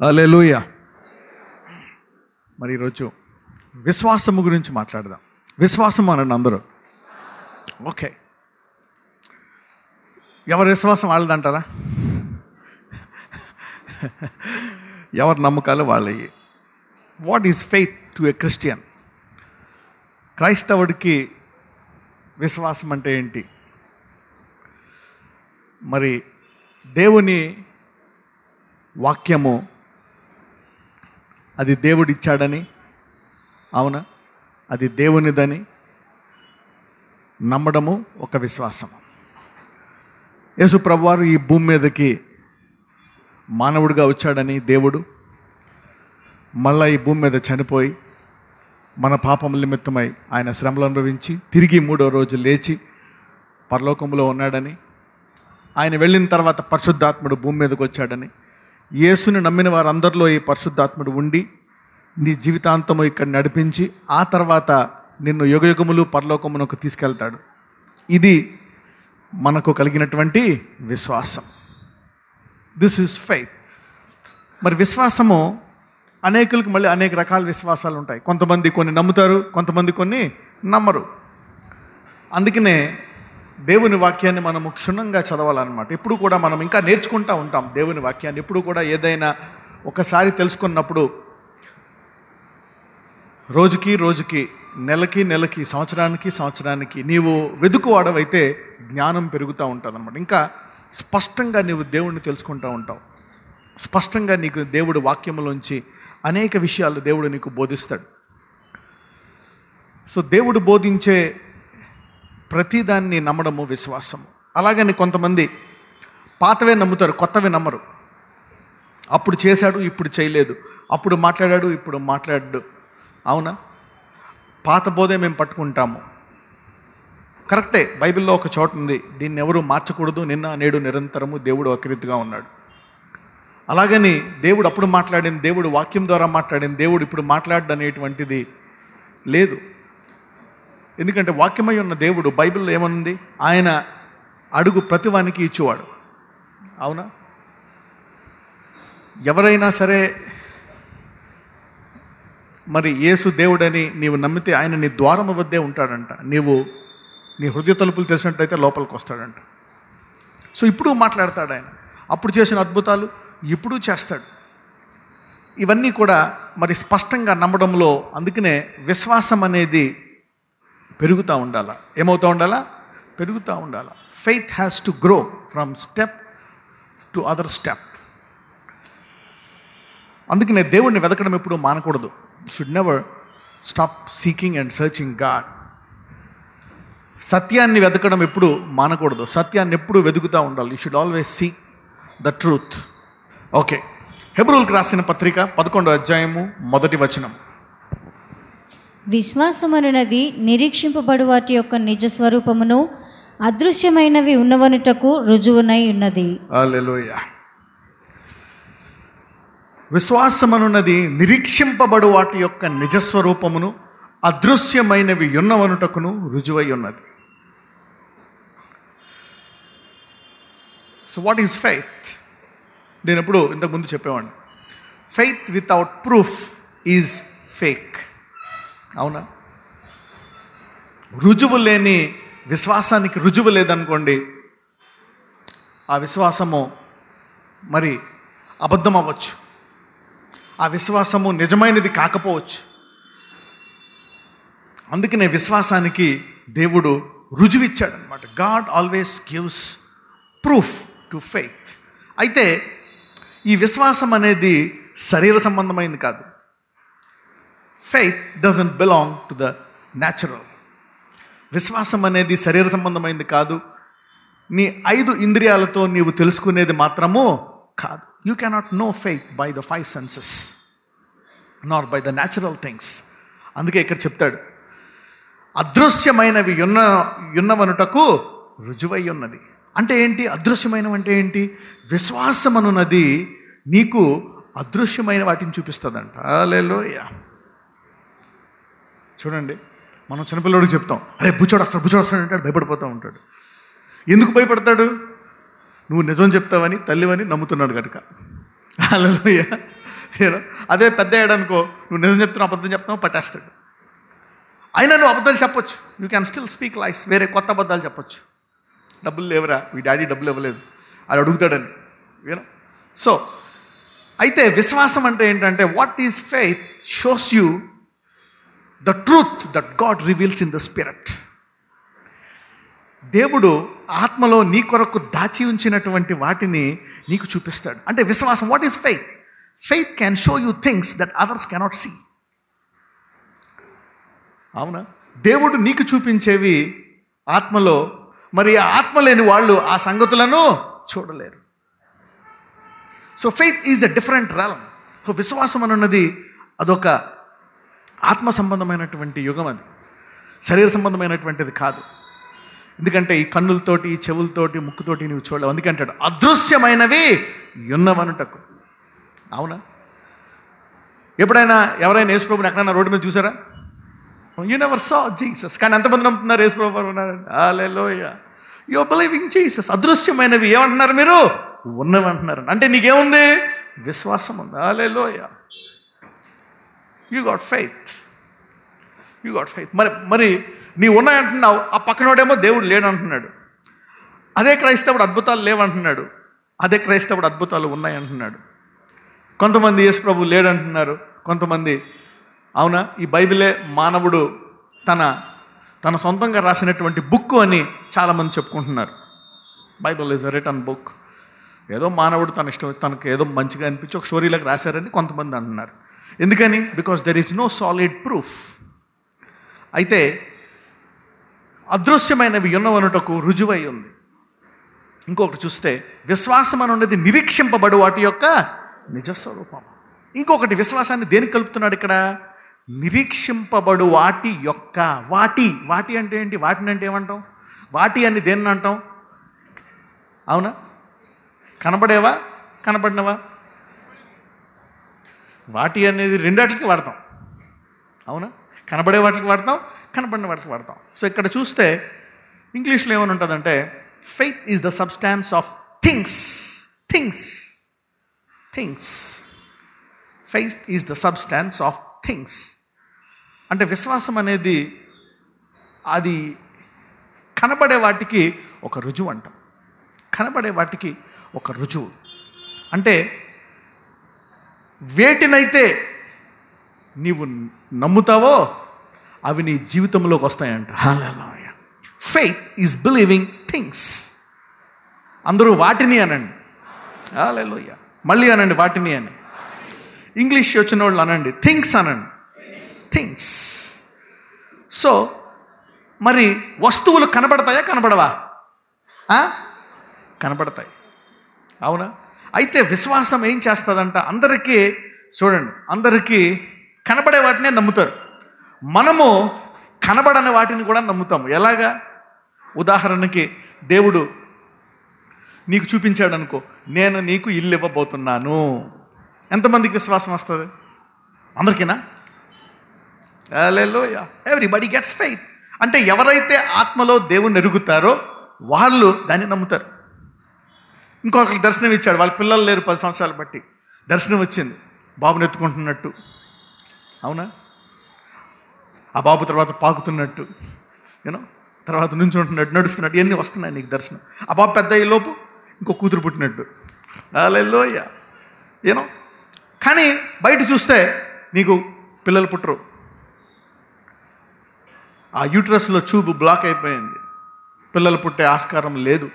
హల్లెలూయా. మరి ఈరోజు విశ్వాసము గురించి మాట్లాడదాం. విశ్వాసం అనండి అందరూ. ఓకే, ఎవరి విశ్వాసం వాళ్ళదంటారా? ఎవరి నమ్మకాలు వాళ్ళవి. What is faith to a Christian? క్రైస్తవుడికి విశ్వాసం అంటే ఏంటి? మరి దేవుని వాక్యము అది దేవుడిచ్చాడని, అవునా, అది దేవునిదని నమ్మడము ఒక విశ్వాసము. యేసు ప్రభువారు ఈ భూమి మీదకి మానవుడిగా వచ్చాడని, దేవుడు మళ్ళా ఈ భూమి మీద చనిపోయి మన పాపముల నిమిత్తమై ఆయన శ్రమలు అనుభవించి తిరిగి 3వ రోజు లేచి పరలోకములో ఉన్నాడని, ఆయన వెళ్ళిన తర్వాత పరిశుద్ధాత్ముడు భూమి మీదకి వచ్చాడని, యేసుని నమ్మిన వారందరిలో ఈ పరిశుద్ధాత్ముడు ఉండి నీ జీవితాంతము ఇక్కడ నడిపించి ఆ తర్వాత నిన్ను యుగయుగములు పరలోకమునకు తీసుకెళ్తాడు. ఇది మనకు కలిగినటువంటి విశ్వాసం. This is faith. మరి విశ్వాసము అనేకులకు మళ్ళీ అనేక రకాల విశ్వాసాలు ఉంటాయి. కొంతమంది కొన్ని నమ్ముతారు, కొంతమంది కొన్ని నమ్మరు. అందుకనే దేవుని వాక్యాన్ని మనము క్షుణ్ణంగా చదవాలన్నమాట. ఎప్పుడు కూడా మనం ఇంకా నేర్చుకుంటూ ఉంటాం దేవుని వాక్యాన్ని. ఎప్పుడు కూడా ఏదైనా ఒకసారి తెలుసుకున్నప్పుడు రోజుకి రోజుకి, నెలకి నెలకి, సంవత్సరానికి నీవు వెదుకువాడవైతే జ్ఞానం పెరుగుతూ ఉంటుంది అన్నమాట. ఇంకా స్పష్టంగా నీవు దేవుడిని తెలుసుకుంటూ ఉంటావు. స్పష్టంగా నీకు దేవుడు వాక్యములోంచి అనేక విషయాలు దేవుడు నీకు బోధిస్తాడు. సో దేవుడు బోధించే ప్రతిదాన్ని నమ్మడము విశ్వాసము. అలాగని కొంతమంది పాతవే నమ్ముతారు, కొత్తవి నమ్మరు. అప్పుడు చేశాడు, ఇప్పుడు చేయలేదు. అప్పుడు మాట్లాడాడు, ఇప్పుడు మాట్లాడాడు. అవునా? పాత బోధే మేము పట్టుకుంటాము. కరెక్టే, బైబిల్లో ఒక చోట ఉంది, దీన్ని ఎవరు మార్చకూడదు, నిన్న నేడు నిరంతరము దేవుడు ఒకరీతిగా ఉన్నాడు. అలాగని దేవుడు అప్పుడు మాట్లాడింది, దేవుడు వాక్యం ద్వారా మాట్లాడింది, దేవుడు ఇప్పుడు మాట్లాడడం అనేటువంటిది లేదు. ఎందుకంటే వాక్యమై ఉన్న దేవుడు, బైబిల్లో ఏమనుంది, ఆయన అడుగు ప్రతివానికి ఇచ్చేవాడు. అవునా? ఎవరైనా సరే మరి యేసు దేవుడని నీవు నమ్మితే ఆయన నీ ద్వారము వద్దే ఉంటాడంట. నీవు నీ హృదయ తలుపులు తెరిచినట్టయితే లోపలికి వస్తాడంట. సో ఇప్పుడు మాట్లాడతాడు ఆయన. అప్పుడు చేసిన అద్భుతాలు ఇప్పుడు చేస్తాడు. ఇవన్నీ కూడా మరి స్పష్టంగా నమ్మడంలో, అందుకనే విశ్వాసం అనేది పెరుగుతూ ఉండాలా. ఏమవుతూ ఉండాలా? పెరుగుతూ ఉండాలా. Faith has to grow from step to other step. అందుకనే దేవుడిని వెతకడం ఎప్పుడు మానకూడదు. Should never stop seeking and searching God. సత్యాన్ని వెతకడం ఎప్పుడు మానకూడదు. సత్యాన్ని ఎప్పుడు వెతుకుతూ ఉండాలి. You should always seek the truth. Okay, హెబ్రోల్కి రాసిన పత్రిక 11వ అధ్యాయము 1వ వచనం. విశ్వాసమనున్నది నిరీక్షింపబడు వాటి యొక్క నిజ స్వరూపమును, అదృశ్యమైనవి ఉన్నవనుటకు రుజువునై ఉన్నది. హల్లెలూయా. విశ్వాసమనున్నది నిరీక్షింపబడు వాటి యొక్క నిజస్వరూపమును, అదృశ్యమైనవి ఉన్నవనుటకును రుజువై ఉన్నది. So what is faith? నేను ఎప్పుడు ఇంతకుముందు చెప్పేవాడిని, faith without proof is fake. అవునా? రుజువు లేని విశ్వాసానికి రుజువు లేదనుకోండి, ఆ విశ్వాసము మరి అబద్ధం అవ్వచ్చు. ఆ విశ్వాసము నిజమైనది కాకపోవచ్చు. అందుకనే విశ్వాసానికి దేవుడు రుజువిచ్చాడనమాట. God always gives proof to faith. అయితే ఈ విశ్వాసం అనేది శరీర సంబంధమైనది కాదు. Faith doesn't belong to the natural. విశ్వాసం అనేది శరీర సంబంధమైనది కాదు. నీ 5 ఇంద్రియాలతో నీవు తెలుసుకునేది మాత్రము కాదు. You cannot know faith by the 5 senses nor by the natural things. అందుకే ఇక్కడ చెప్తాడు, అదృశ్యమైనవి ఉన్నవనుటకు రుజువై ఉన్నది. అంటే ఏంటి? అదృశ్యమైనవి అంటే ఏంటి? విశ్వాసమనున్నది నీకు అదృశ్యమైన వాటిని చూపిస్తుందంట. హల్లెలూయా. చూడండి, మనం చిన్నపిల్లడికి చెప్తాం, అరే బుచ్చోడు వస్తాడు అంటాడు, భయపడిపోతూ ఉంటాడు. ఎందుకు భయపడతాడు? నువ్వు నిజం చెప్తావని, తల్లివని నమ్ముతున్నాడు కనుక. హల్లెలూయా. యూనో అదే పెద్ద అయ్యాడనుకో, నువ్వు నిజం చెప్తున్నావు అబద్ధం చెప్తున్నావు పట్టేస్తాడు. అయినా నువ్వు అబద్ధాలు చెప్పొచ్చు, యూ క్యాన్ స్టిల్ స్పీక్ లైస్, వేరే కొత్త అబద్ధాలు చెప్పొచ్చు. డబ్బులు లేవురా, మీ డాడీ డబ్బులు ఇవ్వలేదు అది అడుగుతాడని, యూనో. సో అయితే విశ్వాసం అంటే ఏంటంటే, what is faith shows you the truth that God reveals in the spirit. దేవుడు ఆత్మలో నీ కొరకు దాచి ఉంచినటువంటి వాటిని నీకు చూపిస్తాడు. అంటే విశ్వాసం, what is faith? Faith can show you things that others cannot see. అవునా? దేవుడు నీకు చూపించేవి ఆత్మలో, మరి ఆ ఆత్మ లేని వాళ్ళు ఆ సంగతులను చూడలేరు. So faith is a different realm. So విశ్వాసం అన్నది అదొక ఆత్మ సంబంధమైనటువంటి యుగం, అది శరీర సంబంధమైనటువంటిది కాదు. ఎందుకంటే ఈ కన్నులతోటి, ఈ చెవులతోటి, ముక్కుతోటి నువ్వు చూడలేవు. అందుకంటాడు అదృశ్యమైనవి ఉన్నవనుటకు. అవునా? ఎప్పుడైనా ఎవరైనా యేసుప్రభుని ఎక్కడైనా రోడ్డు మీద చూసారా? You never saw Jesus. కానీ ఎంతమంది నమ్ముతున్నారు యేసుప్రభు ఉన్నారు? Hallelujah, you are believing Jesus. అదృశ్యమైనవి ఏమంటున్నారు మీరు? ఉన్నవి అంటున్నారు. అంటే నీకేముంది? విశ్వాసం ఉంది. Hallelujah, you got faith, you got faith. మరి నీ ఉన్నాయంటున్నావు, ఆ పక్కనోడేమో దేవుడు లేడంటున్నాడు. అదే క్రైస్తవుడు అద్భుతాలు లేవంటున్నాడు, అదే క్రైస్తవుడు అద్భుతాలు ఉన్నాయంటున్నాడు. కొంతమంది యేసు ప్రభు లేడంటున్నారు, కొంతమంది అవునా ఈ బైబిలే మానవుడు తన సొంతంగా రాసినటువంటి బుక్ అని చాలామంది చెప్పుకుంటున్నారు. Bible is a written book. ఏదో మానవుడు తన ఇష్టం, తనకు ఏదో మంచిగా అనిపించి ఒక స్టోరీలకు రాశారని కొంతమంది అంటున్నారు. ఎందుకని? Because there is no solid proof. అయితే అదృశ్యమైనవి ఉన్నవనుటకు రుజువై ఉంది. ఇంకొకటి చూస్తే విశ్వాసం అనేది నిరీక్షింపబడు వాటి యొక్క నిజస్వరూపం. ఇంకొకటి విశ్వాసాన్ని దేనికి కలుపుతున్నాడు ఇక్కడ? నిరీక్షింపబడు వాటి యొక్క. వాటి అంటే ఏంటి? వాటిని అంటే ఏమంటాం? వాటి అని దేన్ని అంటాం? అవునా? కనబడేవా, కనబడినవా? వాటి అనేది రెండాటికి వాడతాం. అవునా? కనబడే వాటికి వాడతాం, కనబడిన వాటికి వాడతాం. సో ఇక్కడ చూస్తే ఇంగ్లీష్లో ఏమని ఉంటుందంటే, faith is the substance of things. Faith is the substance of things. అంటే విశ్వాసం అనేది అది కనబడే వాటికి ఒక రుజువు అంటాం. కనబడే వాటికి ఒక రుజువు అంటే వేటినైతే నీవు నమ్ముతావో అవి నీ జీవితంలోకి వస్తాయంట. Hallelujah. Faith is believing things. అందరూ వాటిని అనండి. హల్లెలూయా. మళ్ళీ అనండి వాటిని అని. ఇంగ్లీష్ వచ్చిన వాళ్ళు అనండి థింగ్స్ అనండి. థింగ్స్. సో మరి వస్తువులు కనబడతాయా, కనబడవా? కనబడతాయి. అవునా? అయితే విశ్వాసం ఏం చేస్తుందంట? అందరికీ చూడండి, అందరికీ కనబడే వాటినే నమ్ముతారు. మనము కనబడని వాటిని కూడా నమ్ముతాము. ఎలాగా? ఉదాహరణకి దేవుడు నీకు చూపించాడు అనుకో, నేను నీకు ఇల్లు ఇవ్వబోతున్నాను. ఎంతమందికి విశ్వాసం వస్తుంది? అందరికీనా? హల్లెలూయా. Everybody gets faith. అంటే ఎవరైతే ఆత్మలో దేవుణ్ణి ఎరుగుతారో వాళ్ళు దాన్ని నమ్ముతారు. ఇంకొకరికి దర్శనం ఇచ్చాడు, వాళ్ళ పిల్లలు లేరు 10 సంవత్సరాలు బట్టి. దర్శనం వచ్చింది, బాబుని ఎత్తుకుంటున్నట్టు. అవునా? ఆ బాబు తర్వాత పాకుతున్నట్టు, యూనో, తర్వాత నుంచుంటున్నట్టు, నడుస్తున్నట్టు, ఇవన్నీ వస్తున్నాయి నీకు దర్శనం. ఆ బాబు పెద్ద అయ్యే లోపు ఇంకో కూతురు పుట్టినట్టు. హల్లెలూయా. యూనో. కానీ బయట చూస్తే నీకు పిల్లలు పుట్టరు. ఆ యూట్రస్లో ట్యూబ్ బ్లాక్ అయిపోయింది, పిల్లలు పుట్టే ఆస్కారం లేదు.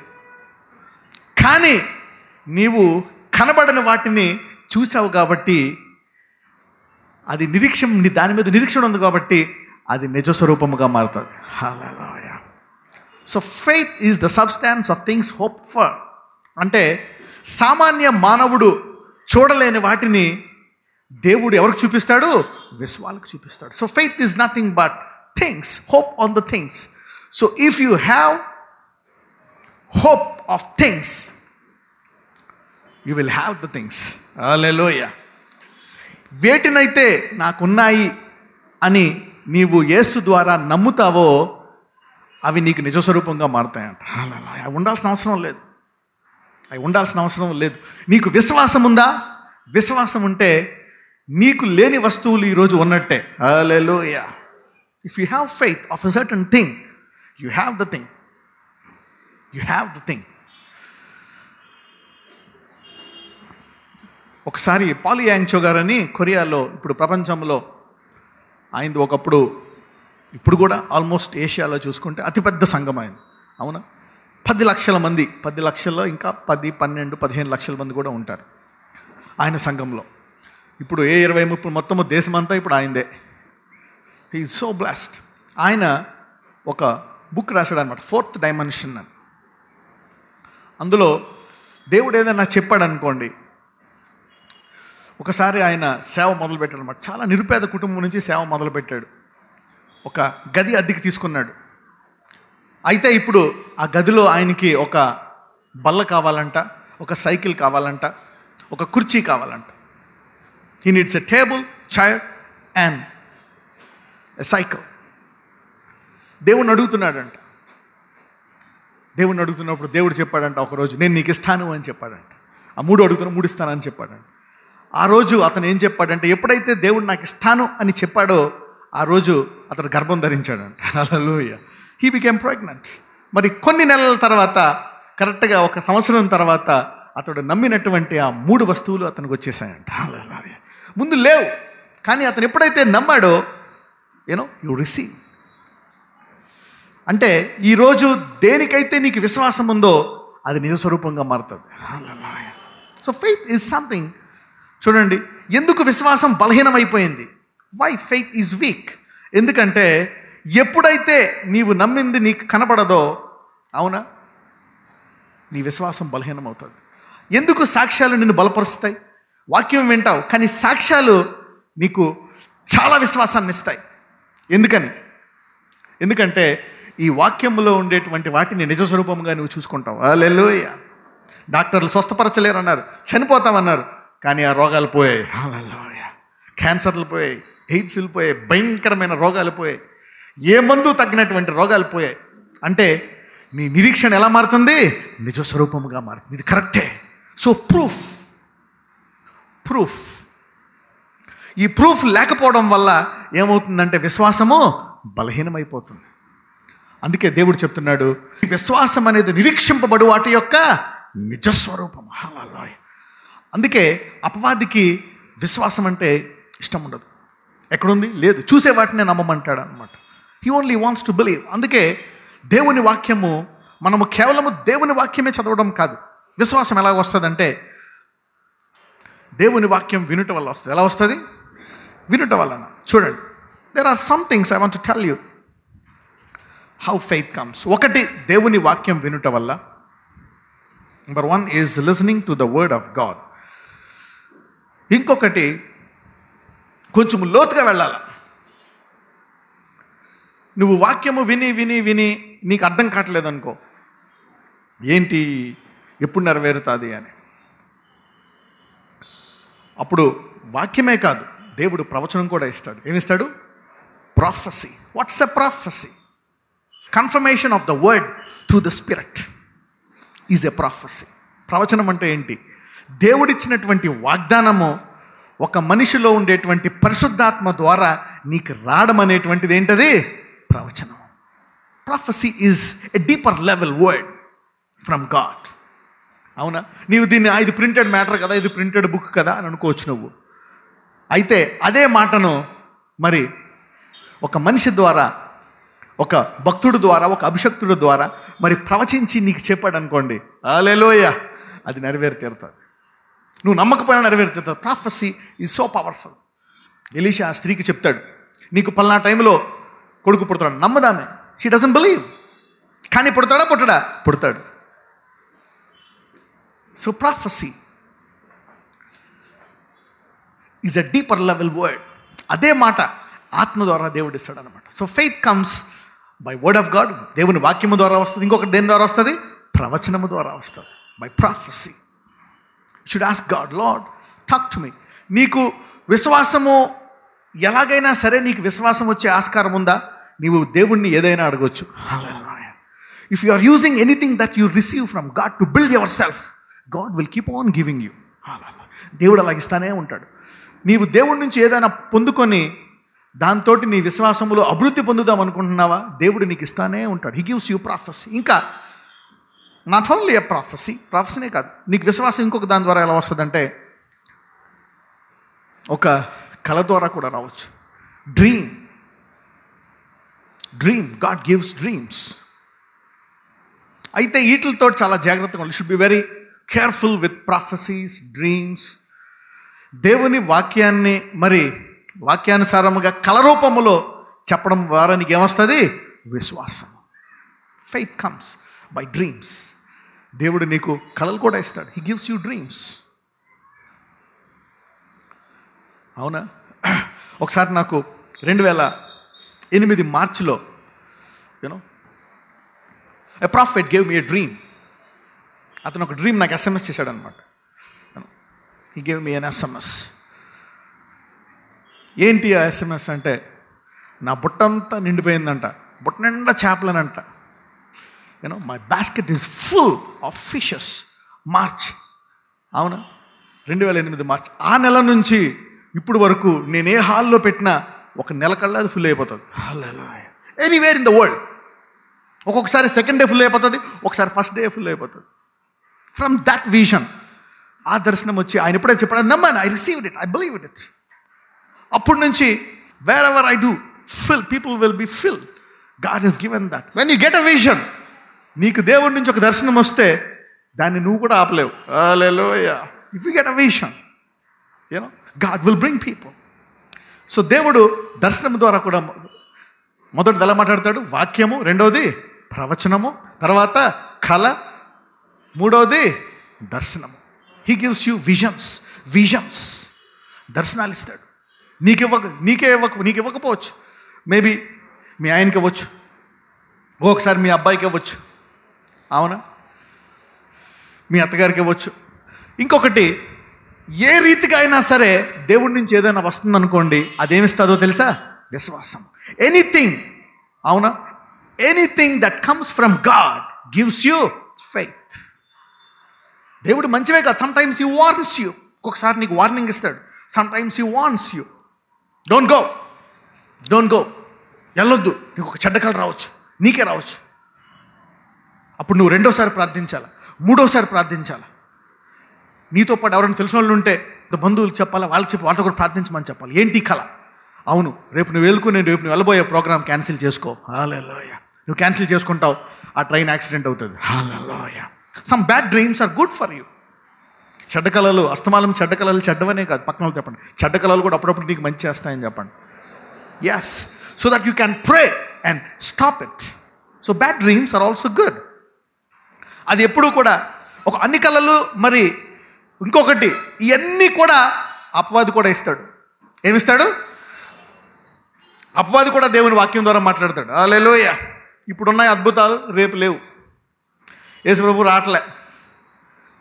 కానీ నీవు కనబడని వాటిని చూసావు కాబట్టి అది దాని మీద నిరీక్షణ ఉంది కాబట్టి అది నిజ స్వరూపముగా మారుతుంది. Hallelujah. So faith is the substance of things hope for. అంటే సామాన్య మానవుడు చూడలేని వాటిని దేవుడు ఎవరికి చూపిస్తాడు? విశ్వాలకు చూపిస్తాడు. So faith is nothing but things, hope on the things. So if you have hope of things, you will have the things. Hallelujah. వేటినైతే నాకున్నాయి అని నీవు యేసు ద్వారా నమ్ముతావో అవి నీకు నిజస్వరూపంగా మారుతాయంట. హల్లెలూయా. అవి ఉండాల్సిన అవసరం లేదు. నీకు విశ్వాసం ఉందా? విశ్వాసం ఉంటే నీకు లేని వస్తువులు ఈరోజు ఉన్నట్టే. Hallelujah. If you have faith of a certain thing, you have the thing. You have the thing. ఒకసారి పాలి యాంగ్చో గారని కొరియాలో, ఇప్పుడు ప్రపంచంలో ఆయనది ఒకప్పుడు, ఇప్పుడు కూడా ఆల్మోస్ట్ ఏషియాలో చూసుకుంటే అతిపెద్ద సంఘం ఆయన. అవునా? 10 లక్షల మంది, 10 లక్షల్లో ఇంకా 10, 12, 15 లక్షల మంది కూడా ఉంటారు ఆయన సంఘంలో. ఇప్పుడు 20, 30 మొత్తము దేశమంతా ఇప్పుడు ఆయనదే. He is so blessed. ఆయన ఒక బుక్ రాశాడు అనమాట, 4th డైమెన్షన్ అని. అందులో దేవుడు ఏదైనా చెప్పాడు అనుకోండి, ఒకసారి ఆయన సేవ మొదలుపెట్టాడు అనమాట. చాలా నిరుపేద కుటుంబం నుంచి సేవ మొదలుపెట్టాడు. ఒక గది అద్దెకి తీసుకున్నాడు. అయితే ఇప్పుడు ఆ గదిలో ఆయనకి ఒక బల్ల కావాలంట, ఒక సైకిల్ కావాలంట, ఒక కుర్చీ కావాలంట. He needs a table, chair and a cycle. దేవుణ్ణి అడుగుతున్నాడంట. దేవుణ్ణి అడుగుతున్నప్పుడు దేవుడు చెప్పాడంట ఒకరోజు, నేను నీకు ఇస్తాను అని చెప్పాడంట. ఆ 3 అడుగుతున్నా 3 ఇస్తానని చెప్పాడంట. ఆ రోజు అతను ఏం చెప్పాడంటే, ఎప్పుడైతే దేవుడు నాకు ఇస్తాను అని చెప్పాడో ఆ రోజు అతను గర్భం ధరించాడంట. హల్లెలూయా. He became pregnant. మరి కొన్ని నెలల తర్వాత, కరెక్ట్గా 1 సంవత్సరం తర్వాత అతడు నమ్మినటువంటి ఆ 3 వస్తువులు అతనికి వచ్చేసాయంట. హల్లెలూయా. ముందు లేవు, కానీ అతను ఎప్పుడైతే నమ్మాడో, యు రిసీవ్. అంటే ఈరోజు దేనికైతే నీకు విశ్వాసం ఉందో అది నిజ స్వరూపంగా మారుతుంది. Hallelujah. So faith is something. చూడండి, ఎందుకు విశ్వాసం బలహీనమైపోయింది? Why faith is weak? ఎందుకంటే ఎప్పుడైతే నీవు నమ్మింది నీకు కనపడదో, అవునా, నీ విశ్వాసం బలహీనమవుతుంది. ఎందుకు సాక్ష్యాలు నిన్ను బలపరుస్తాయి? వాక్యం వింటావు, కానీ సాక్ష్యాలు నీకు చాలా విశ్వాసాన్ని ఇస్తాయి. ఎందుకంటే ఈ వాక్యంలో ఉండేటువంటి వాటిని నిజ స్వరూపంగా నువ్వు చూసుకుంటావు. హల్లెలూయా. డాక్టర్లు స్వస్థపరచలేరు అన్నారు, చనిపోతామన్నారు, కానీ ఆ రోగాలు పోయాయి. హల్లెలూయా. క్యాన్సర్లు పోయాయి, ఎయిడ్స్లు పోయాయి, భయంకరమైన రోగాలు పోయాయి, ఏ మందు తగ్గినటువంటి రోగాలు పోయాయి. అంటే నీ నిరీక్షణ ఎలా మారుతుంది? నిజ స్వరూపముగా మారుతుంది. ఇది కరెక్టే. So proof. ఈ ప్రూఫ్ లేకపోవడం వల్ల ఏమవుతుందంటే విశ్వాసము బలహీనమైపోతుంది. అందుకే దేవుడు చెప్తున్నాడు, విశ్వాసం అనేది నిరీక్షింపబడు వాటి యొక్క నిజస్వరూపం. హల్లెలూయా. అందుకే అపవాదికి విశ్వాసం అంటే ఇష్టం ఉండదు. ఎక్కడుంది? లేదు. చూసే వాటిని నమ్మమంటాడు అనమాట. He only wants to believe. అందుకే దేవుని వాక్యము, మనము కేవలము దేవుని వాక్యమే చదవడం కాదు. విశ్వాసం ఎలా వస్తుందంటే, దేవుని వాక్యం వినుట వల్ల వస్తుంది. ఎలా వస్తుంది? వినుట వలన. చూడండి, there are some things I want to tell you how faith comes. ఒకటి, దేవుని వాక్యం వినుట వల్ల. Number 1 is listening to the word of God. ఇంకొకటి, కొంచెం లోతుగా వెళ్ళాల. నువ్వు వాక్యము విని విని విని నీకు అర్థం కావట్లేదు అనుకో, ఏంటి ఎప్పుడు నెరవేరుతుంది అని. అప్పుడు వాక్యమే కాదు, దేవుడు ప్రవచనం కూడా ఇస్తాడు. ఏమిస్తాడు? Prophecy. What's a prophecy? Confirmation of the word through the spirit is a prophecy. ప్రవచనం అంటే ఏంటి? దేవుడిచ్చినటువంటి వాగ్దానము ఒక మనిషిలో ఉండేటువంటి పరిశుద్ధాత్మ ద్వారా నీకు రావడం అనేటువంటిది ఏంటది? ప్రవచనం. Prophecy is a deeper level word from God. అవునా? నీవు దీన్ని ఇది ప్రింటెడ్ మ్యాటర్ కదా, ఇది ప్రింటెడ్ బుక్ కదా అని అనుకోవచ్చు నువ్వు. అయితే అదే మాటను మరి ఒక మనిషి ద్వారా, ఒక భక్తుడు ద్వారా, ఒక అభిషక్తుడు ద్వారా మరి ప్రవచించి నీకు చెప్పాడు అనుకోండి, హల్లెలూయా, అది నెరవేరుతీరుతుంది. నువ్వు నమ్మకపోయినా నెరవేరుతీరుతుంది. Prophecy is so powerful. Elisha ఆ స్త్రీకి చెప్తాడు, నీకు పలానా టైంలో కొడుకు పుడతాడు. నమ్మదామే. She doesn't believe. కానీ పుడతాడా? పుడతాడు. So prophecy is a deeper level word. అదే మాట ఆత్మ ద్వారా దేవుడు ఇస్తాడు అనమాట. So faith comes by word of God. దేవుని వాక్యము ద్వారా వస్తుంది. ఇంకొకటి దేని ద్వారా వస్తుంది? ప్రవచనము ద్వారా వస్తుంది. By prophecy. Should ask God, Lord talk to me. నీకు విశ్వాసము ఎలాగైనా సరే, నీకు విశ్వాసం వచ్చే ఆస్కారం ఉందా? నీవు దేవుణ్ణి ఏదైనా అడగొచ్చు. If you are using anything that you receive from God to build your self, God will keep on giving you. దేవుడు అలాగిస్తానే ఉంటాడు. నీవు దేవుడి నుంచి ఏదైనా పొందుకొని దాంతో నీ విశ్వాసములో అభివృద్ధి పొందుదాం అనుకుంటున్నావా, దేవుడు నీకు ఇస్తానే ఉంటాడు. He gives you prophecy. ఇంకా నాట్ ఓన్లీ ఎ ప్రాఫెసీనే కాదు, నీకు విశ్వాసం ఇంకొక దాని ద్వారా ఎలా వస్తుందంటే ఒక కళ ద్వారా కూడా రావచ్చు. Dream God gives dreams. అయితే వీటితో చాలా జాగ్రత్తగా ఉండాలి. Should be very careful with prophecies, dreams. దేవుని వాక్యాన్ని మరి వాక్యానుసారముగా కళ రూపములో చెప్పడం ద్వారా నీకు ఏమొస్తుంది? విశ్వాసం. Faith comes by dreams. దేవుడు నీకు కళలు కూడా ఇస్తాడు. He gives you dreams. అవునా? ఒకసారి నాకు 2008 మార్చిలో a prophet gave me a dream. అతను ఒక డ్రీమ్ నాకు SMS చేశాడు అనమాట. He gave me an SMS. ఏంటి ఆ SMS అంటే, నా బుట్టంతా నిండిపోయిందంట, బుట్ట నిండా చేపలనంట. My basket is full of fishes. March. అవునా? 2008 మార్చ్. ఆ నెల నుంచి ఇప్పుడు వరకు నేను ఏ హాల్లో పెట్టినా ఒక నెల కల్లా అది ఫుల్ అయిపోతుంది. Anywhere in the world. ఒక్కొక్కసారి సెకండ్ డే ఫుల్ అయిపోతుంది, ఒకసారి ఫస్ట్ డే ఫుల్ అయిపోతుంది. ఫ్రమ్ దట్ విజన్, ఆ దర్శనం వచ్చి ఆయన ఎప్పుడైతే చెప్పాడు, నమ్మాను, I received it, I believe it. అప్పటి నుంచి where ever I do fill, people will be fill. God he's given that. When you get a vision, నీకు దేవుడి నుంచి ఒక దర్శనం వస్తే దాన్ని నువ్వు కూడా ఆపలేవు. Hallelujah. If you get a vision, God will bring people. So దేవుడు దర్శనం ద్వారా కూడా మొదటిది ఎలా మాట్లాడతాడు? వాక్యము, రెండవది ప్రవచనము, తర్వాత కళ, మూడవది దర్శనము. He gives you visions. దర్శనాలు ఇస్తాడు. నీకు ఇవ్వకపోవచ్చు. మేబీ మీ ఆయనకి ఇవ్వచ్చు, ఒకసారి మీ అబ్బాయికి ఇవ్వచ్చు. అవునా? మీ అత్తగారికి ఇవ్వచ్చు. ఇంకొకటి, ఏ రీతిగా అయినా సరే దేవుడి నుంచి ఏదైనా వస్తుందనుకోండి, అదేమిస్తుందో తెలుసా? విశ్వాసం. ఎనీథింగ్, అవునా, anything that comes from God gives you faith. దేవుడు మంచివే కాదు, సమ్టైమ్స్ హీ వార్న్స్ యూ. ఒక్కొక్కసారి నీకు వార్నింగ్ ఇస్తాడు. Sometimes he వార్న్స్ you, don't go, వెళ్ళొద్దు, నీకు ఒక చెడ్డ కల రావచ్చు, నీకే రావచ్చు. అప్పుడు నువ్వు రెండోసారి ప్రార్థించాలా, మూడోసారి ప్రార్థించాలా. నీతో పాటు ఎవరైనా తెలిసిన వాళ్ళు ఉంటే బంధువులు చెప్పాలా, వాళ్ళతో కూడా ప్రార్థించమని చెప్పాలి. ఏంటి కళ? అవును, రేపు నువ్వు నేను రేపు నువ్వు వెళ్ళబోయే ప్రోగ్రామ్ క్యాన్సిల్ చేసుకో. హల్లెలూయా. నువ్వు క్యాన్సిల్ చేసుకుంటావు, ఆ ట్రైన్ యాక్సిడెంట్ అవుతుంది. Hallelujah. Some bad dreams are good for you. చెడ్డ కళలు, అస్తమానం చెడ్డ కళలు చెడ్డవనే కాదు. పక్కన వాళ్ళు చెప్పండి, చెడ్డ కళలు కూడా అప్పుడప్పుడు నీకు మంచి చేస్తాయని చెప్పండి. Yes, so that you can pray and stop it. So bad dreams are also good. అది ఎప్పుడు కూడా అన్ని కళలు. మరి ఇంకొకటి, ఇవన్నీ కూడా అపవాది కూడా ఇస్తాడు. ఏమిస్తాడు? అపవాది కూడా దేవుని వాక్యం ద్వారా మాట్లాడతాడు. హల్లెలూయా. ఇప్పుడున్నాయి అద్భుతాలు, రేపు లేవు. యేసు ప్రభు రావట్లే.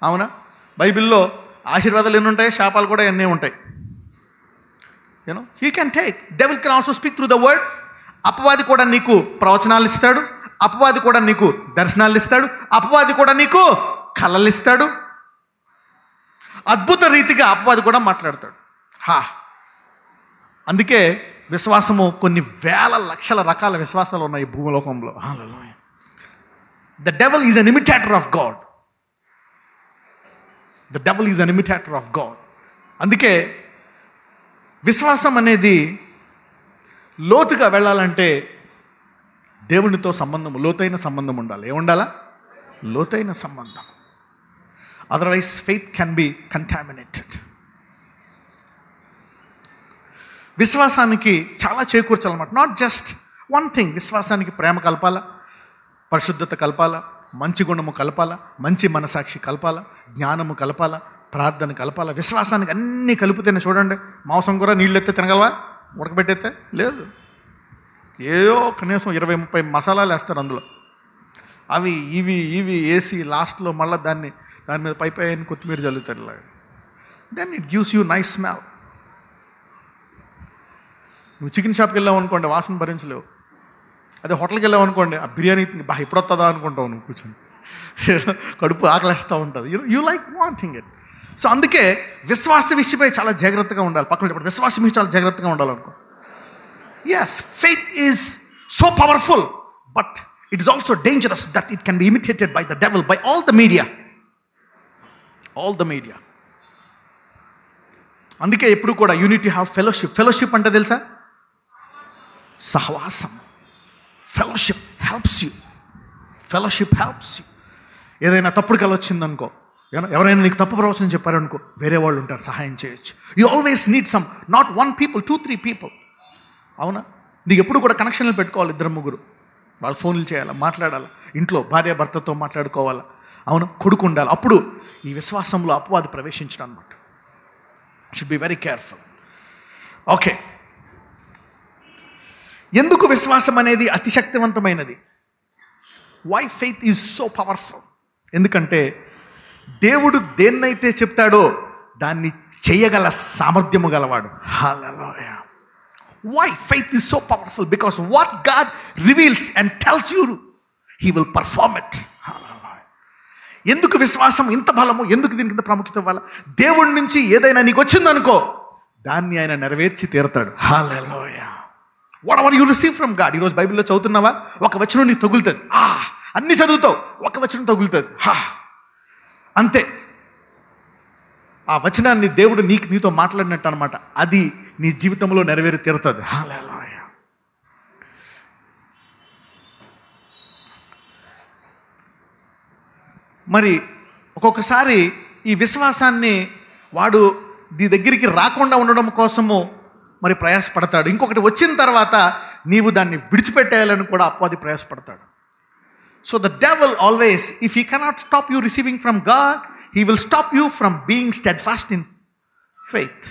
అవునా? బైబిల్లో ఆశీర్వాదాలు ఎన్ని ఉంటాయి, శాపాలు కూడా ఎన్ని ఉంటాయి. He can take, devil can also speak through the word. అపవాది కూడా నీకు ప్రవచనాలు ఇస్తాడు, అపవాది కూడా నీకు దర్శనాలు ఇస్తాడు, అపవాది కూడా నీకు కళలు ఇస్తాడు. అద్భుత రీతిగా అపవాది కూడా మాట్లాడతాడు. అందుకే విశ్వాసము కొన్ని వేల లక్షల రకాల విశ్వాసాలు ఉన్నాయి భూలోకంలో. The devil is an imitator of God. అందుకే విశ్వాసం అనేది లోతుగా వెళ్ళాలంటే దేవునితో సంబంధం, లోతైన సంబంధం ఉండాలి. ఏముండాలా? లోతైన సంబంధం. Otherwise faith can be contaminated. విశ్వాసానికి చాలా చేకూర్చాలన్నమాట. Not just one thing. విశ్వాసానికి ప్రేమ కలపాలా, పరిశుద్ధత కలపాలా, మంచి గుణము కలపాలా, మంచి మనసాక్షి కలపాలా, జ్ఞానము కలపాలా, ప్రార్థన కలపాలా. విశ్వాసానికి అన్నీ కలిపితేనే చూడండి, మాంసం కూర నీళ్ళు ఎత్తే తినగలవా? ఉడకబెట్టేస్తే లేదు. ఏదో కనీసం 20-30 మసాలాలు వేస్తారు అందులో. అవి ఇవి వేసి లాస్ట్లో మళ్ళీ దాని మీద పై కొత్తిమీర చల్లుతారు. ఇలాగ then it gives you nice smell. నువ్వు చికెన్ షాప్కి వెళ్ళావు అనుకోండి, వాసన భరించలేవు. అదే హోటల్కి వెళ్ళావు అనుకోండి, ఆ బిర్యానీ ఎప్పుడు వస్తుందా అనుకుంటావు నువ్వు కూర్చొని. కడుపు ఆకలేస్తూ ఉంటుంది. You like wanting it. So అందుకే విశ్వాస విషయమై చాలా జాగ్రత్తగా ఉండాలి. పక్కన చెప్పండి, విశ్వాసం విషయం చాలా జాగ్రత్తగా ఉండాలనుకో. Yes, faith is so powerful, but it is also dangerous that it can be imitated by the devil, by all the media. అందుకే ఎప్పుడు కూడా you need to have fellowship. Fellowship అంటే తెలుసా? సహవాసం. Fellowship helps you. ఏదైనా తప్పుడు కల వచ్చిందనుకో, ఎవరైనా నీకు తప్పు ప్రవచనం చెప్పారనుకో, వేరే వాళ్ళు ఉంటారు, సహాయం చేయొచ్చు. You always need some, not 1 people, 2-3 people. అవునా? నీకు ఎప్పుడు కూడా కనెక్షన్లు పెట్టుకోవాలి, 2-3. వాళ్ళకి ఫోన్లు చేయాలి, మాట్లాడాలి, ఇంట్లో భార్య భర్తతో మాట్లాడుకోవాలి. అవును, కొడుకు ఉండాలి. అప్పుడు ఈ విశ్వాసంలో అపవాది ప్రవేశించడం అన్నమాట. Should be very careful. Okay, ఎందుకు విశ్వాసం అనేది అతిశక్తివంతమైనది? Why faith is so powerful? ఎందుకంటే దేవుడు దేన్నైతే చెప్తాడో దాన్ని చేయగల సామర్థ్యము గలవాడు. హల్లెలూయా. Why faith is so powerful? Because what God reveals and tells you, He will perform it. ఎందుకు విశ్వాసం ఇంత బలము? ఎందుకు దీనికి ఇంత ప్రాముఖ్యత ఇవ్వాలి? దేవుడి నుంచి ఏదైనా నీకు వచ్చిందనుకో, దాన్ని ఆయన నెరవేర్చి తీరుతాడు. Hallelujah. What ever you receive from God. ఈరోజు బైబిల్లో చదువుతున్నావా, ఒక వచనం నీకు తగులుతుంది, అన్ని చదువుతావు, ఒక వచనం తగులుతుంది, అంతే. ఆ వచనాన్ని దేవుడు నీతో మాట్లాడినట్టు అనమాట. అది నీ జీవితంలో నెరవేరి తీరుతుంది. హల్లెలూయా. మరి ఒక్కొక్కసారి ఈ విశ్వాసాన్ని వాడు నీ దగ్గరికి రాకుండా ఉండడం కోసము మరి ప్రయాసపడతాడు. ఇంకొకటి వచ్చిన తర్వాత నీవు దాన్ని విడిచిపెట్టేయాలని కూడా అపవాది ప్రయాసపడతాడు. So the devil always, if he cannot stop you receiving from God, he will stop you from being steadfast in faith.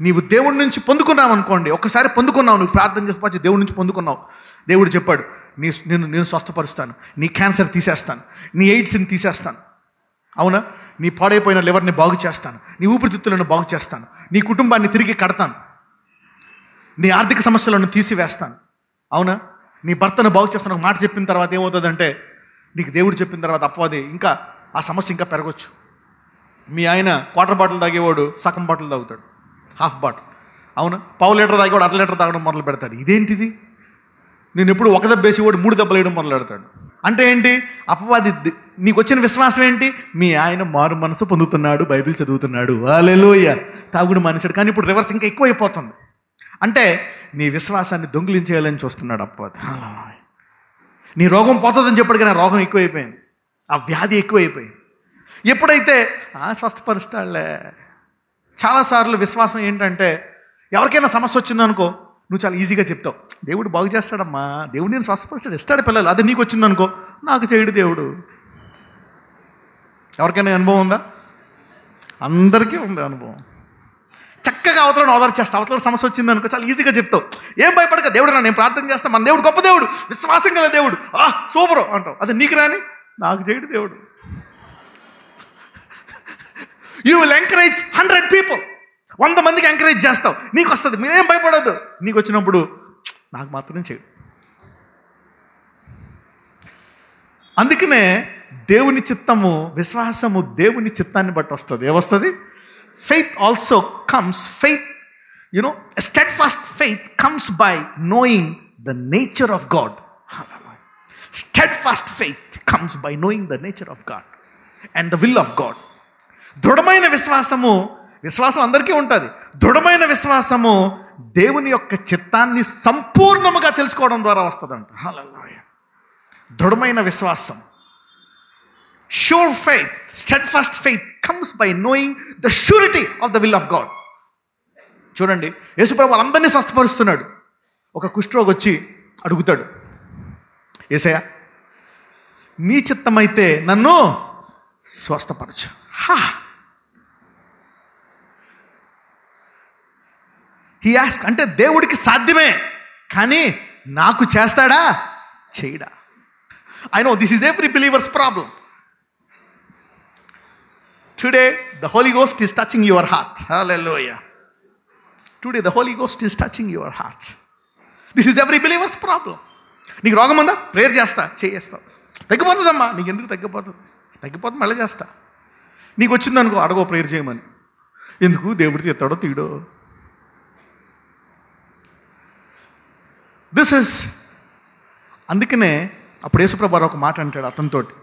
నీవు దేవుడి నుంచి పొందుకున్నావు అనుకోండి, ఒక్కసారి పొందుకున్నావు, నువ్వు ప్రార్థన చేసుకోవచ్చు, దేవుడి నుంచి పొందుకున్నావు, దేవుడు చెప్పాడు నేను స్వస్థపరుస్తాను, నీ క్యాన్సర్ తీసేస్తాను, నీ ఎయిడ్స్ని తీసేస్తాను, అవునా, నీ పాడైపోయిన లివర్ని బాగు చేస్తాను, నీ ఊపిరితిత్తులను బాగు చేస్తాను, నీ కుటుంబాన్ని తిరిగి కడతాను, నీ ఆర్థిక సమస్యలను తీసివేస్తాను, అవునా, నీ భర్తను బాగు చేస్తాను. ఒక మాట చెప్పిన తర్వాత ఏమవుతుందంటే, నీకు దేవుడు చెప్పిన తర్వాత అపవాది ఇంకా ఆ సమస్య ఇంకా పెరగచ్చు. మీ ఆయన 1/4 బాటిల్ తాగేవాడు సగం బాటిల్ తాగుతాడు, హాఫ్ బాటిల్, అవునా, 1/2 లీటర్ తాగేవాడు 1/2 లీటర్ తాగడం మొదలు పెడతాడు. ఇదేంటిది? నేను ఎప్పుడు ఒక దెబ్బ వేసేవాడు 3 దెబ్బలు వేయడం మొదలు పెడతాడు. అంటే ఏంటి? అపవాది నీకు వచ్చిన విశ్వాసం ఏంటి? మీ ఆయన మారు మనసు పొందుతున్నాడు, బైబిల్ చదువుతున్నాడు, హల్లెలూయా, తాగుడు మానేశాడు. కానీ ఇప్పుడు రివర్స్ ఇంకా ఎక్కువైపోతుంది. అంటే నీ విశ్వాసాన్ని దొంగిలించేయాలని చూస్తున్నాడు అపవాది. నీ రోగం పోతుందని చెప్పాడు, కానీ ఆ రోగం ఎక్కువైపోయింది, ఆ వ్యాధి ఎక్కువైపోయింది. ఎప్పుడైతే స్వస్థపరుస్తాడులే. చాలాసార్లు విశ్వాసం ఏంటంటే, ఎవరికైనా సమస్య వచ్చిందనుకో, నువ్వు చాలా ఈజీగా చెప్తావు, దేవుడు బాగు చేస్తాడమ్మా, దేవుడు నేను స్వస్థపరుస్తాడు, ఇస్తాడు పిల్లలు. అదే నీకు వచ్చిందనుకో, నాకు చేయడు దేవుడు. ఎవరికైనా అనుభవం ఉందా? అందరికీ ఉంది అనుభవం. చక్కగా అవతలను ఆదర్ చేస్తా, అవతల సమస్య వచ్చిందనుకో చాలా ఈజీగా చెప్తావు, ఏం భయపడక, దేవుడు నేను ప్రార్థన చేస్తాను, మన దేవుడు గొప్ప దేవుడు, విశ్వాసం గల దేవుడు, సూపరు అంటావు. అదే నీకు రాని, నాకు చేయడు దేవుడు. యూ విల్ ఎంకరేజ్ 100 people, 100 మందికి ఎంకరేజ్ చేస్తావు, నీకు వస్తుంది, మీరేం భయపడద్దు. నీకు వచ్చినప్పుడు నాకు మాత్రం చేయడు. అందుకనే దేవుని చిత్తము, విశ్వాసము దేవుని చిత్తాన్ని బట్టి వస్తుంది. ఏమొస్తుంది? Faith also comes, faith a steadfast faith comes by knowing the nature of God. Steadfast faith comes by knowing the nature of God and the will of God. దృఢమైన విశ్వాసం అందరికీ ఉంటుంది. దృఢమైన విశ్వాసము దేవుని యొక్క చిత్తాన్ని సంపూర్ణముగా తెలుసుకోవడం ద్వారా వస్తుందంట. హల్లెలూయా. దృఢమైన విశ్వాసం, sure faith, steadfast faith comes by knowing the surety of the will of God. చూడండి, యేసుప్రభు వాళ్ళందరినీ స్వస్థపరుస్తున్నాడు. ఒక కుష్ఠరోగి వచ్చి అడుగుతాడు, యేసయ్యా నీ చిత్తమైతే నన్ను స్వస్థపరచు. హీ ఆస్క్, అంటే దేవుడికి సాధ్యమే, కానీ నాకు చేస్తాడా, చేయడా? I know this is every believers problem. Today the Holy Ghost is touching your heart. Hallelujah. Today the Holy Ghost is touching your heart. This is every believer's problem. నీకు రోగం ఉందా? ప్రేయర్ చేస్తా, చేస్తావు, తగ్గిపోతుందమ్మా. నీకు ఎందుకు తగ్గిపోతుంది? మళ్ళీ చేస్తా. నీకు వచ్చిందనుకో, అడగో ప్రేయర్ చేయమని. ఎందుకు? దేవుడు తీస్తాడో తీడో. దిస్ ఇస్, అందుకనే అప్పుడు యేసుప్రభువారు ఒక మాట అంటాడు అతనితోటి,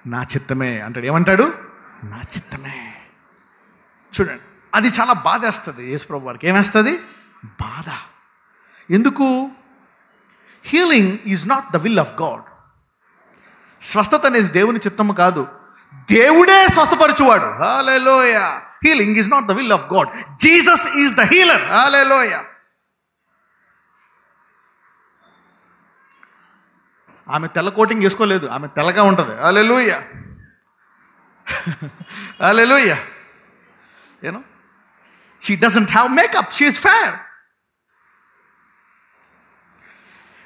నా చిత్తమే అంటాడు. ఏమంటాడు? నా చిత్తమే. చూడండి, అది చాలా బాధేస్తుంది యేసుప్రభువారికి. ఏమేస్తుంది? బాధ. ఎందుకు? Healing is not the will of God. స్వస్థత అనేది దేవుని చిత్తము కాదు, దేవుడే స్వస్థపరచువాడు. Hallelujah. Healing is not the will of God, Jesus is the healer. Hallelujah. ఆమె తెల్ల కోటింగ్ వేసుకోలేదు, ఆమె తెల్లగా ఉంటుంది. Hallelujah. Hallelujah. You know, she doesn't have makeup, she is fair.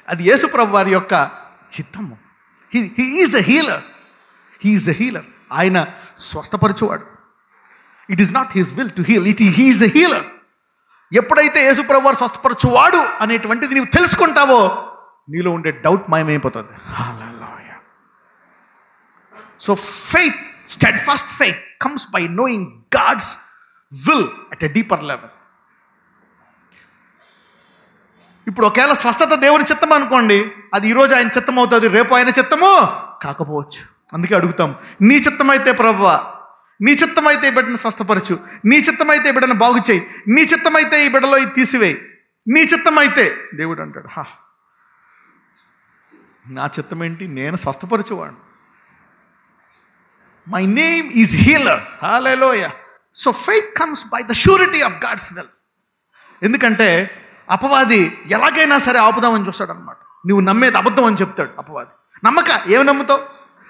అది యేసుప్రభు వారి యొక్క చిత్తము. He is a healer. He is a healer. ఆయన స్వస్థపరచువాడు. It is not his will to heal, he is a healer. ఎప్పుడైతే యేసుప్రభు వారు స్వస్థపరచువాడు అనేటువంటిది నీవు తెలుసుకుంటావో, నీలో ఉండే డౌట్ మాయమైపోతుంది. Hallelujah. So faith, steadfast faith comes by knowing God's will at a deeper level. ఇప్పుడు ఒకవేళ స్వస్థత దేవుని చిత్తం అనుకోండి, అది ఈరోజు ఆయన చిత్తం అవుతుంది, రేపు ఆయన చిత్తము కాకపోవచ్చు. అందుకే అడుగుతాం, నీ చిత్తమైతే ప్రభువా, నీ చిత్తమైతే ఈ బిడ్డను స్వస్థపరచు, నీ చిత్తమైతే ఈ బిడ్డను బాగు చేయి, నీ చిత్తమైతే ఈ బిడ్డలో ఇది తీసివేయి, నీ చిత్తమైతే. దేవుడు అంటాడు, నా చిత్తం ఏంటి? నేను స్వస్థపరచువాడు. My name is healer. Hallelujah. So faith comes by the surety of God's will. ఎందుకంటే అపవాది ఎలాగైనా సరే ఆపుదామని చూస్తాడు అనమాట. నువ్వు నమ్మేది అబద్ధం అని చెప్తాడు అపవాది. నమ్మక ఏమి నమ్ముతావు?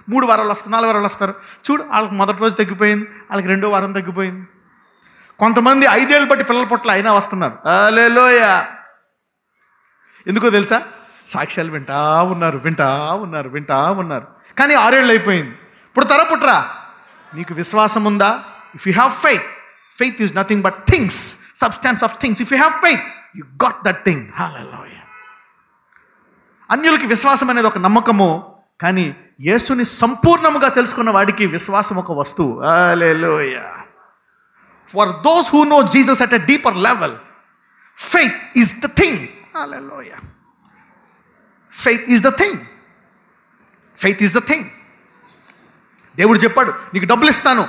3 వారాలు వస్తారు, 4 వారాలు వస్తారు. చూడు, వాళ్ళకి మొదటి రోజు తగ్గిపోయింది, వాళ్ళకి 2వ వారం తగ్గిపోయింది. కొంతమంది 5 ఏళ్ళు బట్టి పిల్లల పొట్ల అయినా వస్తున్నారు. హల్లెలూయా. ఎందుకో తెలుసా? సాక్ష్యాలు వింటా ఉన్నారు. కానీ 6 ఏళ్ళు అయిపోయింది. పుట్టరా? నీకు విశ్వాసం ఉందా? If you have faith, faith is nothing but things, substance of things. If you have faith, you got that thing. Hallelujah. అన్యులకి విశ్వాసం అనేది ఒక నమ్మకము, కానీ యేసుని సంపూర్ణముగా తెలుసుకున్న వాడికి విశ్వాసం ఒక వస్తువు. Hallelujah. For those who know Jesus at a deeper level, faith is the thing. Hallelujah. Faith is the thing. Faith is the thing. దేవుడు చెప్పాడు, నీకు డబ్బులు ఇస్తాను,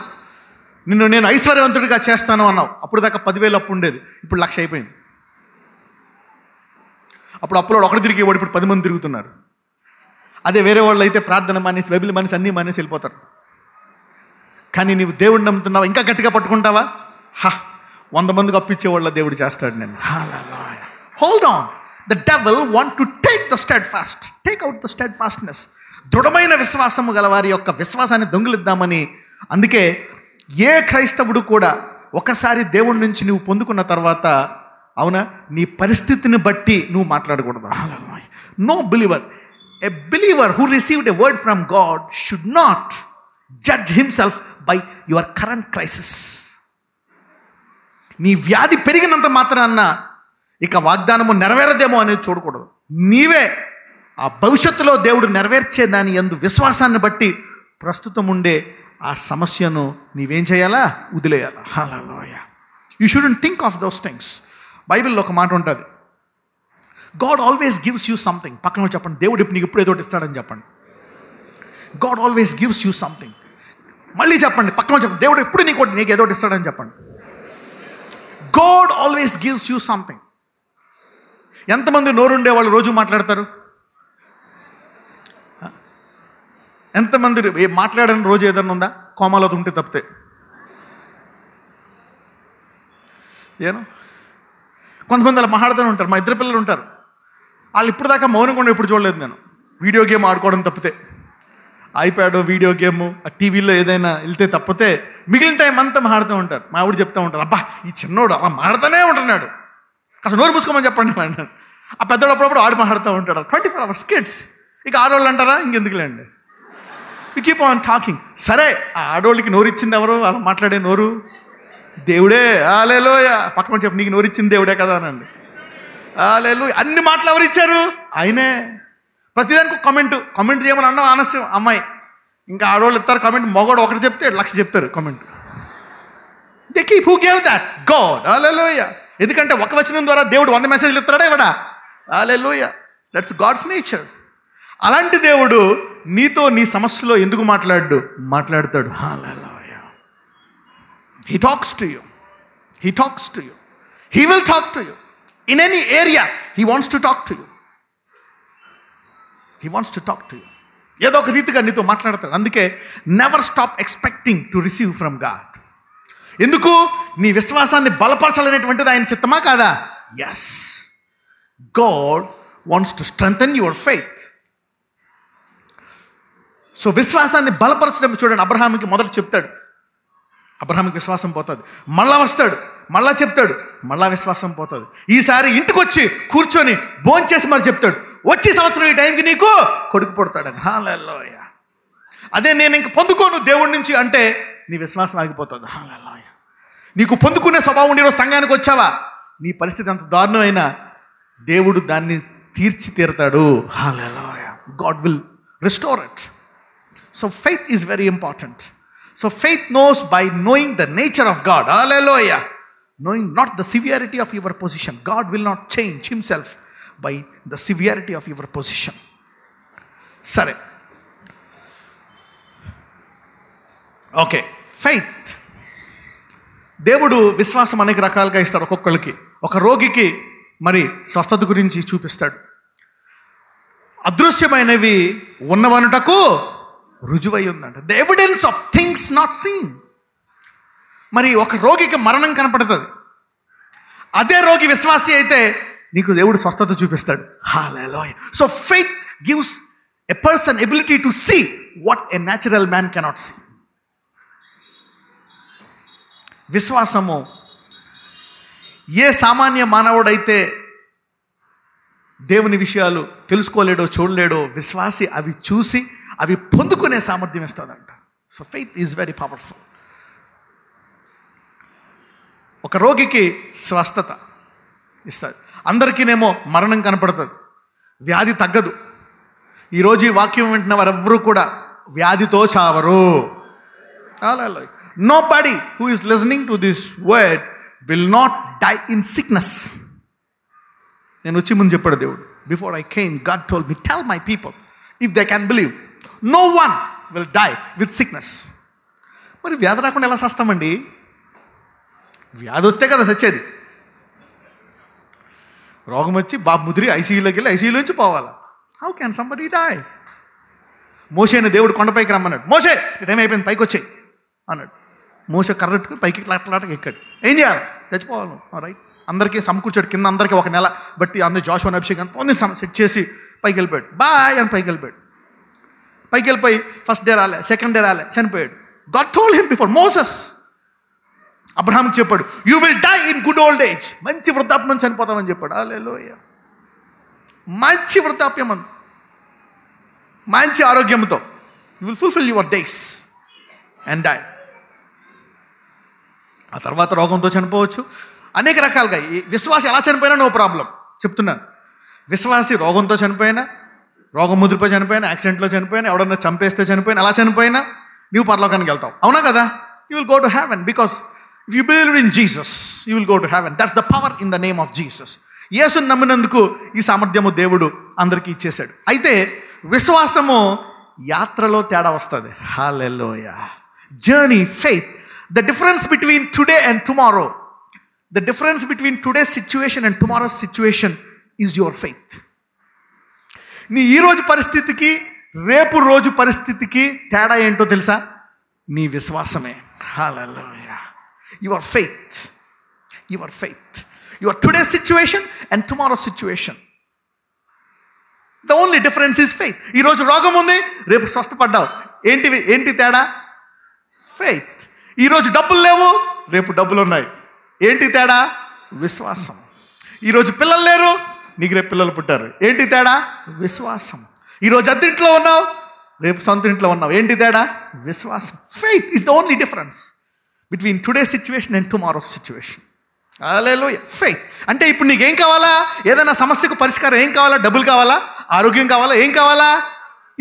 నిన్ను నేను ఐశ్వర్యవంతుడిగా చేస్తాను అన్నావు. అప్పుడు దాకా 10,000 అప్పు ఉండేది, ఇప్పుడు 1,00,000 అయిపోయింది. అప్పుడు అప్పులో ఒకటి తిరిగేవాడు, ఇప్పుడు 10 మంది తిరుగుతున్నారు. అదే వేరే వాళ్ళు అయితే ప్రార్థన మానేసి, బైబిల్ మానేసి, అన్నీ మానేసి వెళ్ళిపోతారు. కానీ నీవు దేవుడిని నమ్ముతున్నావా? ఇంకా గట్టిగా పట్టుకుంటావా? 100 మందికి అప్పిచ్చేవాళ్ళ దేవుడు చేస్తాడు నేను. Hold on. The devil want to take the steadfast, take out the steadfastness. దృఢమైన విశ్వాసము గల వారి యొక్క విశ్వాసాన్ని దొంగిలిద్దామని. అందుకే ఏ క్రైస్తవుడు కూడా ఒకసారి దేవుడి నుంచి నువ్వు పొందుకున్న తర్వాత, అవునా, నీ పరిస్థితిని బట్టి నువ్వు మాట్లాడకూడదు. No believer, a believer who received a word from God should not judge himself by your current crisis. నీ వ్యాధి పెరిగినంత మాత్రాన్న ఇక వాగ్దానము నెరవేరదేమో అనేది చూడకూడదు. నీవే ఆ భవిష్యత్తులో దేవుడు నెరవేర్చే దాని యందు విశ్వాసాన్ని బట్టి ప్రస్తుతం ఉండే ఆ సమస్యను నీవేం చేయాలా? వదిలేయాలా. Hallelujah. You shouldn't think of those things. బైబిల్లో ఒక మాట ఉంటుంది, God always gives you something. పక్కన చెప్పండి, దేవుడు ఇప్పుడు నీకు ఇప్పుడు ఏదో ఇస్తాడని చెప్పండి. God always gives you something. మళ్ళీ చెప్పండి, పక్కన చెప్పండి, దేవుడు ఎప్పుడు నీకు ఏదో ఇస్తాడని చెప్పండి. God always gives you something. ఎంతమంది నోరుండే వాళ్ళు రోజు మాట్లాడతారు? ఎంతమంది మాట్లాడని రోజు ఏదన్నా ఉందా? కోమాలో ఉంటే తప్పితే. ఏను కొంతమంది అలా మాట్లాడుతూనే ఉంటారు. మా 2 పిల్లలు ఉంటారు, వాళ్ళు ఇప్పుడు దాకా మౌనంగా ఉండి ఎప్పుడు చూడలేదు నేను. వీడియో గేమ్ ఆడుకోవడం తప్పితే, ఐప్యాడ్, వీడియో గేమ్, ఆ టీవీలో ఏదైనా వెళ్తే తప్పితే మిగిలిన టైం అంతా మాట్లాడుతూ ఉంటారు. మా ఆవిడ చెప్తూ ఉంటారు, అబ్బా ఈ చిన్నోడు అలా మాడుతూనే ఉంటున్నాడు, అసలు నోరు మూసుకోమని చెప్పండి అన్నాడు. ఆ పెద్దోడు అప్పుడప్పుడు ఆడి మాట్లాడుతూ ఉంటాడు. 24 hours కిడ్స్. ఇక ఆడవాళ్ళు అంటారా, ఇంకెందుకులేండి, యు కీప్ ఆన్ టాకింగ్. సరే, ఆ ఆడవాళ్ళకి నోరు ఇచ్చింది ఎవరు? అలా మాట్లాడే నోరు దేవుడే. హల్లెలూయా. పక్కన చెప్పు, నీకు నోరు ఇచ్చింది దేవుడే కదా అనండి. హల్లెలూయా. అన్ని మాటలు ఎవరు ఇచ్చారు? ఆయనే. ప్రతిదానికి కామెంట్ చేయమని అన్నాం ఆలస్యం. అమ్మాయి ఇంకా ఆడవాళ్ళు ఇస్తారు కామెంట్, మగవాడు ఒకటి చెప్తే 1,00,000 చెప్తారు comment. They keep who gave that? God. Hallelujah. ఎందుకంటే ఒక వచనం ద్వారా దేవుడు 100 మెసేజ్లు ఇస్తాడా ఇవ్వడా? హల్లెలూయా. That's God's nature. అలాంటి దేవుడు నీతో నీ సమస్యలో ఎందుకు మాట్లాడతాడు. Hallelujah. He talks to you. He talks to you. He will talk to you. In any area he wants to talk to you. He wants to talk to you. ఏదో ఒక రీతిగా నీతో మాట్లాడతాడు. అందుకే never stop expecting to receive from God. ఎందుకు? నీ విశ్వాసాన్ని బలపరచాలనేటువంటిది ఆయన చిత్తమా కాదా? Yes. God wants to strengthen your faith. So విశ్వాసాన్ని బలపరచడం చూడండి. అబ్రహాముకి మొదట చెప్తాడు, అబ్రహాముకి విశ్వాసం పోతుంది. మళ్ళా వస్తాడు, మళ్ళా చెప్తాడు, మళ్ళా విశ్వాసం పోతుంది. ఈసారి ఇంటికి వచ్చి కూర్చొని భోంచేసి మరి చెప్తాడు, వచ్చే సంవత్సరం ఈ టైంకి నీకు కొడుకు పుడతాడని. హల్లెలూయా. అదే నేను ఇంక పొందుకోను దేవుడి నుంచి అంటే నీ విశ్వాసం ఆగిపోతుంది. హల్లెలూయా. నీకు పొందుకునే స్వభావం ఉండి ఈరోజు సంఘానికి వచ్చావా, నీ పరిస్థితి అంత దారుణమైనా దేవుడు దాన్ని తీర్చి తీరుతాడు. Hallelujah. God will restore it. So faith is very important. So faith knows by knowing the nature of God. Hallelujah. Knowing not the severity of your position. God will not change himself by the severity of your position. సరే, okay. Faith. దేవుడు విశ్వాసం అనేక రకాలుగా ఇస్తాడు ఒక్కొక్కరికి. ఒక రోగికి మరి స్వస్థత గురించి చూపిస్తాడు. అదృశ్యమైనవి ఉన్నవనుటకు రుజువై ఉందంట. The evidence of things not seen. మరి ఒక రోగికి మరణం కనపడుతుంది. అదే రోగి విశ్వాసి అయితే నీకు దేవుడు స్వస్థత చూపిస్తాడు. Hallelujah. So faith gives a person ability to see what a natural man cannot see. విశ్వాసము ఏ సామాన్య మానవుడైతే దేవుని విషయాలు తెలుసుకోలేడో చూడలేడో, విశ్వాసి అవి చూసి అవి పొందుకునే సామర్థ్యం ఇస్తుందంట. So faith is very powerful. ఒక రోగికి స్వస్థత ఇస్తుంది. అందరికీనేమో మరణం కనపడుతుంది, వ్యాధి తగ్గదు. ఈరోజు ఈ వాక్యం వింటున్న వారెవ్వరూ కూడా వ్యాధితో చావరు. హల్లెలూయా. Nobody who is listening to this word will not die in sickness. నేను వచ్చి ముందు చెప్పాడు దేవుడు. Before I came, God told me, tell my people, if they can believe, no one will die with sickness. మరి వ్యాధి రాకుండా ఎలా చేస్తామండి? వ్యాధి వస్తే కదా చచ్చేది. రోగం వచ్చి బాబు ముదిరి ఐసీయూలోకి వెళ్ళి ఐసీయూలో నుంచి పోవాలా? How can somebody die? మోషేని దేవుడు కొండపైకి రమ్మన్నాడు. మోషే టైం అయిపోయింది, పైకి వచ్చాయి అన్నాడు. మోషే కర్రెట్టుకుని పైకి లాటలాటకి ఎక్కాడు. ఏం చేయాలి? చచ్చిపోవాలి. రైట్. అందరికీ సమకూర్చాడు. కింద అందరికీ ఒక నెల బట్టి అందరూ జాషువా అభిషేకం పొంది సెట్ చేసి పైకి వెళ్ళిపోయాడు. బాయ్ అని పైకి వెళ్ళిపోయాడు. పైకి వెళ్ళిపోయి ఫస్ట్ డే రాలే, సెకండ్ డే రాలే, చనిపోయాడు. God told him before Moses. అబ్రహాంకి చెప్పాడు, you will die in good old age. మంచి వృద్ధాప్యం చనిపోతామని చెప్పాడు. హల్లెలూయా. మంచి వృద్ధాప్యం, మంచి ఆరోగ్యంతో you will fulfil your days and die. ఆ తర్వాత రోగంతో చనిపోవచ్చు, అనేక రకాలుగా. విశ్వాసి ఎలా చనిపోయినా నో ప్రాబ్లం. చెప్తున్నాను, విశ్వాసి రోగంతో చనిపోయినా, రోగం ముదిరిపోయి చనిపోయినా, యాక్సిడెంట్లో చనిపోయినా, ఎవడన్నా చంపేస్తే చనిపోయినా, అలా చనిపోయినా నీవు పరలోకానికి వెళ్తావు. అవునా కదా? You will go to heaven because if you believe in Jesus you will go to heaven. That's the power in the name of Jesus. యేసుని నమ్మినందుకు ఈ సామర్థ్యము దేవుడు అందరికీ ఇచ్చేశాడు. అయితే విశ్వాసము యాత్రలో తేడా వస్తుంది. Hallelujah. Journey, faith. The difference between today and tomorrow, the difference between today's situation and tomorrow's situation is your faith. నీ ఈరోజు పరిస్థితికి రేపు రోజు పరిస్థితికి తేడా ఏంటో తెలుసా? నీ విశ్వాసమే. హల్లెలూయా. Your faith. Your faith. Your today's situation and tomorrow's situation. The only difference is faith. ఈరోజు రోగం ఉంది, రేపు స్వస్థపడ్డావు. ఏంటి తేడా? ఫెయిత్. ఈరోజు డబ్బులు లేవు, రేపు డబ్బులు ఉన్నాయి. ఏంటి తేడా? విశ్వాసం. ఈరోజు పిల్లలు లేరు, నీకు రేపు పిల్లలు పుట్టారు. ఏంటి తేడా? విశ్వాసం. ఈరోజు అద్దెంట్లో ఉన్నావు, రేపు సొంత ఇంట్లో ఉన్నావు. ఏంటి తేడా? విశ్వాసం. Faith is the only difference between today situation and tomorrow situation. Hallelujah. Faith అంటే ఇప్పుడు నీకేం కావాలా? ఏదైనా సమస్యకు పరిష్కారం ఏం కావాలా? డబ్బులు కావాలా? ఆరోగ్యం కావాలా? ఏం కావాలా?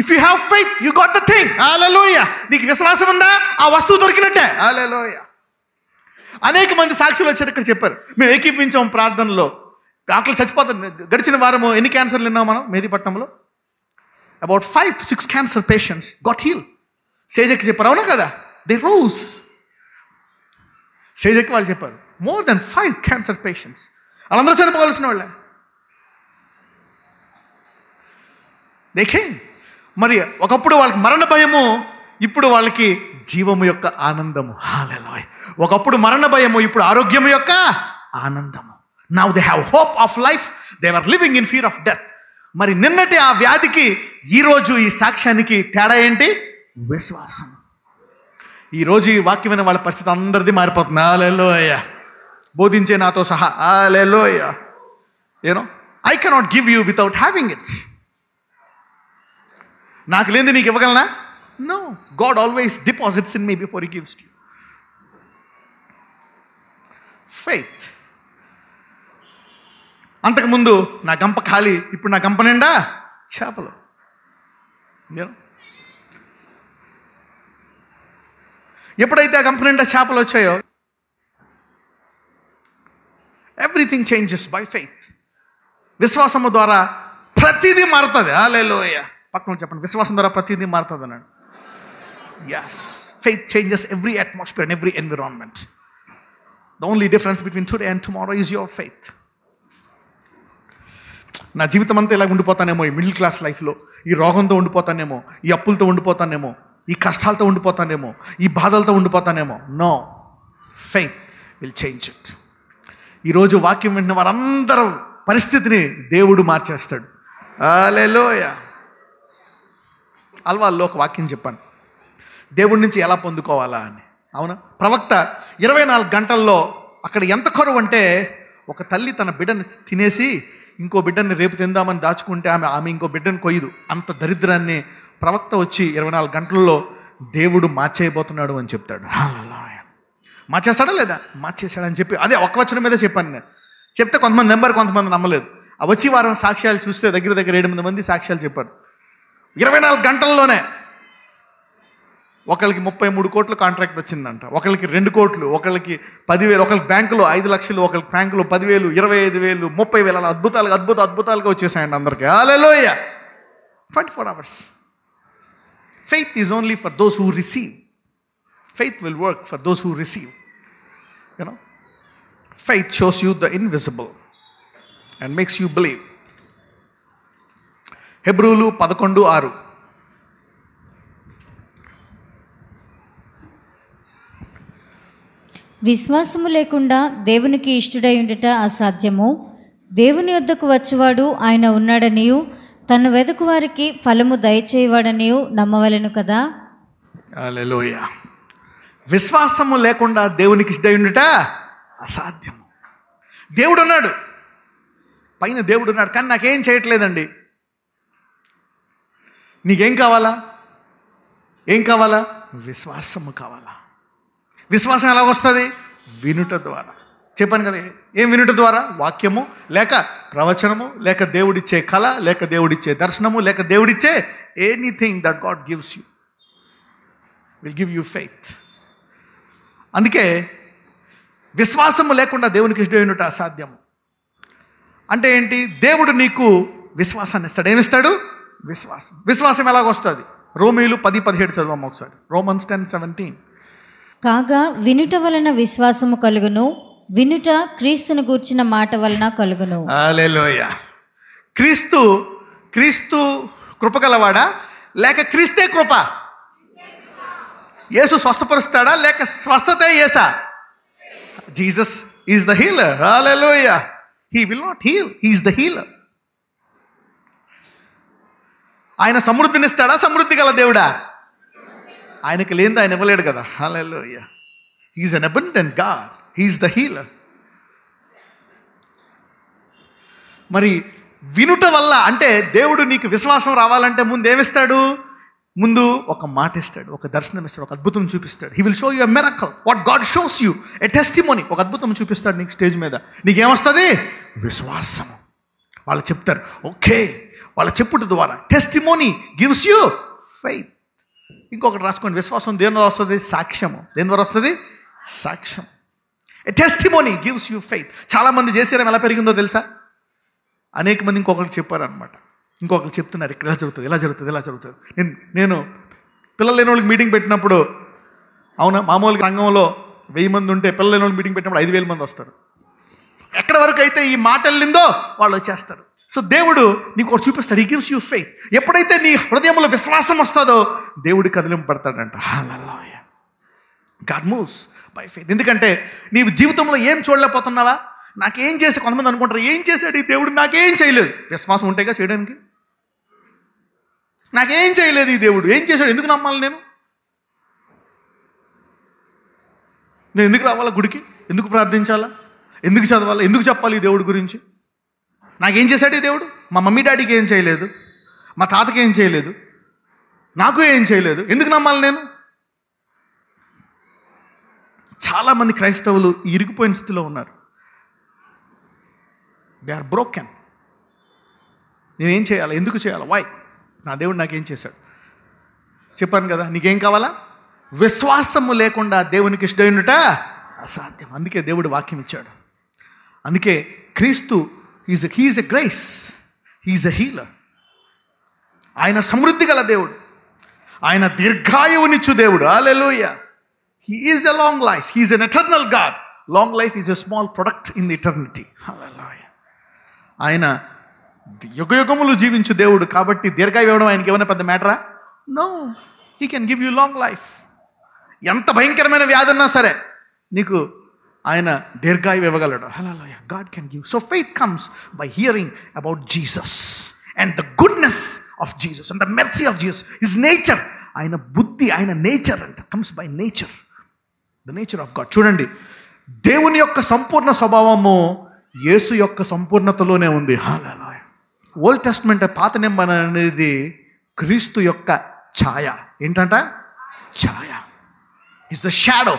If you have faith you got the thing. Hallelujah. నీకు విశ్వాసం ఉందా, ఆ వస్తువు దొరికినట్టే. హల్లెలూయా. అనేక మంది సాక్షులు వచ్చారు ఇక్కడ చెప్పారు, మేము ఏకీపించాం ప్రార్థనలో, ఆకలి చచ్చిపోతాం. గడిచిన వారము ఎన్ని క్యాన్సర్లు విన్నాం మనం మెహదీపట్నంలో? About 5 to 6 cancer patients got heal. స్టేజ్కి చెప్పారు, అవునా కదా? They rose. స్టేజ్కి వాళ్ళు చెప్పారు, మోర్ దెన్ 5 క్యాన్సర్ పేషెంట్స్. వాళ్ళందరూ చనిపోవాల్సిన వాళ్ళే. దేఖే మరి ఒకప్పుడు వాళ్ళకి మరణ భయము, ఇప్పుడు వాళ్ళకి జీవము యొక్క ఆనందము. హల్లెలూయా. ఒకప్పుడు మరణ భయము, ఇప్పుడు ఆరోగ్యము యొక్క ఆనందము. Now they have hope of life, they are living in fear of death. మరి నిన్నటి ఆ వ్యాధికి ఈరోజు ఈ సాక్ష్యానికి తేడా ఏంటి? విశ్వాసం. ఈరోజు ఈ వాక్యమైన వాళ్ళ పరిస్థితి అందరిది మారిపోతుంది. హల్లెలూయా. బోధించే నాతో సహా. Hallelujah. You know I cannot give you without having it. నాకు లేనిది నీకు ఇవ్వగలనా? No. God always deposits in me before he gives to you. Faith. అంతకుముందు నా గంప ఖాళీ, ఇప్పుడు నా గంప నిండా చేపలు. ఎప్పుడైతే ఆ గంప నిండా చేపలు వచ్చాయో, ఎవ్రీథింగ్ చేంజెస్ బై ఫెయిత్. విశ్వాసము ద్వారా ప్రతిదీ మారుతుంది. హల్లెలూయా. పక్కన చెప్పండి, విశ్వాసం ద్వారా ప్రతిదీ మారుతుంది అన్నాడు. Yes, faith changes every atmosphere and every environment. The only difference between today and tomorrow is your faith. నా జీవితం అంతా ఇలా ఉండిపోతానేమో, ఈ మిడిల్ క్లాస్ లైఫ్లో ఈ రోగంతో ఉండిపోతానేమో, ఈ అప్పులతో ఉండిపోతానేమో, ఈ కష్టాలతో ఉండిపోతానేమో, ఈ బాధలతో ఉండిపోతానేమో. No, faith will change it. ఈరోజు వాక్యం వింటున్న వారందరూ పరిస్థితిని దేవుడు మార్చేస్తాడు. హల్లెలూయా. అల్వాల్లో ఒక వాక్యం చెప్పాను, దేవుడి నుంచి ఎలా పొందుకోవాలా అని. అవునా? ప్రవక్త 24 గంటల్లో అక్కడ ఎంత కరువు అంటే, ఒక తల్లి తన బిడ్డను తినేసి ఇంకో బిడ్డని రేపు తిందామని దాచుకుంటే ఆమె ఇంకో బిడ్డను కొయ్యదు. అంత దరిద్రాన్ని ప్రవక్త వచ్చి 24 గంటల్లో దేవుడు మార్చేయబోతున్నాడు అని చెప్తాడు. మార్చేస్తాడా లేదా? మార్చేశాడని చెప్పి అదే ఒక్క వచనం మీద చెప్పాను నేను. చెప్తే కొంతమంది నెంబర్, కొంతమంది నమ్మలేదు. ఆ వచ్చి వారం సాక్ష్యాలు చూస్తే దగ్గర 8 మంది సాక్ష్యాలు చెప్పారు. 24 గంటల్లోనే ఒకళ్ళకి 33 కోట్ల కాంట్రాక్ట్ వచ్చిందంట, ఒకళ్ళకి 2 కోట్లు, ఒకళ్ళకి 10,000, ఒకళ్ళకి బ్యాంకులో 5 లక్షలు, ఒకళ్ళకి బ్యాంకులో 10,000, 25,000, 30,000. అలా అద్భుతాలుగా వచ్చేసాయండి అందరికీ. హల్లెలూయా. 24 hours. Faith is only for those who receive. Faith will work for those who receive. You know, faith shows you the invisible and makes you believe. హెబ్రీయులు 11:6. విశ్వాసము లేకుండా దేవునికి ఇష్టుడై ఉండుట అసాధ్యము. దేవుని యొద్దకు వచ్చేవాడు ఆయన ఉన్నాడనియు, తన వెదుకు వారికి ఫలము దయచేయవాడనియు నమ్మవలెను కదా. హల్లెలూయా. విశ్వాసము లేకుండా దేవునికి ఇష్టడై ఉండుట అసాధ్యము. దేవుడు ఉన్నాడు, పైన దేవుడు ఉన్నాడు, కానీ నాకేం చేయట్లేదండి. నీకేం కావాలా? ఏం కావాలా? విశ్వాసము కావాలా. విశ్వాసం ఎలా వస్తుంది? వినుట ద్వారా. చెప్పాను కదా, ఏం వినుట ద్వారా? వాక్యము, లేక ప్రవచనము, లేక దేవుడిచ్చే కళ, లేక దేవుడిచ్చే దర్శనము, లేక దేవుడిచ్చే anything that God gives you will give you faith. అందుకే విశ్వాసము లేకుండా దేవునికి ఇష్టమైనట అసాధ్యము. అంటే ఏంటి? దేవుడు నీకు విశ్వాసాన్ని ఇస్తాడు. ఏమిస్తాడు? విశ్వాసం. విశ్వాసం ఎలాగొస్తుంది? రోమీయులు 10:17 చదవమ్మ ఒకసారి. Romans 10:17. కాగా వినుట వలన విశ్వాసము కలుగును, వినుట క్రీస్తును గూర్చిన మాట వలన కలుగును. హల్లెలూయా. క్రీస్తు కృపగలవాడా, లేక క్రీస్తే కృప? యేసు స్వస్థపరుస్తాడా, లేక స్వస్థతే యేసా? Jesus is the healer. Hallelujah. He will not heal, he is the healer. ఆయన సమృద్ధినిస్తాడా? సమృద్ధి గల దేవుడా? ఆయనకి లేనిది ఆయన ఇవ్వలేడు కదా. Hallelujah. He is an abundant God, he is the healer. మరి వినుట వల్ల అంటే దేవుడు నీకు విశ్వాసం రావాలంటే ముందు ఏమిస్తాడు? ముందు ఒక మాట ఇస్తాడు, ఒక దర్శనం ఇస్తాడు, ఒక అద్భుతం చూపిస్తాడు. He will show you a miracle. What God shows you a testimony. ఒక అద్భుతం చూపిస్తాడు నీకు స్టేజ్ మీద. నీకేమొస్తుంది? విశ్వాసము. వాళ్ళు చెప్తారు, ఓకే వాళ్ళ చెప్పుట ద్వారా. Testimony gives you faith. ఇంకొకటి రాసుకోండి, విశ్వాసం దేని ద్వారా వస్తుంది? సాక్ష్యము. దేని ద్వారా వస్తుంది? సాక్ష్యం. Testimony gives you faith. చాలామంది చేసేయడం ఎలా పెరిగిందో తెలుసా? అనేక మంది ఇంకొకరికి చెప్పారనమాట. ఇంకొకరు చెప్తున్నారు, ఇక్కడ ఇలా జరుగుతుంది, ఇలా జరుగుతుంది, ఇలా జరుగుతుంది. నేను పిల్లలు లేని వాళ్ళకి మీటింగ్ పెట్టినప్పుడు, అవునా, మామూలుగా రంగంలో 1000 మంది ఉంటే పిల్లలు లేని వాళ్ళకి మీటింగ్ పెట్టినప్పుడు 5000 మంది వస్తారు. ఎక్కడి వరకు అయితే ఈ మాట వెళ్ళిందో వాళ్ళు వచ్చేస్తారు. సో దేవుడు నీకు ఒకటి చూపిస్తాడు. He gives you faith. ఎప్పుడైతే నీ హృదయంలో విశ్వాసం వస్తుందో దేవుడు కదిలింపబడతాడంట. Hallelujah. God moves by faith. ఎందుకంటే నీవు జీవితంలో ఏం చూడలేకపోతున్నావా? నాకేం చేసి, కొంతమంది అనుకుంటారు ఏం చేశాడు ఈ దేవుడు, నాకేం చేయలేదు. విశ్వాసం ఉంటేగా చేయడానికి. నాకేం చేయలేదు ఈ దేవుడు, ఏం చేశాడు, ఎందుకు నమ్మాలి నేను ఎందుకు రావాలా గుడికి, ఎందుకు ప్రార్థించాలా, ఎందుకు చదవాలా, ఎందుకు చెప్పాలి ఈ దేవుడి గురించి? నాకేం చేశాడు ఈ దేవుడు? మా మమ్మీ డాడీకి ఏం చేయలేదు, మా తాతకి ఏం చేయలేదు, నాకు ఏం చేయలేదు, ఎందుకు నమ్మాలి నేను? చాలామంది క్రైస్తవులు ఇరిగిపోయిన స్థితిలో ఉన్నారు. They are broken. నేనేం చేయాలి, ఎందుకు చేయాలి, వై? నా దేవుడు నాకేం చేశాడు? చెప్పాను కదా, నీకేం కావాలా? విశ్వాసము లేకుండా దేవునికి ఇష్టమైనట అసాధ్యం. అందుకే దేవుడు వాక్యం ఇచ్చాడు. అందుకే క్రీస్తు he is a grace, he is a healer. ఆయన సమృద్ధి గల దేవుడు, ఆయన దీర్ఘాయువునిచ్చు దేవుడు. Hallelujah. He is a long life, he is an eternal God. Long life is a small product in eternity. Hallelujah. ఆయన యుగయుగములు జీవించు దేవుడు కాబట్టి దీర్ఘాయు ఇవ్వడం ఆయనకి ఏమైనా పెద్ద మ్యాటరా? No, he can give you long life. ఎంత భయంకరమైన వ్యాధి ఉన్నా సరే నీకు ఆయన దీర్ఘాయువు ఇవ్వగలడు. Hallelujah. God can give. So faith comes by hearing about Jesus and the goodness of Jesus and the mercy of Jesus. His nature, ఆయన బుద్ధి, ఆయన నేచర్ అంట. Comes by nature, the nature of God. చూడండి, దేవుని యొక్క సంపూర్ణ స్వభావము యేసు యొక్క సంపూర్ణతలోనే ఉంది. హల్లెలూయా. ఓల్డ్ టెస్ట్మెంట్, పాత నిబంధన అనేది క్రీస్తు యొక్క ఛాయ. ఏంటంట? ఛాయ. Is the shadow.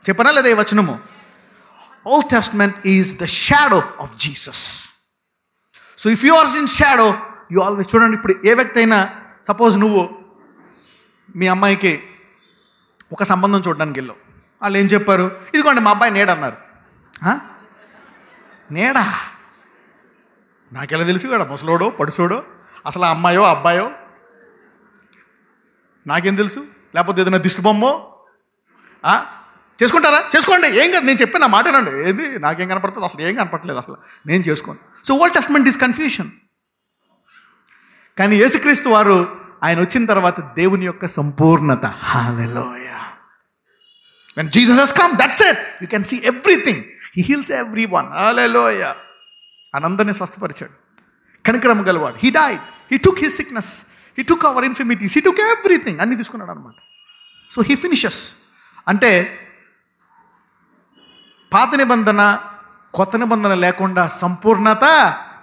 చెప్పనా లేదా ఈ వచనము? Old testament is the shadow of Jesus. So if you are in shadow you always. చూడండి, ఇప్పుడు ఏ వ్యక్తి అయినా, సపోజ్ నువ్వు మీ అమ్మాయికి ఒక సంబంధం చూడడానికి వెళ్ళావు. వాళ్ళు ఏం చెప్పారు? ఇదిగోండి మా అబ్బాయి నీడన్నారు. నీడా? నాకెలా తెలుసు కదా, ముసలోడో పడుసోడో, అసలు ఆ అమ్మాయో అబ్బాయో నాకేం తెలుసు? లేకపోతే ఏదైనా దిష్టి బొమ్మో? చేసుకుంటారా? చేసుకోండి, ఏం కాదు, నేను చెప్పాను, నా మాటేనండి. ఏది నాకేం కనపడుతుంది? అసలు ఏం కనపడలేదు, అసలు నేను చేసుకోను. So old testament is confusion. కానీ యేసుక్రీస్తు వారు ఆయన వచ్చిన తర్వాత దేవుని యొక్క సంపూర్ణత. హల్లెలూయా. When Jesus has come, that's it. You can see everything. He heals everyone. Hallelujah. ఆనందాన్ని స్వస్థపరిచాడు. కనికరము గలవాడు. He died. He took his sickness. He took our infirmities. He took everything. అన్ని తీసుకున్నాడు అనమాట. So he finishes. అంటే పాత నిబంధన కొత్త నిబంధన లేకుండా సంపూర్ణత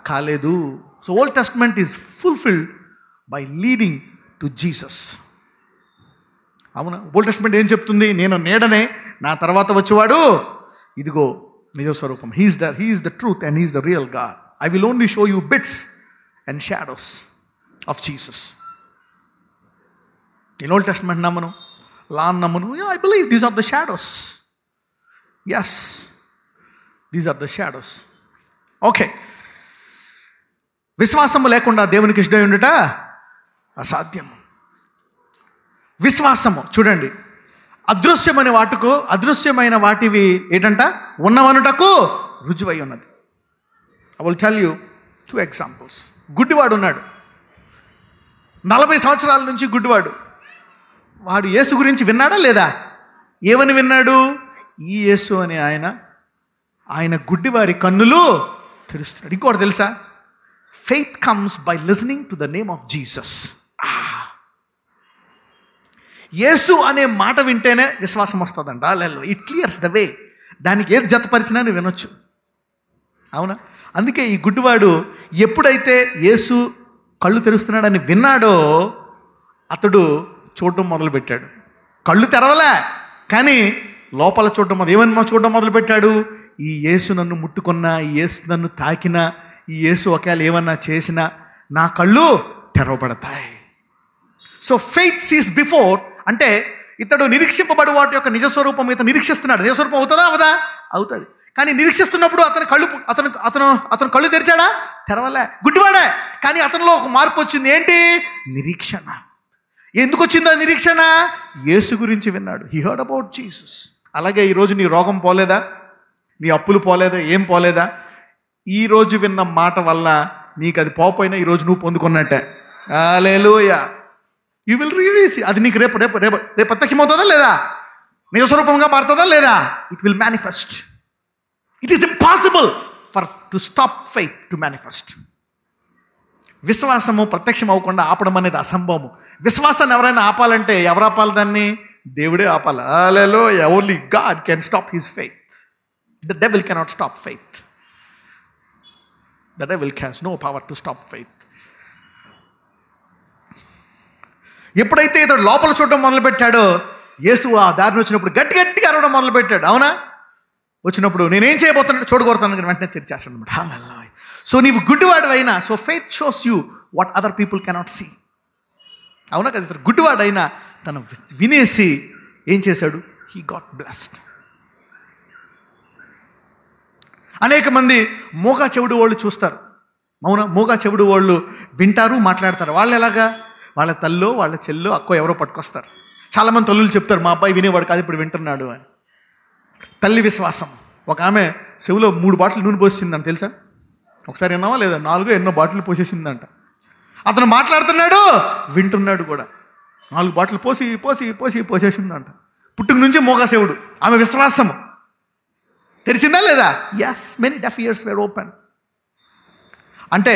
కాలేదు. So old testament is fulfilled by leading to Jesus. అవునా? ఓల్డ్ టెస్ట్మెంట్ ఏం చెప్తుంది? నేను నీడనే, నా తర్వాత వచ్చేవాడు ఇదిగో నిజస్వరూపం. He's the truth and he's the real God. I will only show you bits and shadows of Jesus. In old testament నమ్మను, లా నమ్మను. I believe these are the shadows. Yes, these are the shadows. Okay. విశ్వాసము లేకుండా దేవునికి ఇష్టమై ఉండుట అసాధ్యము. విశ్వాసము చూడండి, అదృశ్యమైన వాటివి ఏంటంట? ఉన్నవనుటకు రుజువై ఉన్నది. I will tell you 2 examples. గుడ్డివాడు ఉన్నాడు, 40 సంవత్సరాల నుంచి గుడ్డివాడు. వాడు యేసు గురించి విన్నాడా లేదా? ఏమని విన్నాడు? ఈ యేసు అనే ఆయన గుడ్డివారి కన్నులు తెరుస్తున్నాడు. ఇంకోటి తెలుసా? Faith comes by listening to the name of Jesus. యేసు అనే మాట వింటేనే విశ్వాసం వస్తుందంట. అల్లెల్లో ఇట్ క్లియర్స్ ద వే. దానికి ఏది జతపరిచినా నువ్వు వినొచ్చు. అవునా? అందుకే ఈ గుడ్డివాడు ఎప్పుడైతే యేసు కళ్ళు తెరుస్తున్నాడని విన్నాడో అతడు చూడటం మొదలుపెట్టాడు. కళ్ళు తెరవలే, కానీ లోపల ఏమన్నా చూడటం మొదలుపెట్టాడు. ఈ యేసు నన్ను ముట్టుకున్నా, ఈ యేసు నన్ను తాకినా, ఈ యేసు ఒకవేళ ఏమన్నా చేసినా నా కళ్ళు తెరవబడతాయి. సో ఫెయిత్ సీస్ బిఫోర్ అంటే ఇతడు నిరీక్షింపబడి వాటి యొక్క నిజస్వరూపం ఇతను నిరీక్షిస్తున్నాడు. నిజస్వరూపం అవుతుందా అవదా? అవుతుంది. కానీ నిరీక్షిస్తున్నప్పుడు అతను కళ్ళు తెరిచాడా? తెరవలే, గుడ్డివాడే. కానీ అతనిలో ఒక మార్పు వచ్చింది. ఏంటి? నిరీక్షణ. ఎందుకు వచ్చిందా నిరీక్షణ? యేసు గురించి విన్నాడు. He heard about Jesus. అలాగే ఈరోజు నీ రోగం పోలేదా? నీ అప్పులు పోలేదా? ఏం పోలేదా? ఈరోజు విన్న మాట వల్ల నీకు అది పోపోయినా ఈరోజు నువ్వు పొందుకున్నట్టే. హల్లెలూయా. You will release. అది నీకు రేపు రేపు రేపు రేపు ప్రత్యక్షమవుతుందా లేదా? నిజస్వరూపంగా మారుతుందా లేదా? It will manifest. It is impossible to stop faith to manifest. విశ్వాసము ప్రత్యక్షం అవ్వకుండా ఆపడం అనేది అసంభవము. విశ్వాసాన్ని ఎవరైనా ఆపాలంటే ఎవరు ఆపాలి? దాన్ని దేవుడే ఆపాలి. Hallelujah. Only God can stop his faith. The devil cannot stop faith. The devil has no power to stop faith. ఎప్పుడైతే ఇతడు లోపల చూడడం మొదలుపెట్టాడో యేసు ఆ దారిని వచ్చినప్పుడు గట్టి గట్టిగా అరవడం మొదలుపెట్టాడు. అవునా? వచ్చినప్పుడు నేనేం చేయబోతున్నాడు చూడగొడతాను కానీ వెంటనే తెరిచేస్తాడు అనమాట. హల్లెలూయా. సో నీవు గుడ్డివాడు అయినా, so faith shows you what other people cannot see. అవునా కదా? ఇతడు గుడ్డివాడు అయినా తను వినేసి ఏం చేశాడు? He got blessed. అనేక మంది మూగా చెవుడు వాళ్ళు చూస్తారు. అవునా? మూగా చెవుడు వాళ్ళు వింటారు, మాట్లాడతారు. వాళ్ళు ఎలాగా? వాళ్ళ తల్లో వాళ్ళ చెల్లో అక్కో ఎవరో పట్టుకొస్తారు. చాలామంది తల్లులు చెప్తారు, మా అబ్బాయి వినేవాడు కాదు ఇప్పుడు వింటున్నాడు అని. తల్లి విశ్వాసం. ఒక ఆమె చెవిలో 3 బాటిల్ నూనె పోసేసిందని తెలుసా? ఒకసారి విన్నావా లేదా? 4 ఎన్నో బాటిల్ పోసేసిందంట. అతను మాట్లాడుతున్నాడు, వింటున్నాడు కూడా. 4 బాటిల్ పోసి పోసి పోసి పోసేసిందంట. పుట్టుక నుంచి మూగా చెవుడు. ఆమె విశ్వాసము తెలిసిందా లేదా? Yes, many deaf years where open. అంటే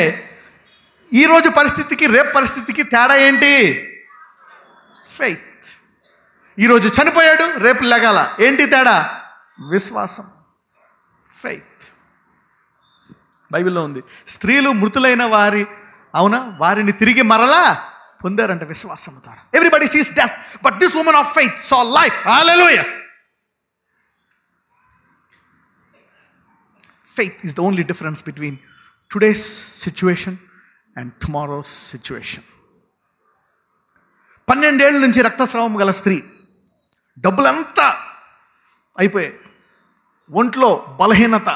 ఈరోజు పరిస్థితికి రేపు పరిస్థితికి తేడా ఏంటి? ఫెయిత్. ఈరోజు చనిపోయాడు, రేపు లెగాల. ఏంటి తేడా? విశ్వాసం, ఫెయిత్. బైబిల్లో ఉంది, స్త్రీలు మృతులైన వారిని తిరిగి మరలా పొందారంట విశ్వాసం ద్వారా. Everybody sees death but this woman of faith saw life. Hallelujah. Faith is the only difference between today's situation and tomorrow's situation. 12 ఏళ్ళ నుంచి రక్తస్రావం గల స్త్రీ, డబ్బులంతా అయిపోయాయి, ఒంట్లో బలహీనత,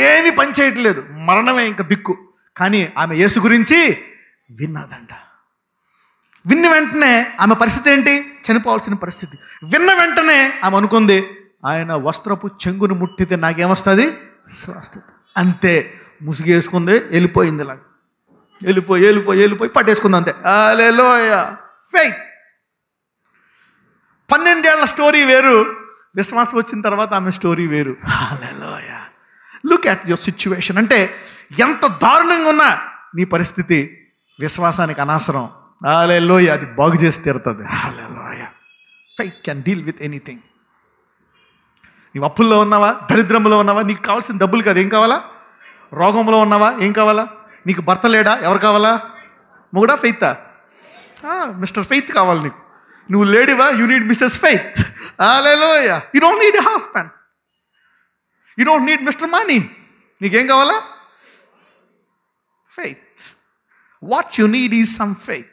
ఏమీ పనిచేయట్లేదు, మరణమే ఇంకా దిక్కు. కానీ ఆమె యేసు గురించి విన్నదంట. విన్న వెంటనే ఆమె పరిస్థితి ఏంటి? చనిపోవాల్సిన పరిస్థితి. విన్న వెంటనే ఆమె అనుకుంది, ఆయన వస్త్రపు చెంగును ముట్టితే నాకేమొస్తుంది? స్వస్థత. అంతే, ముసుగేసుకుంది, వెళ్ళిపోయింది. ఇలా వెళ్ళిపోయి పట్టేసుకుంది అంతే. హల్లెలూయా. ఫెయిత్. 12 ఏళ్ల స్టోరీ వేరు, విశ్వాసం వచ్చిన తర్వాత ఆమె స్టోరీ వేరు. Hallelujah. Look at your situation. అంటే ఎంత దారుణంగా ఉన్నా నీ పరిస్థితి విశ్వాసానికి అనవసరం. హల్లెలూయా. అది బాగు చేసి తీరుతుంది. Hallelujah. Faith can deal with anything. నీవు అప్పుల్లో ఉన్నావా? దరిద్రంలో ఉన్నావా? నీకు కావాల్సిన డబ్బులు కాదు, ఏం కావాలా? రోగంలో ఉన్నావా? ఏం కావాలా? నీకు భర్త లేడా? ఎవరు కావాలా? మొగుడా? ఫెయితా? మిస్టర్ ఫెయిత్ కావాలి నీకు. నువ్వు లేడీవా? You need missus faith. Hallelujah. You don't need a husband, you don't need mister money. నీకేం కావాలా? Faith. What you need is some faith.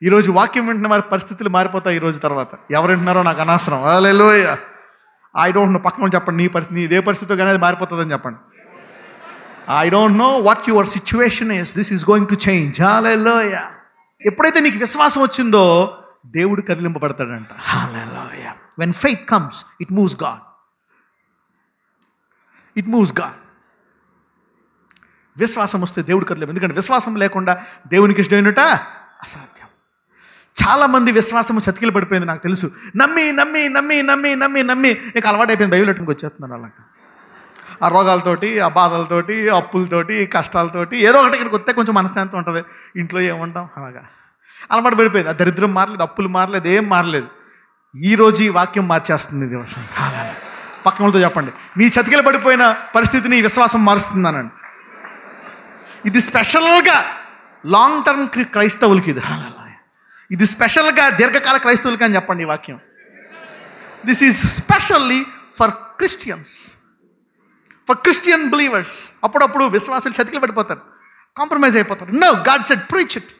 ఈరోజు వాక్యం వింటున్న వారి పరిస్థితులు మారిపోతాయి. ఈరోజు తర్వాత ఎవరు వింటున్నారో నాకు అనవసరం. హల్లెలూయా. I don't know. పక్కన చెప్పండి, నీ పరిస్థితి నీదే పరిస్థితితో కానీ అది మారిపోతుందని చెప్పండి. I don't know what your situation is, this is going to change. Hallelujah. ఎప్పుడైతే నీకు విశ్వాసం వచ్చిందో దేవుడు కదిలింపబడతాడంట. Hallelujah. When faith comes it moves God. It moves God. విశ్వాసం వస్తే దేవుడు కదిలింపు. ఎందుకంటే విశ్వాసం లేకుండా దేవునికి ఇష్టమైనట అసాధ్యం. చాలామంది విశ్వాసము చతికిలు పడిపోయింది, నాకు తెలుసు. నమ్మి నమ్మి నమ్మి నమ్మి నమ్మి నమ్మి ఇక అలవాటు అయిపోయింది. బైబిల్ పెట్టుకుని వచ్చేస్తున్నాను అలాగా. ఆ రోగాలతోటి, ఆ బాధలతోటి, అప్పులతోటి, కష్టాలతోటి, ఏదో ఒకటి ఇక్కడికి వస్తే కొంచెం మనశ్శాంతి ఉంటుంది. ఇంట్లో ఏముంటాం అలాగా అలవాటు పడిపోయింది. ఆ దరిద్రం మారలేదు, అప్పులు మారలేదు, ఏం మారలేదు. ఈరోజు ఈ వాక్యం మార్చేస్తుంది దివసం. పక్కన వాళ్ళతో చెప్పండి, నీ చతికిలు పడిపోయిన పరిస్థితిని విశ్వాసం మారుస్తుందనండి. ఇది స్పెషల్గా లాంగ్ టర్మ్ క్రైస్తవులకి ఇది. ఇది స్పెషల్గా దీర్ఘకాల క్రైస్తవులకి అని చెప్పండి ఈ వాక్యం. This is specially for Christians, for Christian believers. అప్పుడప్పుడు విశ్వాసులు చతికిలు పడిపోతారు. కాంప్రమైజ్ అయిపోతారు. No, God said preach it.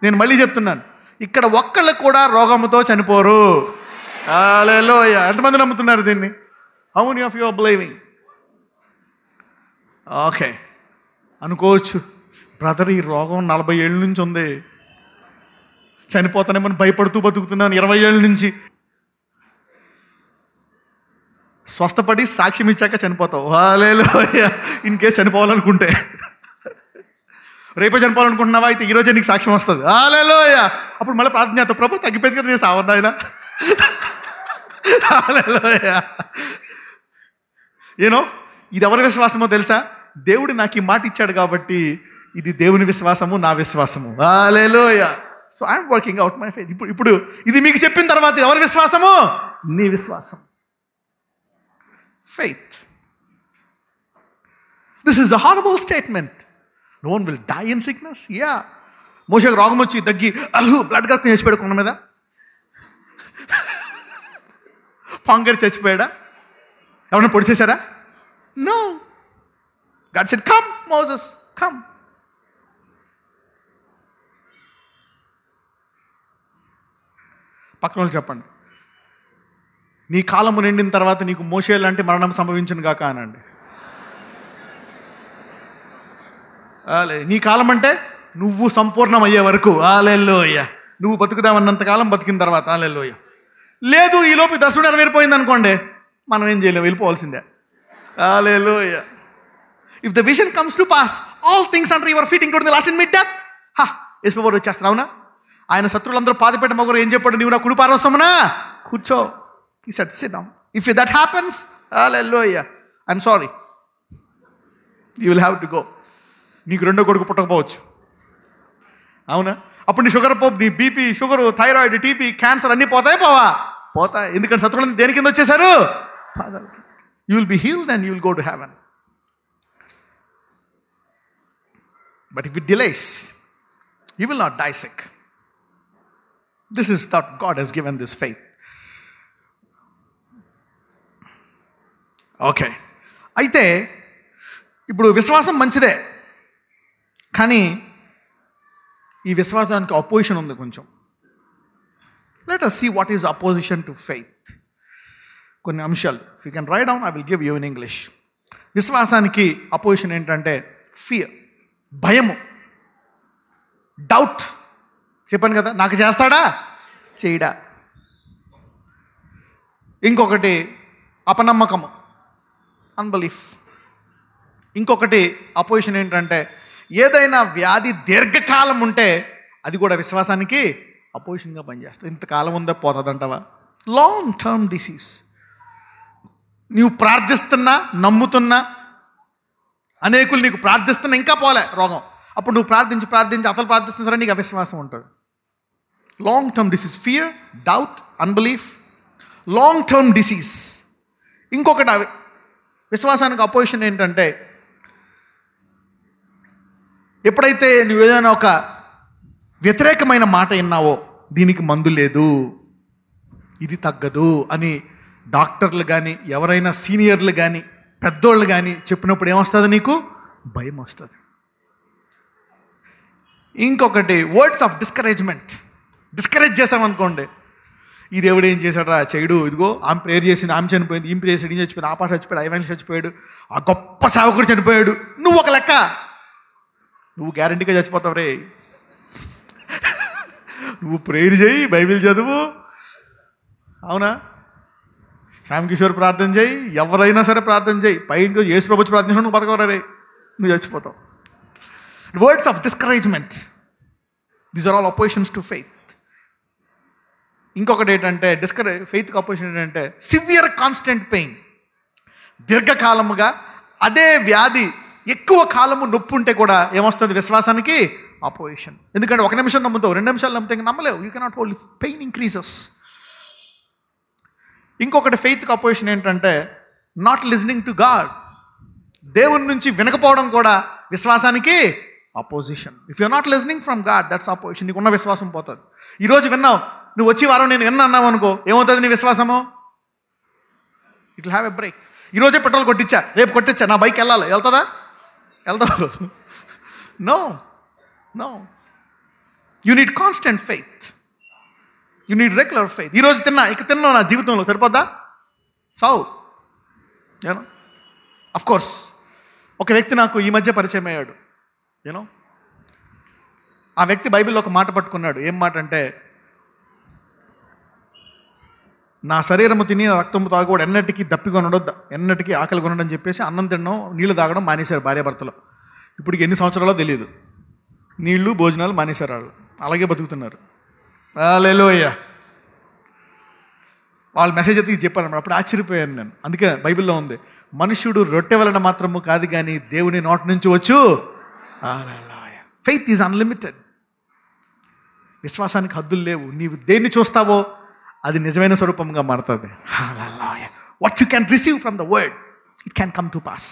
నేను మళ్ళీ చెప్తున్నాను, ఇక్కడ ఒక్కళ్ళు కూడా రోగముతో చనిపోరు. హల్లెలూయా. ఎంతమంది నమ్ముతున్నారు దీన్ని? How many of you are believing? Okay, అనుకోవచ్చు, బ్రదర్ ఈ రోగం 40 ఏళ్ళ నుంచి ఉంది, చనిపోతానేమని భయపడుతూ బతుకుతున్నాను 20 ఏళ్ళ నుంచి. స్వస్థపడి సాక్ష్యం ఇచ్చాక చనిపోతావు. హల్లెలూయా. ఇన్ కేస్ చనిపోవాలనుకుంటే, రేపే చనిపోవాలనుకుంటున్నావా, అయితే ఈరోజే నీకు సాక్ష్యం వస్తుంది. హల్లెలూయా. అప్పుడు మళ్ళీ ప్రార్థన చేస్తావు, ప్రభు తగ్గిపోయింది కదా, నేను సావద్దా ఆయన. హల్లెలూయా. ఏనో ఇది ఎవరి విశ్వాసమో తెలుసా? దేవుడు నాకు ఈ మాట ఇచ్చాడు కాబట్టి ఇది దేవుని విశ్వాసము, నా విశ్వాసము. Hallelujah. So I'm working out my faith. ఇప్పుడు ఇది మీకు చెప్పిన తర్వాత ఎవరి విశ్వాసము? నీ విశ్వాసం. Faith. This is a horrible statement. No one will die in sickness. Yeah. మోషేకి రోగం వచ్చి దగ్గి బ్లడ్ కలుపుకొని చచ్చిపోయాడు కొండ మీద. పాంగర్ చచ్చిపోయాడా? ఎవరైనా పొడి చేశారా? No. God said, come Moses, come. పక్కన వాళ్ళు చెప్పండి, నీ కాలము నిండిన తర్వాత నీకు మోషే లాంటి మరణం సంభవించును గాక అనండి. నీ కాలం అంటే నువ్వు సంపూర్ణం అయ్యే వరకు. హల్లెలూయా. నువ్వు బతుకుదామన్నంత కాలం బతికిన తర్వాత. హల్లెలూయా. లేదు, ఈలోపు దర్శనం నెరవేరిపోయింది అనుకోండి, మనం ఏం చేయలేము, వెళ్ళిపోవాల్సిందే. Hallelujah. If the vision comes to pass, all things under your feet including the last and mid death. యేసుప్రభువు వచ్చేస్తారు. అవునా? ఆయన శత్రువులందరూ పాదపేట మొగరు ఏం చెప్పాడు? నీవు నా కుడి పార్శ్వమున కూర్చో. He said, sit down. If that happens, hallelujah, I'm sorry, you will have to go. నీకు రెండో కొడుకు పుట్టకపోవచ్చు. అవునా? అప్పుడు నీ షుగర్ పోపు, నీ BP, sugar, thyroid, TP, cancer అన్నీ పోతాయి పోవా? పోతాయి. ఎందుకంటే శత్రువులు దేని కింద వచ్చేసారు? You will be healed and you will go to heaven. But if it delays, you will not die sick. This is that God has given this faith. Okay, అయితే ఇప్పుడు విశ్వాసం మంచిదే, కానీ ఈ విశ్వాసానికి అపోజిషన్ ఉంది కొంచెం. Let us see what is opposition to faith. కొన్ని అంశాలు if you can write down, I will give you in English. విశ్వాసానికి అపోజిషన్ ఏంటంటే ఫియర్, భయము, డౌట్. చెప్పాను కదా, నాకు చేస్తాడా చేయడా. ఇంకొకటి అపనమ్మకము, అన్బిలీఫ్. ఇంకొకటి అపోజిషన్ ఏంటంటే ఏదైనా వ్యాధి దీర్ఘకాలం ఉంటే అది కూడా విశ్వాసానికి అపోజిషన్గా పనిచేస్తుంది. ఇంతకాలం ఉందా పోతుందంటావా? Long term disease. నీవు ప్రార్థిస్తున్నా, నమ్ముతున్నా, అనేకులు నీకు ప్రార్థిస్తున్నా, ఇంకా పోలే రోగం. అప్పుడు నువ్వు ప్రార్థించి అసలు ప్రార్థిస్తున్నా సరే నీకు అవిశ్వాసం ఉంటుంది. Long term disease, fear, doubt, unbelief, long term disease. ఇంకొకటి విశ్వాసానికి అపోజిషన్ ఏంటంటే ఎప్పుడైతే నువ్వు ఏదైనా ఒక వ్యతిరేకమైన మాట విన్నావో, దీనికి మందు లేదు, ఇది తగ్గదు అని డాక్టర్లు కానీ ఎవరైనా సీనియర్లు కానీ పెద్దోళ్ళు కానీ చెప్పినప్పుడు ఏమొస్తుంది? నీకు భయం వస్తుంది. ఇంకొకటి వర్డ్స్ ఆఫ్ డిస్కరేజ్మెంట్. డిస్కరేజ్ చేసామనుకోండి, ఈ దేవుడు ఏం చేశాడు చెయ్యడు, ఇదిగో ఆమె ప్రేయర్ చేసింది, ఆమె చనిపోయింది, ఈమె ప్రేయర్ చేసి చచ్చిపోయింది, ఆ పాట చచ్చిపోయాడు, ఐవాన్ చచ్చిపోయాడు, ఆ గొప్ప సేవకుడు చనిపోయాడు, నువ్వు ఒక లెక్క, నువ్వు గ్యారంటీగా చచ్చిపోతావు రే. నువ్వు ప్రేయర్ చేయి, బైబిల్ చదువు, అవునా, శ్యామ్ కిషోర్ ప్రార్థన చేయి, ఎవరైనా సరే ప్రార్థన చేయి, పైకి యేసు ప్రభువు ప్రార్థన నువ్వు బతకవరా రే, నువ్వు చచ్చిపోతావు. Words of discouragement, these are all oppositions to faith. ఇంకొకటి ఏంటంటే ఫెయిత్కి అపోజిషన్ ఏంటంటే సివియర్ కాన్స్టెంట్ పెయిన్. దీర్ఘకాలముగా అదే వ్యాధి ఎక్కువ కాలము నొప్పి ఉంటే కూడా ఏమొస్తుంది? విశ్వాసానికి అపోజిషన్. ఎందుకంటే 1 నిమిషం నమ్ముతావు, 2 నిమిషాలు నమ్మితే ఇంకా నమ్మలేవు. You cannot hold, pain increases. ఇంకొకటి ఫెయిత్కి అపోజిషన్ ఏంటంటే నాట్ లిజనింగ్ టు గాడ్. దేవుని నుంచి వినకపోవడం కూడా విశ్వాసానికి opposition. If you're not listening from God, that's opposition. నీకున్న విశ్వాసం పోతుంది. ఈరోజు విన్నావు, నువ్వు వచ్చి వారం నేను విన్నా అన్నావు అనుకో, ఏమవుతుంది నీ విశ్వాసము? It will have a break. ఈరోజే పెట్రోల్ కొట్టించా, రేపు కొట్టించా, నా బైక్ వెళ్తుందా? వెళ్తావు. No no, you need constant faith, you need regular faith. ఈరోజు తిన్నా నా జీవితంలో సరిపోద్దా? సావు. యూనో అఫ్ కోర్స్ ఒక వ్యక్తి నాకు ఈ మధ్య పరిచయం అయ్యాడు. యూనో ఆ వ్యక్తి బైబిల్లో ఒక మాట పట్టుకున్నాడు. ఏం మాట అంటే, నా శరీరము తిని నా రక్తము తాగకూడదు, ఎన్నటికీ దప్పిగా ఉండొద్దు, ఎన్నటికీ ఆకలి కొనడం అని చెప్పేసి అన్నం తినడం నీళ్లు తాగడం మానేశారు భార్యాభర్తలు. ఇప్పటికి ఎన్ని సంవత్సరాలో తెలియదు. నీళ్లు భోజనాలు మానేశారు వాళ్ళు, అలాగే బతుకుతున్నారు. హల్లెలూయా. వాళ్ళు మెసేజ్ అయితే చెప్పారన్నమాట. అప్పుడు ఆశ్చర్యపోయాను నేను. అందుకే బైబిల్లో ఉంది, మనుష్యుడు రొట్టె వలన మాత్రము కాదు కానీ దేవుని నోటి నుంచి వచ్చు. హల్లెలూయా. Faith is unlimited. విశ్వాసానికి హద్దులు లేవు. నీవు దేన్ని చూస్తావో అది నిజమైన స్వరూపంగా మారుతుంది. Hallelujah. What you can receive from the word, it can come to pass.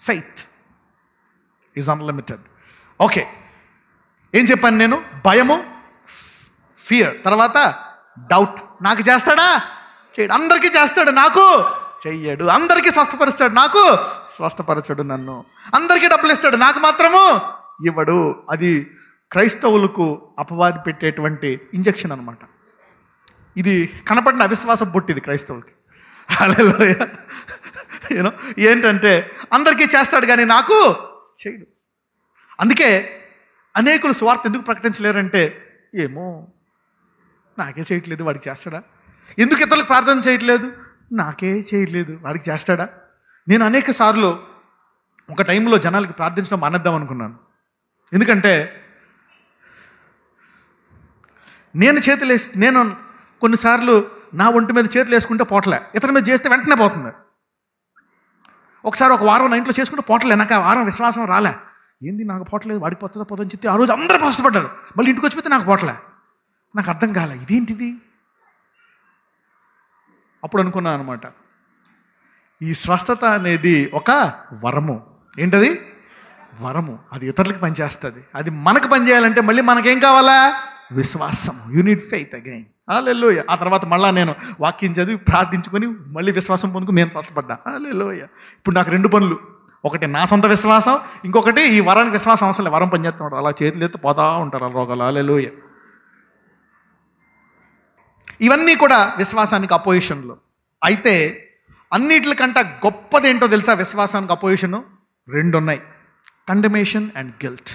Faith is unlimited. Okay, ఏం చెప్పాను నేను? భయము, ఫియర్, తర్వాత డౌట్. నాకు చేస్తాడా? చేయడు. అందరికీ చేస్తాడు, నాకు చెయ్యడు. అందరికీ స్వస్థపరుస్తాడు, నాకు స్వస్థపరచడు. నన్ను అందరికీ డబ్బులు ఇస్తాడు, నాకు మాత్రము ఇవ్వడు. అది క్రైస్తవులకు అపవాది పెట్టేటువంటి ఇంజెక్షన్ అనమాట. ఇది కనపడిన అవిశ్వాసం పుట్టింది క్రైస్తవులకి. హల్లెలూయా. యూనో ఏంటంటే అందరికీ చేస్తాడు కానీ నాకు చేయడు. అందుకే అనేకులు సువార్త ఎందుకు ప్రకటించలేరంటే, ఏమో నాకే చేయట్లేదు, వాడికి చేస్తాడా? ఎందుకు ఇతరులకు ప్రార్థన చేయట్లేదు? నాకే చేయట్లేదు, వాడికి చేస్తాడా? నేను అనేక సార్లు ఒక టైంలో జనాలకి ప్రార్థించడం మానేద్దాం అనుకున్నాను. ఎందుకంటే నేను కొన్నిసార్లు నా ఒంటి మీద చేతులు వేసుకుంటే పోటలే, ఇతని మీద చేస్తే వెంటనే పోతుంది. ఒకసారి ఒక వారం నా ఇంట్లో చేసుకుంటే పోటలే, నాకు ఆ వారం విశ్వాసం రాలే. ఏంది నాకు పోటలేదు, వాడికి పోతుందో పోతుందని చెప్తే ఆ రోజు అందరూ కష్టపడ్డారు. మళ్ళీ ఇంటికి వచ్చిపోతే నాకు పోటలే. నాకు అర్థం కాలే, ఇదేంటిది. అప్పుడు అనుకున్నాను అనమాట, ఈ స్వస్థత అనేది ఒక వరము. ఏంటది? వరము. అది ఇతరులకు పనిచేస్తుంది. అది మనకు పనిచేయాలంటే మళ్ళీ మనకేం కావాలా? విశ్వాసం. You need faith again. Hallelujah. ఆ తర్వాత మళ్ళీ నేను వాక్యం చదివి ప్రార్థించుకొని మళ్ళీ విశ్వాసం పొందుకుని నేను స్వస్థపడ్డా. హల్లెలూయా. ఇప్పుడు నాకు 2 పనులు. ఒకటి నా సొంత విశ్వాసం, ఇంకొకటి ఈ వరానికి విశ్వాసం అవసరం లేదు, వరం పనిచేస్తున్నాడు. అలా చేతులు ఎత్తి పోతా ఉంటారు ఆ రోగాలు. హల్లెలూయా. ఇవన్నీ కూడా విశ్వాసానికి అపోజిషన్లు. అయితే అన్నిటికంటే గొప్పది ఏంటో తెలుసా? విశ్వాసానికి అపోజిషను 2 ఉన్నాయి, కండమేషన్ అండ్ గిల్ట్.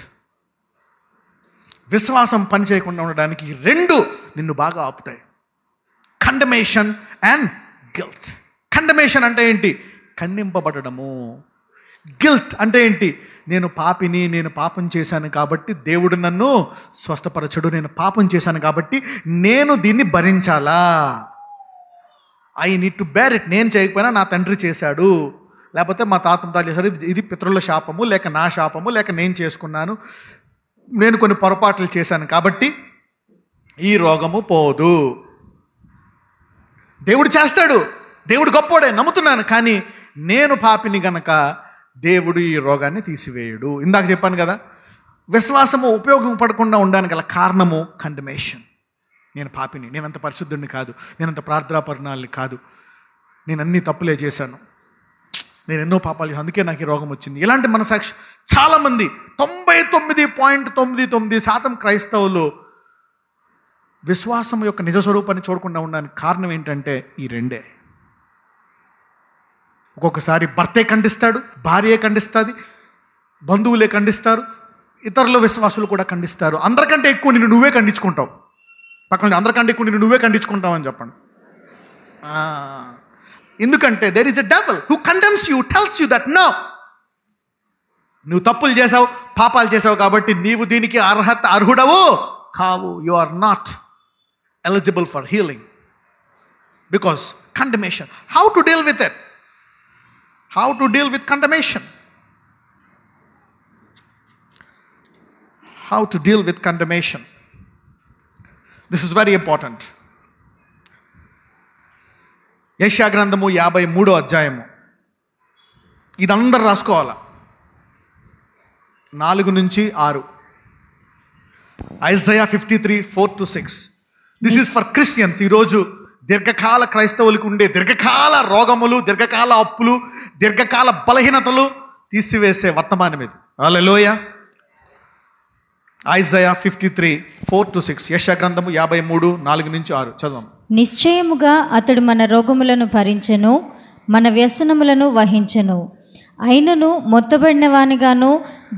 విశ్వాసం పని చేయకుండా ఉండడానికి 2 నిన్ను బాగా ఆపుతాయి, కండమేషన్ అండ్ గిల్ట్. కండమేషన్ అంటే ఏంటి? ఖండింపబడము. గిల్ట్ అంటే ఏంటి? నేను పాపిని, నేను పాపం చేశాను కాబట్టి దేవుడు నన్ను స్వస్థపరచడు, నేను పాపం చేశాను కాబట్టి నేను దీన్ని భరించాలా, I need to bear it. నేను చేయకపోయినా నా తండ్రి చేశాడు, లేకపోతే మా తాత చేశారు, ఇది పితరుల శాపము, లేక నా శాపము, లేక నేను చేసుకున్నాను, నేను కొన్ని పొరపాట్లు చేశాను కాబట్టి ఈ రోగము పోదు. దేవుడు చేస్తాడు, దేవుడు గొప్పోడే, నమ్ముతున్నాను. కానీ నేను పాపిని గనక దేవుడు ఈ రోగాన్ని తీసివేయడు. ఇందాక చెప్పాను కదా, విశ్వాసము ఉపయోగపడకుండా ఉండడానికి గల కారణము కండమేషన్. నేను పాపిని, నేనంత పరిశుద్ధుడిని కాదు, నేనంత ప్రార్థనాపరణాలని కాదు, నేను అన్ని తప్పులే చేశాను, నేను ఎన్నో పాపాలు చేశాను, అందుకే నాకు ఈ రోగం వచ్చింది. ఇలాంటి మనసాక్షి చాలామంది, 99.99% క్రైస్తవులు విశ్వాసం యొక్క నిజ స్వరూపాన్ని చూడకుండా ఉండడానికి కారణం ఏంటంటే ఈ 2. ఒక్కొక్కసారి భర్తే ఖండిస్తాడు, భార్యే ఖండిస్తుంది, బంధువులే ఖండిస్తారు, ఇతరుల విశ్వాసులు కూడా ఖండిస్తారు. అందరికంటే ఎక్కువ నిన్ను నువ్వే ఖండించుకుంటావు. పక్కన అందరికంటే ఎక్కువ నిన్ను నువ్వే ఖండించుకుంటావు అని చెప్పండి. ఎందుకంటే there is a devil who condemns you, tells you that no, నువ్వు తప్పులు చేసావు, పాపాలు చేసావు కాబట్టి నీవు దీనికి అర్హుడవు కావు. You are not eligible for healing because condemnation. How to deal with it? How to deal with condemnation? How to deal with condemnation? This is very important. యెషయా గ్రంథము 53వ అధ్యాయము. ఇదందరూ రాసుకోవాలా, 4 నుంచి 6. Isaiah 53, 4-6. This is for Christians. ఈరోజు దీర్ఘకాల క్రైస్తవులకు ఉండే దీర్ఘకాల రోగములు, దీర్ఘకాల అప్పులు, దీర్ఘకాల బలహీనతలు తీసివేసే వర్తమానం ఇది. హల్లెలూయా. ఐజయా 53:4-6, యెషయా గ్రంథము 53:4-6 చదవం. నిశ్చయముగా అతడు మన రోగములను భరించెను, మన వ్యసనములను వహించెను. అయినను మొత్తబడిన వానిగాను,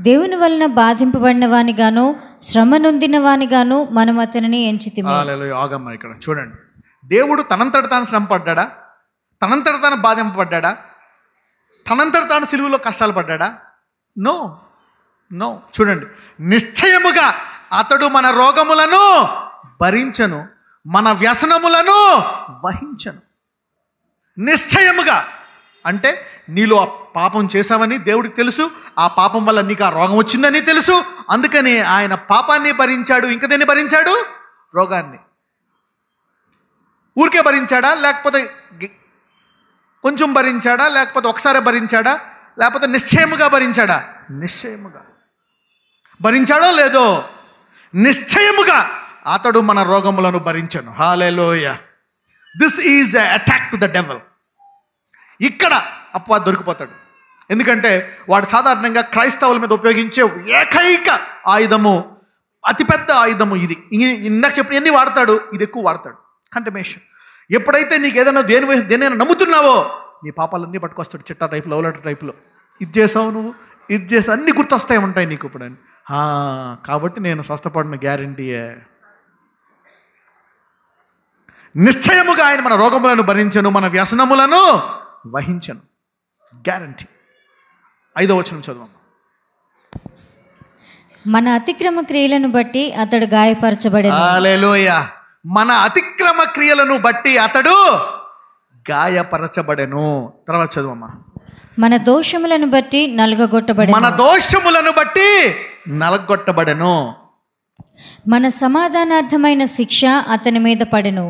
దేవుని వలన బాధింపబడిన వానిగాను, శ్రమ నొందిన వానిగాను మనం అతనిని ఎంచితిమి. హల్లెలూయా. ఆగమ్మా, ఇక్కడ చూడండి. దేవుడు తనంతట తాను శ్రమ పడ్డాడా? తనంతట తాను బాధింపబడ్డాడా? తనంతట తాను సిలువలో కష్టాలు పడ్డాడా? No no. చూడండి, నిశ్చయముగా అతడు మన రోగములను భరించెను, మన వ్యసనములను వహించెను. నిశ్చయముగా అంటే నీలో ఆ పాపం చేశావని దేవుడికి తెలుసు, ఆ పాపం వల్ల నీకు ఆ రోగం వచ్చిందని తెలుసు. అందుకని ఆయన పాపాన్ని భరించాడు. ఇంకా దేన్ని భరించాడు? రోగాన్ని. ఊరికే భరించాడా? లేకపోతే కొంచెం భరించాడా? లేకపోతే ఒకసారి భరించాడా? లేకపోతే నిశ్చయముగా భరించాడా? నిశ్చయముగా భరించాడో లేదో, నిశ్చయముగా అతడు మన రోగములను భరించెను. Hallelujah. This is a attack to the devil. ఇక్కడ అపవాది దొరికిపోతాడు. ఎందుకంటే వాడు సాధారణంగా క్రైస్తవుల మీద ఉపయోగించే ఏకైక ఆయుధము, అతిపెద్ద ఆయుధము ఇది. ఇందాక చెప్పిన ఎన్ని వాడతాడు, ఇది ఎక్కువ వాడతాడు. కంటమేషన్. ఎప్పుడైతే నీకు ఏదైనా దేనైనా నమ్ముతున్నావో నీ పాపాలన్నీ పట్టుకొస్తాడు. చిట్టా టైప్లో, లవ్ లెటర్ టైప్లో. ఇది చేసావు నువ్వు, ఇది చేసావు, అన్నీ గుర్తొస్తాయి ఉంటాయి నీకు ఇప్పుడు అని. కాబట్టి నేను స్వస్థపడిన గ్యారంటీయే. నిశ్చయముగా ఆయన మన రోగములను భరించెను, మన వ్యసనములను వహించెను. గ్యారంటీ. 5వ వచనం చదవం. మన అతిక్రమ క్రియలను బట్టి అతడు గాయపరచబడెను. హల్లెలూయా. మన అతిక్రమ క్రియలను బట్టి అతడు గాయపరచబడెను. తర్వాత చదవమ్మా. మన దోషములను బట్టి నలుగగొట్టబడెను. మన దోషములను బట్టి నలగొట్టబడెను. మన సమాధానార్థమైన శిక్ష అతని మీద పడెను.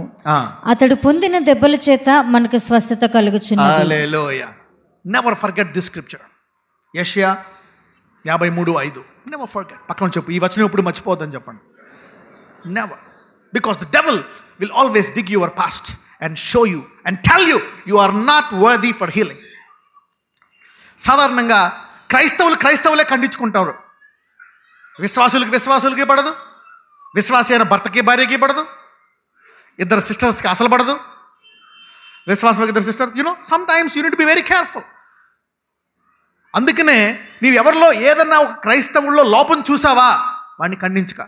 అతడు పొందిన దెబ్బల చేత మనకు స్వస్థత కలుగుచున్నది. Hallelujah. Never forget this scripture. యెషయా 53:5. Never forget. పక్కన చెప్పు, ఈ వచనం ఇప్పుడు మర్చిపోవద్దని చెప్పండి. Never. Because the devil will always dig your past and show you and tell you you are not worthy for healing. సాధారణంగా క్రైస్తవులే ఖండించుకుంటారు. విశ్వాసులకి పడదు, విశ్వాసి అయిన భర్తకి భార్యకి పడదు, ఇద్దరు సిస్టర్స్కి అసలు పడదు. విశ్వాసం ఇద్దరు sisters, some times you need to be very careful. అందుకనే నీవు ఎవరిలో ఏదన్నా ఒక క్రైస్తవుల్లో లోపం చూసావా వాడిని ఖండించక.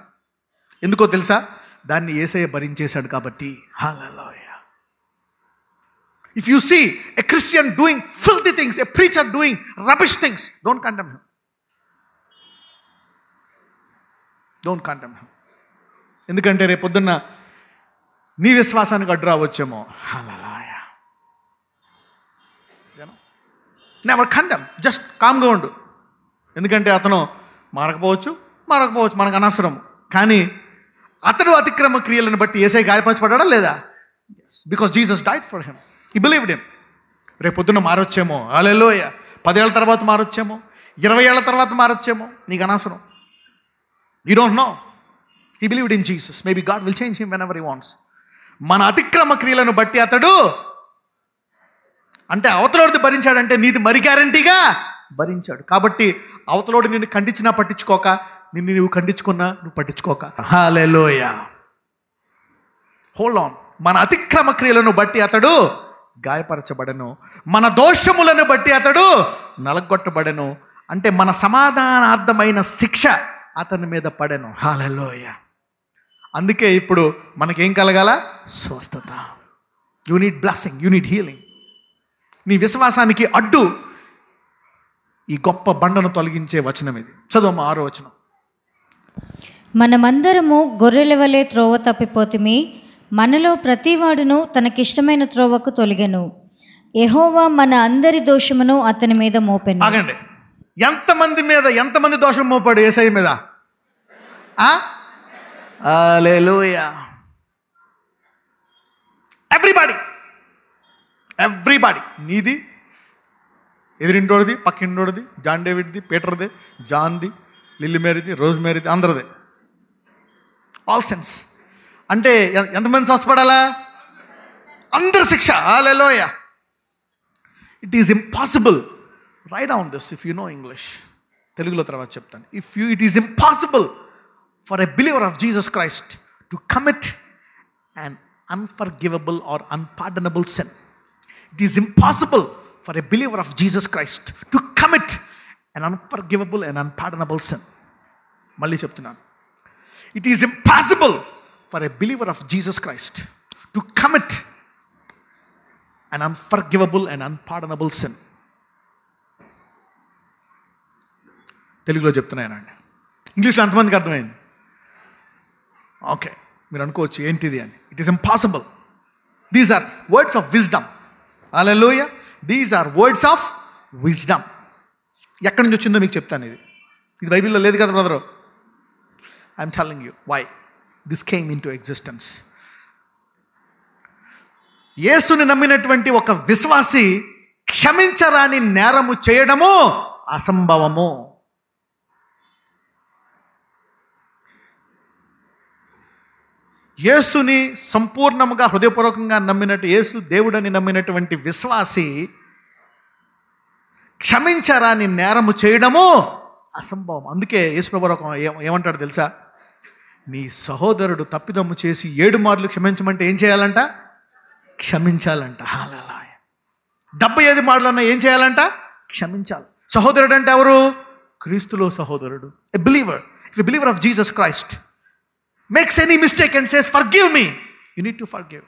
ఎందుకో తెలుసా? దాన్ని యేసయ్య భరించేశాడు కాబట్టి. హల్లెలూయా. If you see a Christian doing filthy things, a preacher doing rubbish things, don't condemn him. Don't condemn him. ఎందుకంటే రేపు పొద్దున్న నీ విశ్వాసానికి అడ్డు రావచ్చేమో. హల్లెలూయా. Never condemn. జస్ట్ కామ్గా ఉండు. ఎందుకంటే అతను మారకపోవచ్చు మనకు అనవసరం. కానీ అతడు అతిక్రమ క్రియలను బట్టి యేసయ్య గాయపరచబడ్డాడా లేదా? Because Jesus died for him. He believed him. రేపు పొద్దున్న మారొచ్చేమో. హల్లెలూయా. 10 ఏళ్ళ తర్వాత మారొచ్చేమో, 20 ఏళ్ళ తర్వాత మారొచ్చేమో, నీకు అనవసరం. You don't know. He believed in Jesus. Maybe God will change him whenever he wants. మన అతిక్రమ క్రియలను బట్టి అతడు, అంటే అవతలోడిది భరించాడంటే నీది మరి గ్యారంటీగా భరించాడు. కాబట్టి అవతలోడు నిన్ను ఖండించినా పట్టించుకోక, నిన్ను నువ్వు ఖండించుకున్నా నువ్వు పట్టించుకోక. హల్లెలూయా. Hold on. మన అతిక్రమ క్రియలను బట్టి అతడు గాయపరచబడెను, మన దోషములను బట్టి అతడు నలగొట్టబడెను. అంటే మన సమాధానార్థమైన శిక్ష అతని మీద పడెను. హల్లెలూయా. అందుకే ఇప్పుడు మనకేం కలగాల? స్వస్థత. You need blessing, you need healing. నీ విశ్వాసానికి అడ్డు ఈ గొప్ప బండను తొలగించే వచనం ఇది. చదువు 6వ వచనం. మనమందరము గొర్రెల వలె త్రోవ తప్పిపోతిమి, మనలో ప్రతివాడును తనకిష్టమైన త్రోవకు తొలగెను. యెహోవా మన అందరి దోషమును అతని మీద మోపెను. ఆగండి. ఎంతమంది దోషం మోపాడు యేసయ్య మీద? హల్లెలూయా. ఎవ్రీబడి. నీది, ఎదురింటోడిది, పక్కింటోడిది, జాన్ డేవిడ్ది, పీటర్ది, జాన్ది, లిల్లీ మేరీది, రోజ్ మేరీది, అందరిది. All sins. అంటే ఎంతమంది స్వస్థపడాలా? అందరి శిక్ష. Hallelujah. It is impossible. Write down this if you know English. తెలుగులో తర్వాత చెప్తాను. It is impossible for a believer of Jesus Christ to commit an unforgivable or unpardonable sin. It is impossible for a believer of Jesus Christ to commit an unforgivable and unpardonable sin. Malli cheptunanu. It is impossible for a believer of Jesus Christ to commit an unforgivable and unpardonable sin. తెలుగులో చెప్తున్నానండి. ఇంగ్లీష్లో అంతమందికి అర్థమైంది. Okay, మీరు అనుకోవచ్చు ఏంటిది అని. It is impossible. These are words of wisdom. Hallelujah. These are words of wisdom. ఎక్కడి నుంచి వచ్చిందో మీకు చెప్తాను. ఇది బైబిల్లో లేదు కదా brother. I'm telling you why this came into existence. యేసుని నమ్మినటువంటి ఒక విశ్వాసి క్షమించరాని నేరము చేయడము అసంభవము. యేసుని సంపూర్ణంగా హృదయపూర్వకంగా నమ్మినట్టు, యేసు దేవుడని నమ్మినటువంటి విశ్వాసి క్షమించరాని నేరము చేయడము అసంభవం. అందుకే యేసు ప్రభువు ఏమంటాడు తెలుసా? నీ సహోదరుడు తప్పిదమ్ము చేసి 7 మార్లు క్షమించమంటే ఏం చేయాలంట? క్షమించాలంట. హల్లెలూయా. 75 మార్లన్నా ఏం చేయాలంట? క్షమించాలి. సహోదరుడు అంటే ఎవరు? క్రీస్తులో సహోదరుడు. A believer, a believer of Jesus Christ makes any mistake and says forgive me, you need to forgive.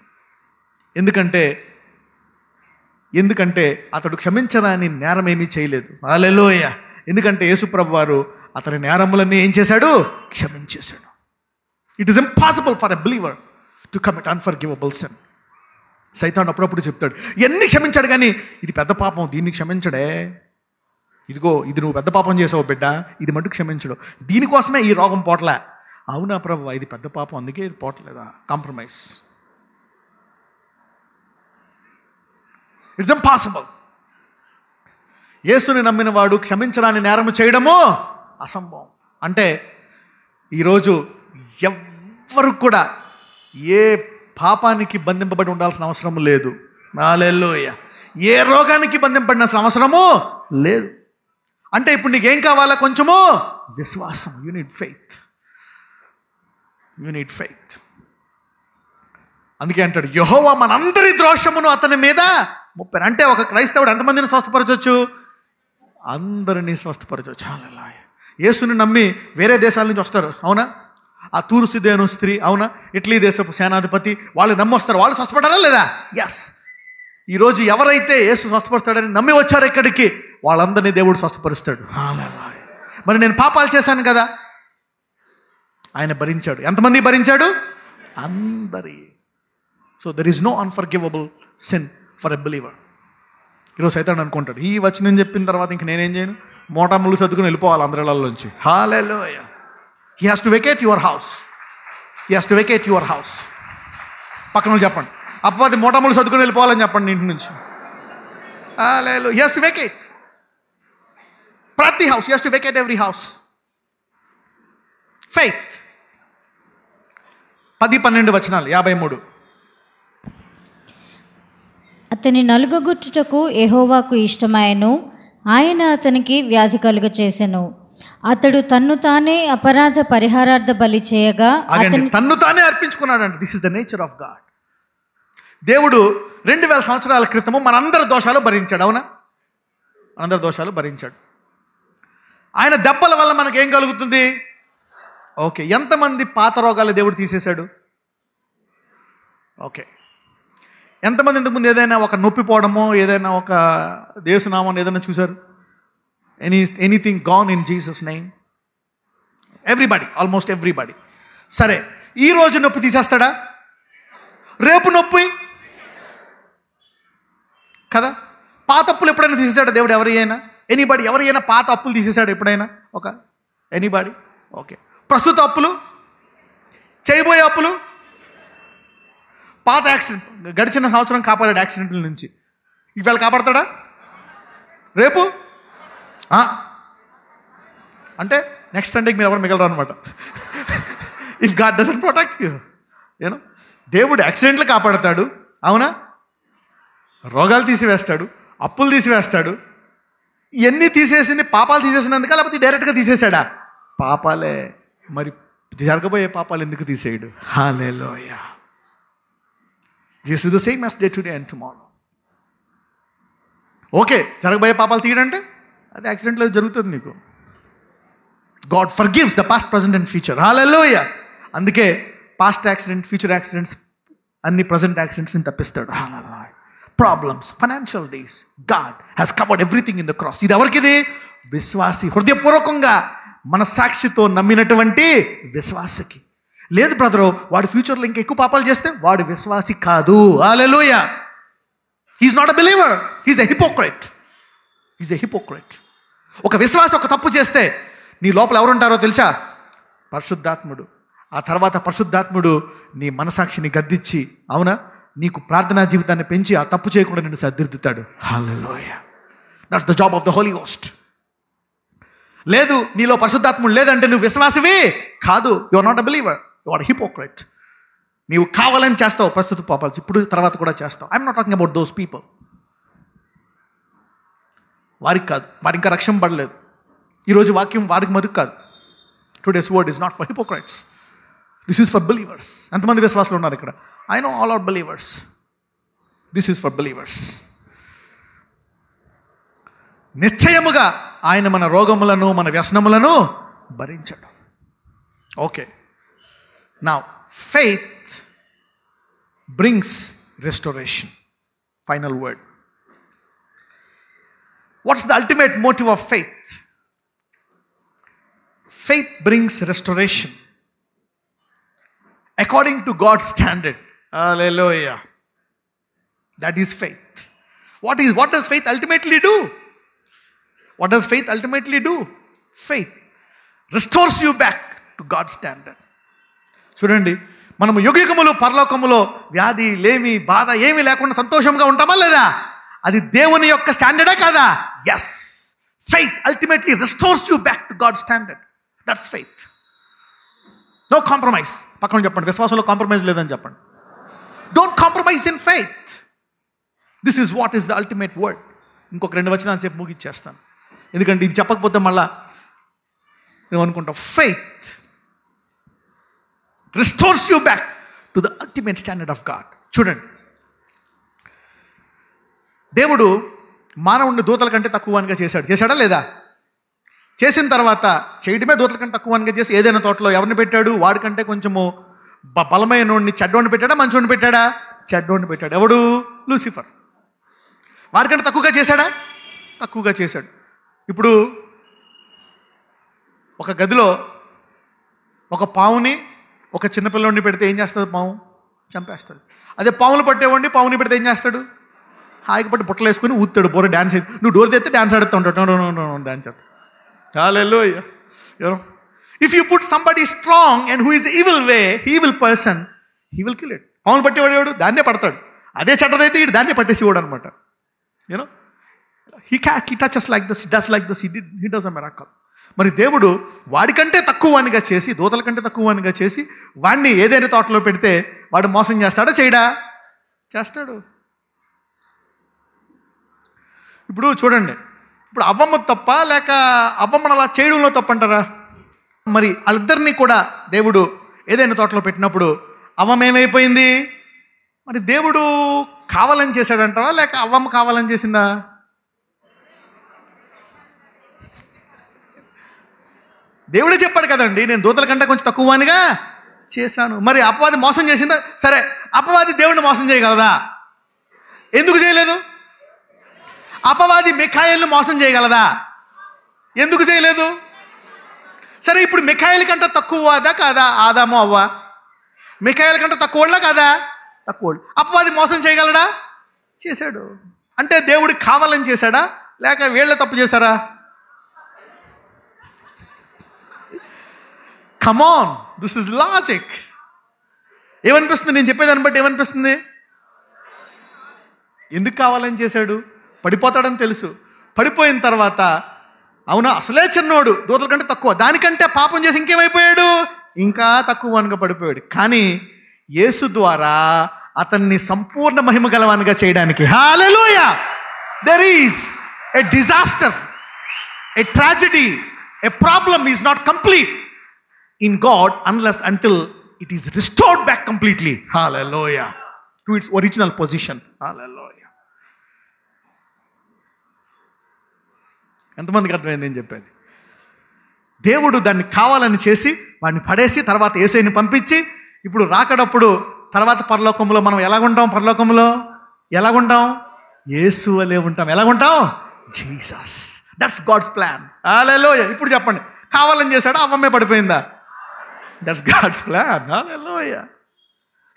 ఎందుకంటే అతడు క్షమించరాని నేరం ఏమీ చేయలేదు. హల్లెలూయా. ఎందుకంటే యేసు ప్రభువు వారు అతని నేరములన్నీ ఏం చేశాడు? క్షమించేశాడు. It is impossible for a believer to commit unforgivable sin. సైతాన్ అప్పుడప్పుడు చెప్తాడు, ఎన్ని క్షమించాడు కానీ ఇది పెద్ద పాపం, దీన్ని క్షమించడే. ఇదిగో ఇది నువ్వు పెద్ద పాపం చేసావు బిడ్డ, ఇది మటుకు క్షమించడు. దీనికోసమే ఈ రోగం పోట్లే. అవునా ప్రభు, ఇది పెద్ద పాపం అందుకే ఇది పోవట్లేదా? కాంప్రమైజ్. It's impossible. యేసుని నమ్మిన వాడు క్షమించరాని నేరము చేయడము అసంభవం. అంటే ఈరోజు ఎవ్వరు కూడా ఏ పాపానికి బంధింపబడి ఉండాల్సిన అవసరం లేదు. హల్లెలూయా. ఏ రోగానికి బంధింపబడిన అవసరము లేదు. అంటే ఇప్పుడు నీకేం కావాలా? కొంచెము విశ్వాసం. You need faith. You need faith. అందుకే అంటాడు, యెహోవా మనందరి దోషమును అతని మీద మోపారు. అంటే ఒక క్రైస్తవుడు ఎంతమందిని స్వస్థపరచవచ్చు? అందరినీ స్వస్థపరచవచ్చు. హల్లెలూయా. యేసుని నమ్మి వేరే దేశాల నుంచి వస్తారు, అవునా? ఆ తూరు సిదేను స్త్రీ, అవునా? ఇటలీ దేశపు సేనాధిపతి, వాళ్ళు నమ్మి వస్తారు. వాళ్ళు స్వస్థపడాలా లేదా? ఎస్. ఈరోజు ఎవరైతే యేసు స్వస్థపరుస్తాడని నమ్మి వచ్చారో ఇక్కడికి, వాళ్ళందరినీ దేవుడు స్వస్థపరుస్తాడు. హల్లెలూయా. మరి నేను పాపాలు చేశాను కదా, ఆయన భరించాడు. ఎంతమంది భరించాడు? అందరి. So there is no unforgivable sin for a believer. ఈరోజు సైతాన్ అనుకుంటాడు, ఈ వచనం చెప్పిన తర్వాత ఇంక నేనేం చేయను, మోటాములు సర్దుకుని వెళ్ళిపోవాలి అందరిలోంచి. Hallelujah. He has to vacate your house. He has to vacate your house. పక్కన వాళ్ళు చెప్పండి, అప్పటి మోటాములు సర్దుకుని వెళ్ళిపోవాలని చెప్పండి ఇంటి నుంచి. హల్లెలూయా. హీ హ్యాస్ టు వెకేట్ ప్రతి house. He has to vacate every house. Faith. 10-12 వచనాలు, 53. అతని నలుగగొట్టుటకు యెహోవాకు ఇష్టమాయెను. ఆయన అతనికి వ్యాధి కలుగ చేసెను. అతడు తన్ను తానే అపరాధ పరిహారార్థ బలి చేయగా తన్ను తానే అర్పించుకున్నాడంట. This is the nature of God. దేవుడు 2000 సంవత్సరాల క్రితము మనందరి దోషాలు భరించాడు, అవునా? మనందరి దోషాలు భరించాడు. ఆయన దెబ్బల వల్ల మనకేం కలుగుతుంది? ఓకే. ఎంతమంది పాత రోగాలు దేవుడు తీసేశాడు? ఓకే. ఎంతమంది ఇంతకుముందు ఏదైనా ఒక నొప్పి పోవడమో, ఏదైనా ఒక దేశనామం ఏదైనా చూశారు? Anything gone in Jesus name? Everybody, almost everybody. సరే, ఈరోజు నొప్పి తీసేస్తాడా? రేపు నొప్పి కదా? పాత అప్పులు ఎప్పుడైనా తీసేశాడా దేవుడు? ఎవరైనా, ఎనీబడి, ఎవరైనా పాత అప్పులు తీసేశాడు ఎప్పుడైనా? ఒక ఎనీబడి? ఓకే. ప్రస్తుత అప్పులు, చేయబోయే అప్పులు, పాత యాక్సిడెంట్, గడిచిన సంవత్సరం కాపాడాడు యాక్సిడెంట్ల నుంచి, ఇవాళ కాపాడతాడా? రేపు అంటే నెక్స్ట్ సండేకి మీరు ఎవరు మిగలరు అనమాట. If God doesn't protect you, you know. దేవుడు యాక్సిడెంట్లు కాపాడతాడు, అవునా? రోగాలు తీసివేస్తాడు, అప్పులు తీసివేస్తాడు. ఇవన్నీ తీసేసింది పాపాలు తీసేసినందుక, లేకపోతే డైరెక్ట్గా తీసేశాడా? పాపాలే. మరి జరగబోయే పాపాలు ఎందుకు తీసేయడు? Hallelujah. This is the same as day today and tomorrow. Okay, జరగబోయే పాపాలు తీయడంటే అది యాక్సిడెంట్లో జరుగుతుంది నీకు. God forgives the past, present and future. Hallelujah. అందుకే పాస్ట్ యాక్సిడెంట్, ఫ్యూచర్ యాక్సిడెంట్స్, అన్ని ప్రజెంట్ యాక్సిడెంట్స్ని తప్పిస్తాడు. Hallelujah. Problems, financial days, God has covered everything in the cross. ఇది ఎవరికిది? విశ్వాసి, హృదయపూర్వకంగా మనస్సాక్షితో నమ్మినటువంటి విశ్వాసికి. లేదు బ్రదరు, వాడు ఫ్యూచర్లో ఇంకా ఎక్కువ పాపాలు చేస్తే వాడు విశ్వాసి కాదు. Hallelujah. He's not a believer, he's a hypocrite. He's a hypocrite. ఒక విశ్వాసి ఒక తప్పు చేస్తే నీ లోపల ఎవరుంటారో తెలుసా? పరిశుద్ధాత్ముడు. ఆ తర్వాత పరిశుద్ధాత్ముడు నీ మనసాక్షిని గద్దించి, అవునా, నీకు ప్రార్థనా జీవితాన్ని పెంచి ఆ తప్పు చేయకుండా నిన్ను సరిదిద్దుతాడు. Hallelujah. That's the job of the Holy Ghost. లేదు, నీలో పరిశుద్ధాత్ముడు లేదంటే నువ్వు విశ్వాసవే కాదు. You are not a believer, you are hypocrite. నీవు కావాలని చేస్తావు ప్రస్తుత పాపాలు, ఇప్పుడు తర్వాత కూడా చేస్తావు. I'm not talking about those people. వారికి కాదు, వారు ఇంకా రక్షణ పడలేదు. ఈరోజు వాక్యం వారికి మరుగు కాదు. Today's word is not for hypocrites, this is for believers. ఎంతమంది విశ్వాసులు ఉన్నారు ఇక్కడ? I know all are believers. This is for believers. నిశ్చయముగా ఆయన మన రోగములను, మన వ్యసనములను భరించడు. Okay, now faith brings restoration. Final word. What's the ultimate motive of faith? Faith brings restoration according to God's standard. Hallelujah. That is faith. What does faith ultimately do? What does faith ultimately do? Faith restores you back to God's standard. చూడండి, మనము యుగయుగములు పరలోకములో వ్యాధి, లేమి, బాధ ఏమీ లేకుండా సంతోషంగా ఉంటామా లేదా? అది దేవుని యొక్క స్టాండర్డే కాదా? Yes. Faith ultimately restores you back to God's standard. That's faith. No compromise. పక్కన చెప్పండి, విశ్వాసంలో కాంప్రమైజ్ లేదని చెప్పండి. Don't compromise in faith. This is what is the ultimate word. ఇంకొక 2 వచనాలు చెప్పి ముగిచ్చేస్తాను, ఎందుకంటే ఇది చెప్పకపోతే మళ్ళా ఏమనుకుంటాం. Faith restores you back to the ultimate standard of God. చూడండి, దేవుడు మానవుడిని దూతల కంటే తక్కువగా చేశాడా లేదా? చేసిన తర్వాత చేయడమే దూతల కంటే తక్కువగా చేసి ఏదైనా తోటలో ఎవరిని పెట్టాడు? వాడికంటే కొంచెము బలమైనోడిని, చెడ్డోడిని పెట్టాడా, మంచోడిని పెట్టాడా? చెడ్డోడిని పెట్టాడు. ఎవడు? లూసిఫర్. వాడికంటే తక్కువగా చేశాడా? తక్కువగా చేశాడు. ఇప్పుడు ఒక గదిలో ఒక పావుని, ఒక చిన్నపిల్లోడిని పెడితే ఏం చేస్తుంది? పావు చంపేస్తుంది. అదే పావులు పట్టేవాడిని పావుని పెడితే ఏం చేస్తాడు? హాయిగా పట్టి బుట్టలు వేసుకుని ఊతాడు, బోర డ్యాన్స్. నువ్వు డోర్ తెస్తే డ్యాన్స్ ఆడుతూ ఉంటాడు, డ్యాన్స్ చేస్తాడు. Hallelujah. You know, if you put somebody strong and who is evil person, he will kill it. పావును పట్టేవాడు దాన్నే పడతాడు. అదే చెడ్డదైతే వీడు దాన్నే పట్టేసేవాడు అనమాట. You know, he touches like this, he does like this, he does a miracle. మరి దేవుడు వాడికంటే తక్కువనిగా చేసి, దూతల కంటే తక్కువనిగా చేసి వాడిని ఏదైనా తోటలో పెడితే వాడు మోసం చేస్తాడా చేయడా? చేస్తాడు. ఇప్పుడు చూడండి, ఇప్పుడు అవ్వమ్మ తప్ప లేక అవ్వమ్మను అలా చేయడంలో తప్పంటారా? మరి వాళ్ళిద్దరినీ కూడా దేవుడు ఏదైనా తోటలో పెట్టినప్పుడు అవ్వమ్మ ఏమైపోయింది? మరి దేవుడు కావాలని చేశాడంటావా లేక అవ్వమ్మ కావాలని చేసిందా? దేవుడే చెప్పాడు కదండి, నేను దూతల కంటే కొంచెం తక్కువనిగా చేశాను. మరి అపవాది మోసం చేసిందా? సరే, అపవాది దేవుడిని మోసం చేయగలదా? ఎందుకు చేయలేదు? అపవాది మిఖాయేలును మోసం చేయగలదా? ఎందుకు చేయలేదు? సరే, ఇప్పుడు మిఖాయేలు కంటే తక్కువదా కాదా ఆదాము అవ్వ? మిఖాయేలు కంటే తక్కువ కాదా? తక్కువ. అపవాది మోసం చేయగలడా? చేశాడు. అంటే దేవుడికి కావాలని చేశాడా లేక వీళ్ళే తప్పు చేశారా? Come on, this is logic. ఏమనిపిస్తుంది? నేను చెప్పేదాన్ని బట్టి ఏమనిపిస్తుంది? ఎందుకు కావాలని చేశాడు? పడిపోతాడని తెలుసు. పడిపోయిన తర్వాత అవునా అసలే చిన్నోడు, దూతల కంటే తక్కువ, దానికంటే పాపం చేసి ఇంకేమైపోయాడు? ఇంకా తక్కువ అనుగా పడిపోయాడు. కానీ యేసు ద్వారా అతన్ని సంపూర్ణ మహిమ గలవానిగా చేయడానికి, hallelujah, there is a disaster A tragedy, a problem is not complete in God unless until it is restored back completely. Hallelujah. To its original position. Hallelujah. ఎంతమందికి అర్థమైంది ఏం చెప్పేది? దేవుడు దాన్ని కావాలని చేసి వాడిని పడేసి తర్వాత యేసయ్యని పంపించి ఇప్పుడు రాకడప్పుడు తర్వాత పరలోకంలో మనం ఎలాగుంటాం? పరలోకంలో ఎలాగుంటాం? యేసు వలే ఉంటాం. ఎలాగుంటాం? Jesus. That's God's plan. Hallelujah. ఇప్పుడు చెప్పండి, కావాలని చేశాడా? అవ్వమ్మే పడిపోయిందా? That's God's plan. Hallelujah.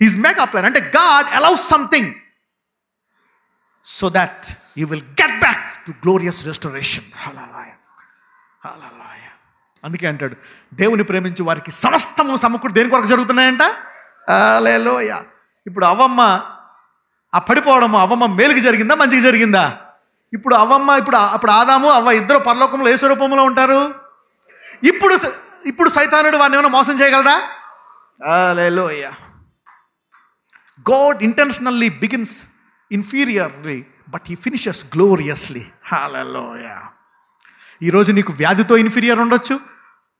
His mega plan. అంటే God allows something so that you will get back to glorious restoration. Hallelujah. Hallelujah. అందుకే అంటాడు, దేవుని ప్రేమించి వారికి సమస్తము సమకూడి దేని కొరకు జరుగుతున్నాయంట? హల్లెలూయా. ఇప్పుడు అవ్వమ్మ ఆ పడిపోవడము అవ్వమ్మ మేలుకి జరిగిందా, మంచిగా జరిగిందా? ఇప్పుడు అవ్వమ్మ ఇప్పుడు ఆదాము అవ్వ ఇద్దరు పరలోకంలో ఏ స్వరూపంలో ఉంటారు? ఇప్పుడు సైతానుడు వాడిని ఏమైనా మోసం చేయగలరా? హల్లెలూయా. God intentionally begins inferiorly, but he finishes gloriously. Hallelujah. ఈరోజు నీకు వ్యాధితో ఇన్ఫీరియర్ ఉండొచ్చు,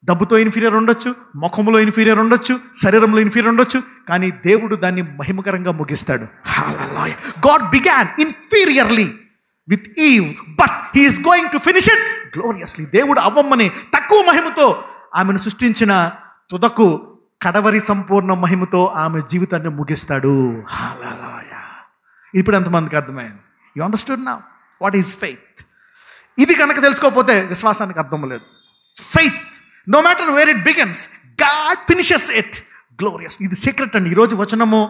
డబ్బుతో ఇన్ఫీరియర్ ఉండొచ్చు, ముఖంలో ఇన్ఫీరియర్ ఉండొచ్చు, శరీరంలో ఇన్ఫీరియర్ ఉండొచ్చు, కానీ దేవుడు దాన్ని మహిమకరంగా ముగిస్తాడు. Hallelujah. God began inferiorly with Eve, but he is going to finish it gloriously. దేవుడు అవ్వమ్మని తక్కువ మహిమతో ఆమెను సృష్టించిన తుదకు కడవరి సంపూర్ణ మహిమతో ఆమె జీవితాన్ని ముగిస్తాడు. హల్లెలూయా. ఇప్పుడు ఎంతమందికి అర్థమైంది? You understood now what is faith. ఇది కనుక తెలుసుకోకపోతే విశ్వాసానికి అర్థం లేదు. Faith, no matter where it begins, God finishes it glorious. ఇది సీక్రెట్ అండి. ఈరోజు వచనము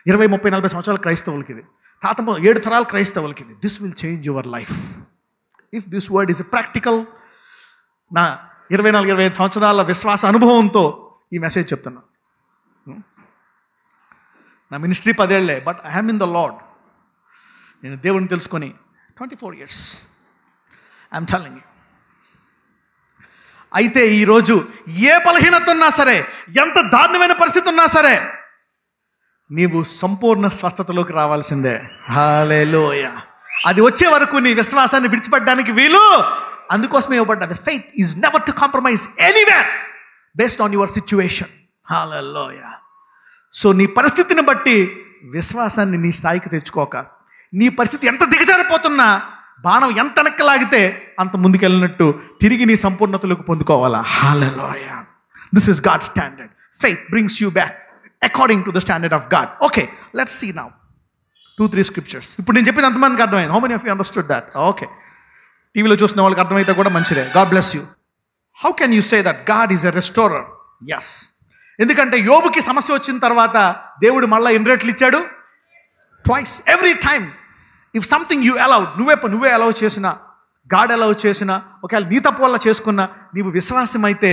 20, 30, 40 సంవత్సరాల క్రైస్తవులకి ఇది, తాతమ్మ 7 తరాల క్రైస్తవులకి ఇది. This will change your life if this word is practical. నా 24, 25 సంవత్సరాల విశ్వాస అనుభవంతో ఈ మెసేజ్ చెప్తున్నా. నా మినిస్ట్రీ 10 ఏళ్లే, but I am in the Lord. నేను దేవుడిని తెలుసుకొని 24 years. I'm telling you. అయితే ఈరోజు ఏ బలహీనత ఉన్నా సరే, ఎంత దారుణమైన పరిస్థితి ఉన్నా సరే, నీవు సంపూర్ణ స్వస్థతలోకి రావాల్సిందే. హల్లెలూయా. అది వచ్చే వరకు నీ విశ్వాసాన్ని విడిచిపెట్టడానికి వీలు. అందుకోసమే ఇవ్వబడ్డది. Faith is never to compromise anywhere based on your situation. Hallelujah. So నీ పరిస్థితిని బట్టి విశ్వాసాన్ని నీ స్థాయికి తెచ్చుకోక, నీ పరిస్థితి ఎంత దిగజారిపోతున్నా బాణం ఎంత వెనక్కలాగితే అంత ముందుకెళ్ళినట్టు తిరిగి నీ సంపూర్ణతలోకి పొందుకోవాలా. Hallelujah. This is God standard. Faith brings you back according to the standard of God. Okay, let's see now 2-3 scriptures. ఇప్పుడు నేను చెప్పింది అంతమందికి అర్థమైంది. How many of you understood that? Okay, టీవీలో చూసిన వాళ్ళకి అర్థమైతే కూడా మంచిదే. God bless you. How can you say that God is a restorer? Yes. ఎందుకంటే యోబుకి సమస్య వచ్చిన తర్వాత దేవుడు మళ్ళీ ఎన్ని రెట్లు ఇచ్చాడు? Twice. Every time if something you allowed, నువ్వే అలౌ చేసినా, గాడ్ అలౌ చేసినా, ఒకవేళ నీ తప్పు వల్ల చేసుకున్నా, నీవు విశ్వాసం అయితే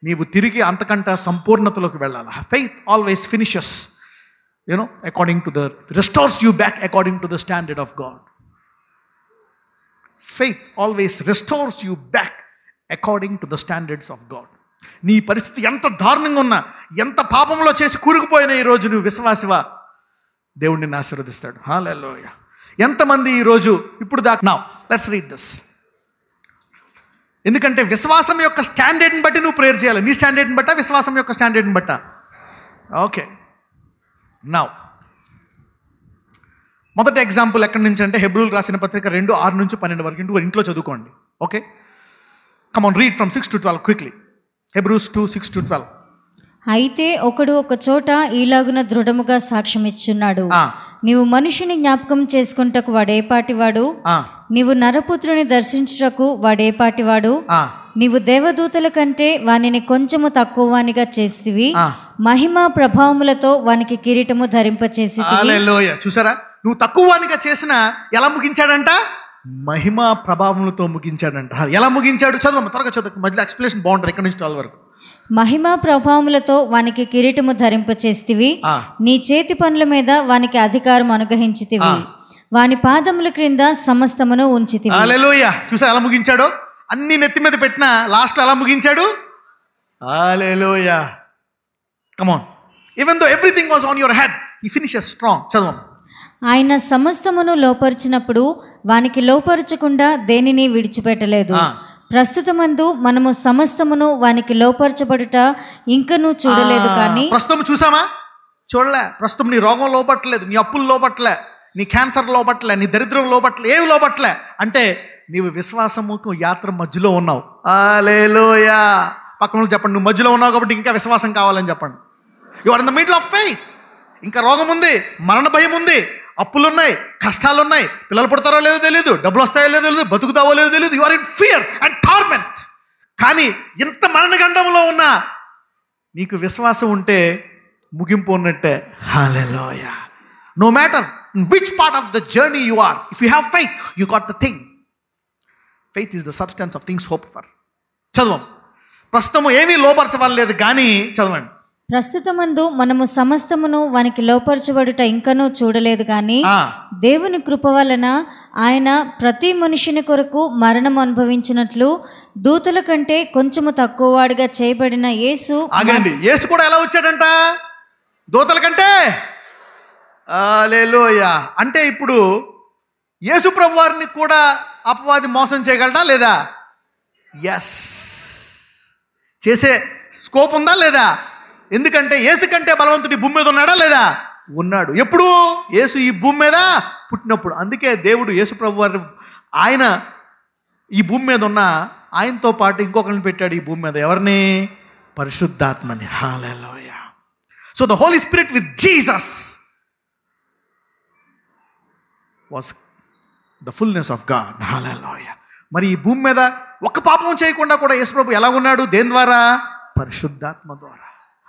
నీవు తిరిగి అంతకంటే సంపూర్ణతలోకి వెళ్ళాలి. Faith always finishes, according to the restores you back according to the standard of God. Faith always restores you back according to the standards of God. నీ పరిస్థితి ఎంత దారుణంగా ఉన్నా, ఎంత పాపంలో చేసి కూరుకుపోయినా ఈరోజు నువ్వు విశ్వాసివా, దేవుడు నిన్ను ఆశీర్వదిస్తాడు. హల్లెలూయా. ఎంతమంది ఈరోజు ఇప్పుడు దాకా నౌ లెట్స్ రీడ్ దిస్. ఎందుకంటే విశ్వాసం యొక్క స్టాండర్డ్ని బట్టి నువ్వు ప్రేయర్ చేయాలి. నీ స్టాండర్డ్ని బట్టా, విశ్వాసం యొక్క స్టాండర్డ్ని బట్టా? ఓకే, నౌ మొదటి ఎగ్జాంపుల్ ఎక్కడి నుంచి అంటే హెబ్రూలు రాసిన పత్రిక 2:6-12 వరకు ఇంట్లో చదువుకోండి. Okay, come on, read from 6 to 12 quickly. Hebrews 2:6-12. అయితే ఒకడు ఒక చోట ఈలాగున దృఢముగా సాక్ష్యం ఇచ్చున్నాడు, నీవు మనిషిని జ్ఞాపకం చేసుకుంటకు వాడేపాటివాడు, నీవు నరపుత్రుని దర్శించుటకు వాడేపాటివాడు, నీవు దేవదూతల కంటే వానిని కొంచెము తక్కువ వానిగా చేసివి, మహిమ ప్రభావములతో వానికి కిరీటము ధరింపచేసి. హల్లెలూయా. చూసారా, నువ్వు తక్కువ వానిగా చేసినా ఎలా ముగించాడంట? మహిమ ప్రభావములతో ముగించాడంట. ఎలా ముగించాడు? చదువు, త్వరగా చదువు, మధ్యలో ఎక్స్ప్లెనేషన్ బాగుంటుంది. ఇక్కడ నుంచి 12 వరకు. మహిమ ప్రభావములతో వానికి కిరీటము ధరింపచేస్తివి, నీ చేతి పనుల మీద వానికి అధికారం అనుగ్రహించితివి, వాని పాదముల క్రింద సమస్తమును ఉంచితివి. హల్లెలూయా. చూసా ఎలా ముగించాడో? అన్ని నెత్తి మీద పెట్టిన లాస్ట్ ఎలా ముగించాడు? Hallelujah. Come on, even though everything was on your head, he finishes strong. చదువు. ఆయన సమస్తమును లోపరిచినప్పుడు వానికి లోపరచకుండా దేనిని విడిచిపెట్టలేదు, ప్రస్తుతమందు మనము సమస్తమును వానికి లోపరచబడుట ఇంకనూ చూడలేదు కానీ. ప్రస్తుతం చూసామా? చూడలే. ప్రస్తుతం నీ రోగం లోపట్లేదు, నీ అప్పులు లోపట్లే, నీ క్యాన్సర్ లోపట్లే, నీ దరిద్రం లోపట్లే, ఏవి లోపట్లే. అంటే నీవు విశ్వాసముకు యాత్ర మధ్యలో ఉన్నావు. హల్లెలూయా. పక్కన చెప్పండి, నువ్వు మధ్యలో ఉన్నావు కాబట్టి ఇంకా విశ్వాసం కావాలని చెప్పండి. You are in the middle of faith. ఇంకా రోగం ఉంది, మరణ భయం ఉంది, అప్పులున్నాయి, కష్టాలు ఉన్నాయి, పిల్లలు పుడతారో లేదో తెలియదు, డబ్బులు వస్తాయో లేదో తెలియదు, బతుకుతావో లేదో తెలియదు. You are in fear and torment. కానీ ఇంత మరణగండంలో ఉన్నా నీకు విశ్వాసం ఉంటే ముగింపు ఉన్నట్టే. Hallelujah. No matter which part of the journey you are, if you have faith you got the thing. Faith is the substance of things hope for. చదవం. ప్రస్తుతం ఏమీ లోపరచవలేదు కానీ చదవండి. ప్రస్తుతమందు మనము సమస్తమును వానికి లోపరచబడుట ఇంకనూ చూడలేదు కానీ దేవుని కృప వలన ఆయన ప్రతి మనుషుని కొరకు మరణం అనుభవించినట్లు దూతల కంటే కొంచెము తక్కువ వాడిగా చేయబడిన యేసు. ఆగండి, యేసు కూడా ఎలా వచ్చాడంట? దూతల కంటే. హల్లెలూయా. అంటే ఇప్పుడు యేసు ప్రభు వారిని కూడా అపవాది మోసం చేయగలడా లేదా? ఎస్, చేసే స్కోప్ ఉందా లేదా? ఎందుకంటే యేసు కంటే బలవంతుడు ఈ భూమి మీద ఉన్నాడా లేదా? ఉన్నాడు. ఎప్పుడు? యేసు ఈ భూమి మీద పుట్టినప్పుడు. అందుకే దేవుడు యేసు ప్రభు వారు ఆయన ఈ భూమి మీద ఉన్న ఆయనతో పాటు ఇంకొకరిని పెట్టాడు ఈ భూమి మీద. ఎవరిని? పరిశుద్ధాత్మని. Hallelujah. So the Holy Spirit with Jesus was the fullness of God. Hallelujah. మరి ఈ భూమి మీద ఒక్క పాపం చేయకుండా కూడా యేసు ప్రభు ఎలా ఉన్నాడు? దేని ద్వారా? పరిశుద్ధాత్మ ద్వారా.